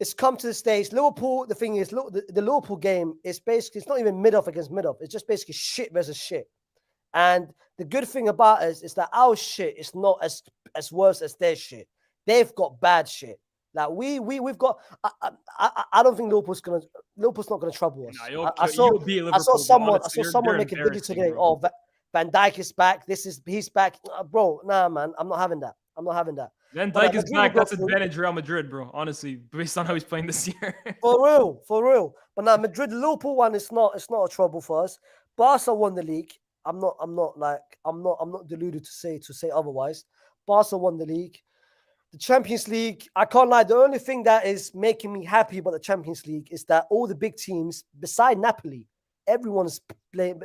it's come to the stage. Liverpool. The thing is, the Liverpool game is basically it's not even mid-off against mid-off. It's just basically shit versus shit. And the good thing about it is that our shit is not as worse as their shit. They've got bad shit. Like we've got. I don't think Liverpool's not gonna trouble us. Nah, I saw someone make a video today. Bro. Oh, Van Dijk is back. He's back, bro. Nah, man, I'm not having that. Van But, Dijk is Madrid back. will That's go advantage Real Madrid, bro. Honestly, based on how he's playing this year. For real. But now Madrid, Liverpool one is not. It's not a trouble for us. Barca won the league. I'm not deluded to say otherwise. Barca won the league. The Champions League, I can't lie. The only thing that is making me happy about the Champions League is that all the big teams, beside Napoli, everyone is playing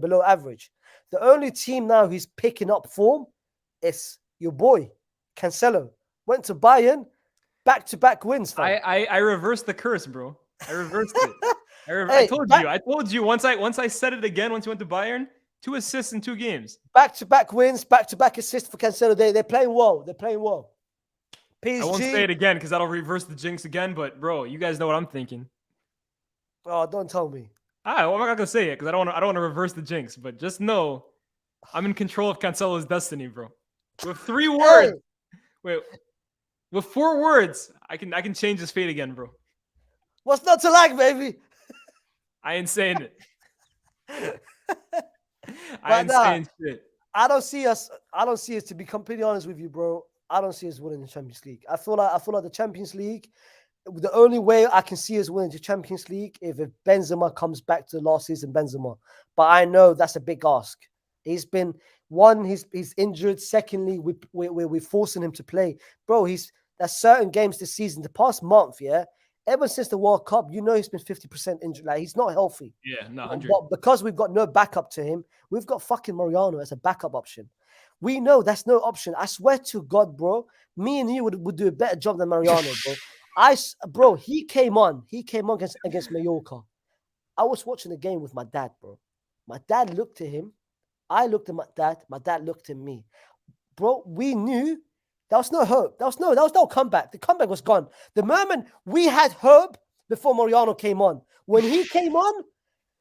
below average. The only team now who's picking up form is your boy, Cancelo. Went to Bayern, back-to-back wins. I reversed the curse, bro. I reversed it. Hey, I told you. Once I said it again. Once you went to Bayern, 2 assists in 2 games. Back-to-back wins, back-to-back assists for Cancelo. They're playing well. PSG. I won't say it again because that'll reverse the jinx again. But bro, you guys know what I'm thinking. Oh, don't tell me. Well, I'm not gonna say it because I don't want to reverse the jinx. But just know, I'm in control of Cancelo's destiny, bro. With 3 words, with 4 words, I can change his fate again, bro. What's not to like, baby? I ain't saying it. I ain't saying shit. I don't see us. To be completely honest with you, bro. I don't see us winning the Champions League. I feel like the Champions League. The only way I can see us winning the Champions League if Benzema comes back to last season, Benzema. But I know that's a big ask. He's been he's injured. Secondly, we're forcing him to play, bro. There's certain games this season, the past month, ever since the World Cup, he's been 50% injured. Like he's not healthy. Yeah, no, 100. But because we've got no backup to him, we've got fucking Mariano as a backup option. We know that's no option. I swear to God, bro. Me and you would do a better job than Mariano, bro. He came on against Mallorca. I was watching the game with my dad, bro. My dad looked at him. I looked at my dad. My dad looked at me. Bro, we knew there was no hope. There was no comeback. The comeback was gone. The moment we had hope before Mariano came on. When he came on,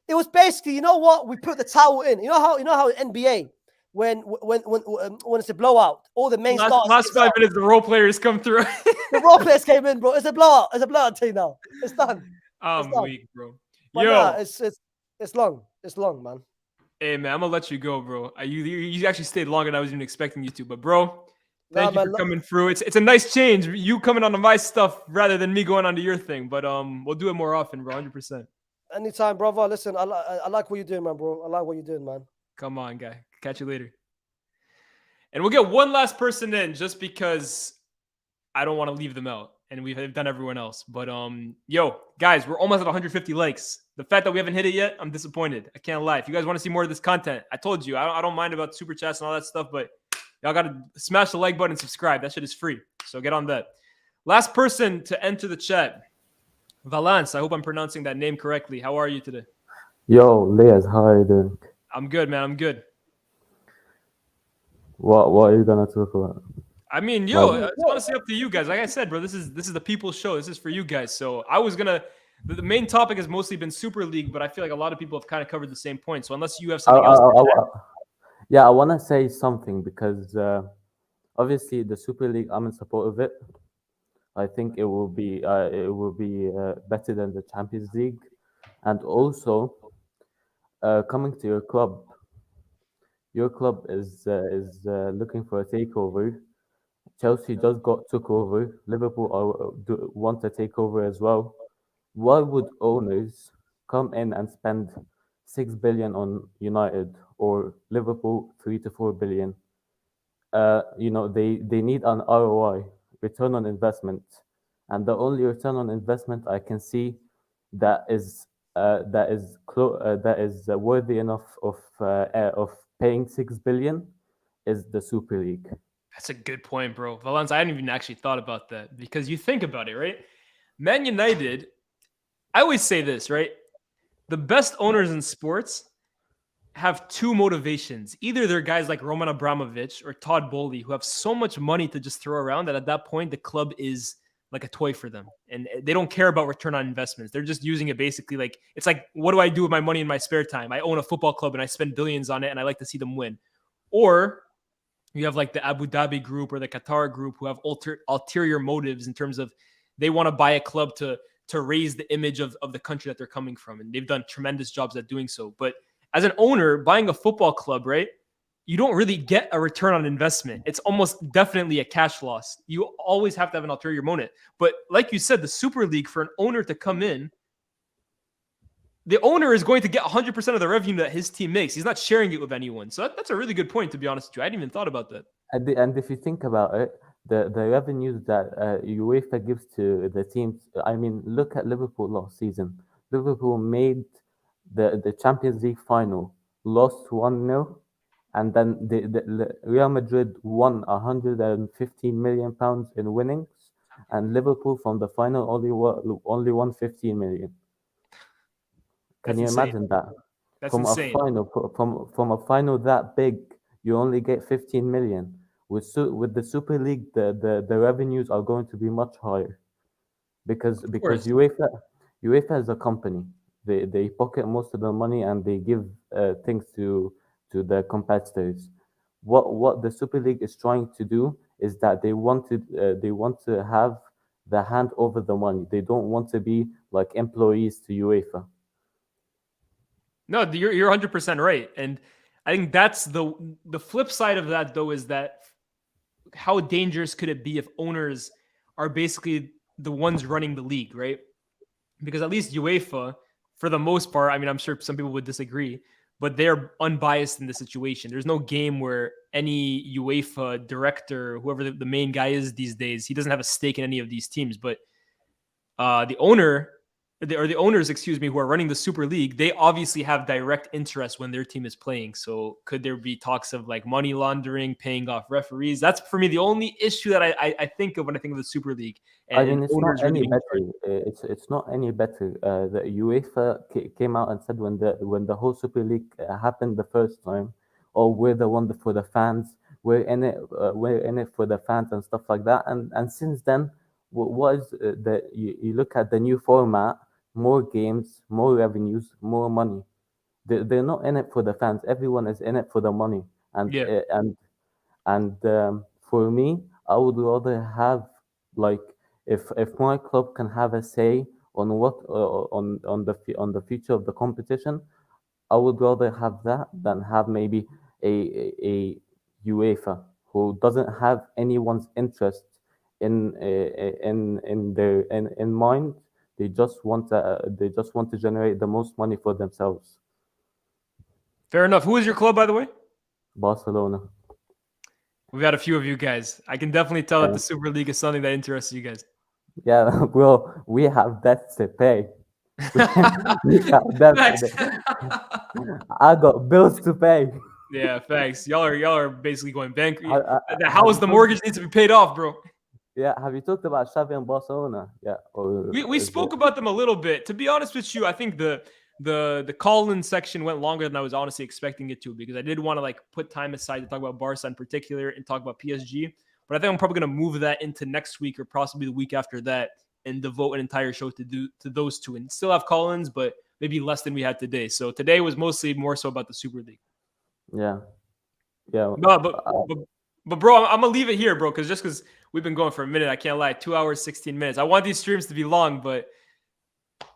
it was basically, you know what? We put the towel in. You know how NBA, when it's a blowout, all the main stars. Last 5 minutes, the role players come through. The role players came in, bro. It's a blowout. It's a blowout team now. It's done. I'm weak, bro. But Yo, nah, it's long. It's long, man. Hey man, I'm gonna let you go, bro. You actually stayed longer than I was even expecting you to. But bro, thank you for coming through. It's a nice change. You coming onto my stuff rather than me going onto your thing. But we'll do it more often, bro. 100%. Anytime, brother. Listen, I like what you're doing, man, bro. I like what you're doing, man. Come on, guy. Catch you later. And we'll get one last person in just because I don't want to leave them out. And we've done everyone else. But yo, guys, we're almost at 150 likes. The fact that we haven't hit it yet, I'm disappointed. I can't lie. If you guys want to see more of this content, I told you, I don't mind about super chats and all that stuff, but y'all got to smash the like button and subscribe. That shit is free. So get on that. Last person to enter the chat, Valance. I hope I'm pronouncing that name correctly. How are you today? Yo, Liaz, how are you doing? I'm good, man. I'm good. What are you gonna talk about? I mean, it's honestly up to you guys. Like I said, bro, this is the people's show. This is for you guys. So I was gonna. The main topic has mostly been Super League, but I feel like a lot of people have kind of covered the same point. So unless you have something else, yeah, I want to say something because obviously the Super League, I'm in support of it. I think it will be better than the Champions League, and also coming to your club. Your club is looking for a takeover. Chelsea just took over. Liverpool want to take over as well. Why would owners come in and spend 6 billion on United or Liverpool 3 to 4 billion? They need an ROI, return on investment, and the only return on investment I can see that is worthy enough of paying 6 billion is the Super League. That's a good point, bro. Valence, I hadn't even actually thought about that because you think about it, right? Man United, I always say this, right? The best owners in sports have two motivations. Either they're guys like Roman Abramovich or Todd Bowley who have so much money to just throw around that at that point the club is like a toy for them. And they don't care about return on investments. They're just using it basically like, it's like, what do I do with my money in my spare time? I own a football club and I spend billions on it and I like to see them win. Or you have like the Abu Dhabi group or the Qatar group who have ulterior motives in terms of they want to buy a club to raise the image of the country that they're coming from. And they've done tremendous jobs at doing so. But as an owner, buying a football club, right, you don't really get a return on investment. It's almost definitely a cash loss. You always have to have an ulterior motive. But like you said, the Super League, for an owner to come in, the owner is going to get 100% of the revenue that his team makes. He's not sharing it with anyone. So that's a really good point, to be honest with you. I hadn't even thought about that. And if you think about it, the revenues that UEFA gives to the teams, I mean, look at Liverpool last season. Liverpool made the Champions League final, lost 1-0, and then the Real Madrid won 115 million pounds in winnings, and Liverpool from the final only won 15 million. Can you imagine that? That's from insane. A final from a final that big, you only get 15 million. With the Super League, the revenues are going to be much higher because UEFA is a company. They pocket most of the money and they give things to the competitors. What the Super League is trying to do is that they want to have the hand over the money. They don't want to be like employees to UEFA. No, you're 100% right. And I think that's the flip side of that, though, is that how dangerous could it be if owners are basically the ones running the league, right? Because at least UEFA, for the most part, I mean, I'm sure some people would disagree, but they're unbiased in the situation. There's no game where any UEFA director, whoever the main guy is these days, he doesn't have a stake in any of these teams. But the owners, excuse me, who are running the Super League, they obviously have direct interest when their team is playing. So could there be talks of like money laundering, paying off referees? That's for me the only issue that I think of when I think of the Super League. And I mean, it's not any better. It's not any better. The UEFA came out and said when the whole Super League happened the first time, oh, we're the one for the fans. We're in it for the fans and stuff like that. And since then, what is you look at the new format, more games, more revenues, more money. They're not in it for the fans. Everyone is in it for the money. And for me, I would rather have like if my club can have a say on what on the future of the competition, I would rather have that than have maybe a UEFA who doesn't have anyone's interest in mind. They just want to generate the most money for themselves. Fair enough. Who is your club, by the way? Barcelona. We've got a few of you guys. I can definitely tell that the Super League is something that interests you guys. Yeah, well, we have debts to pay. We have debts to pay. I got bills to pay. Yeah, thanks. Y'all are basically going bankrupt. The house, the mortgage needs to be paid off, bro. Yeah, have you talked about Xavi and Barcelona? Yeah. We spoke about them a little bit. To be honest with you, I think the call-in section went longer than I was honestly expecting it to, because I did want to like put time aside to talk about Barca in particular and talk about PSG. But I think I'm probably going to move that into next week or possibly the week after that and devote an entire show to those two, and still have call-ins, but maybe less than we had today. So today was mostly more so about the Super League. Yeah. Yeah. No, but bro, I'm gonna leave it here, bro, because we've been going for a minute. I can't lie, 2 hours 16 minutes. I want these streams to be long, but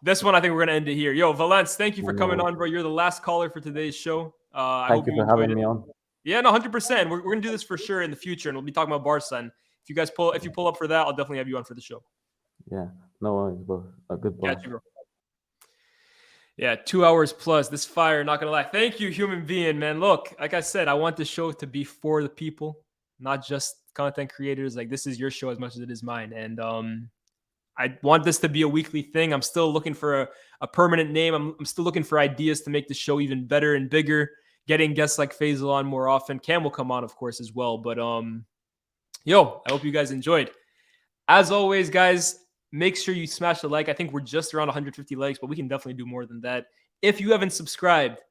this one I think we're gonna end it here. Yo, Valence, thank you for coming on, bro. You're the last caller for today's show. I Thank hope you you for enjoyed having it. me on. Yeah, no, 100%. We're gonna do this for sure in the future, and we'll be talking about Barca. And if you pull up for that, I'll definitely have you on for the show. Yeah, no worries, bro. Goodbye. Catch you, bro. Yeah, 2 hours plus. This fire, not gonna lie. Thank you, human being, man. Look, like I said, I want the show to be for the people, not just content creators. Like, this is your show as much as it is mine. And I want this to be a weekly thing. I'm still looking for a permanent name. I'm still looking for ideas to make the show even better and bigger. Getting guests like Faisal on more often. Cam will come on, of course, as well. But yo, I hope you guys enjoyed. As always, guys, make sure you smash the like. I think we're just around 150 likes, but we can definitely do more than that. If you haven't subscribed,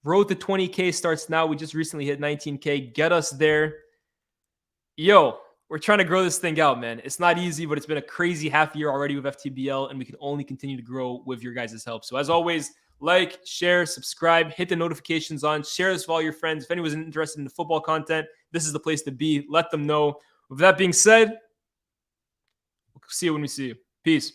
road to 20K starts now. We just recently hit 19K. Get us there. Yo, we're trying to grow this thing out, man. It's not easy, but it's been a crazy half year already with FTBL, and we can only continue to grow with your guys' help. So as always, like, share, subscribe, hit the notifications on, share this with all your friends. If anyone's interested in the football content, this is the place to be. Let them know. With that being said, we'll see you when we see you. Peace.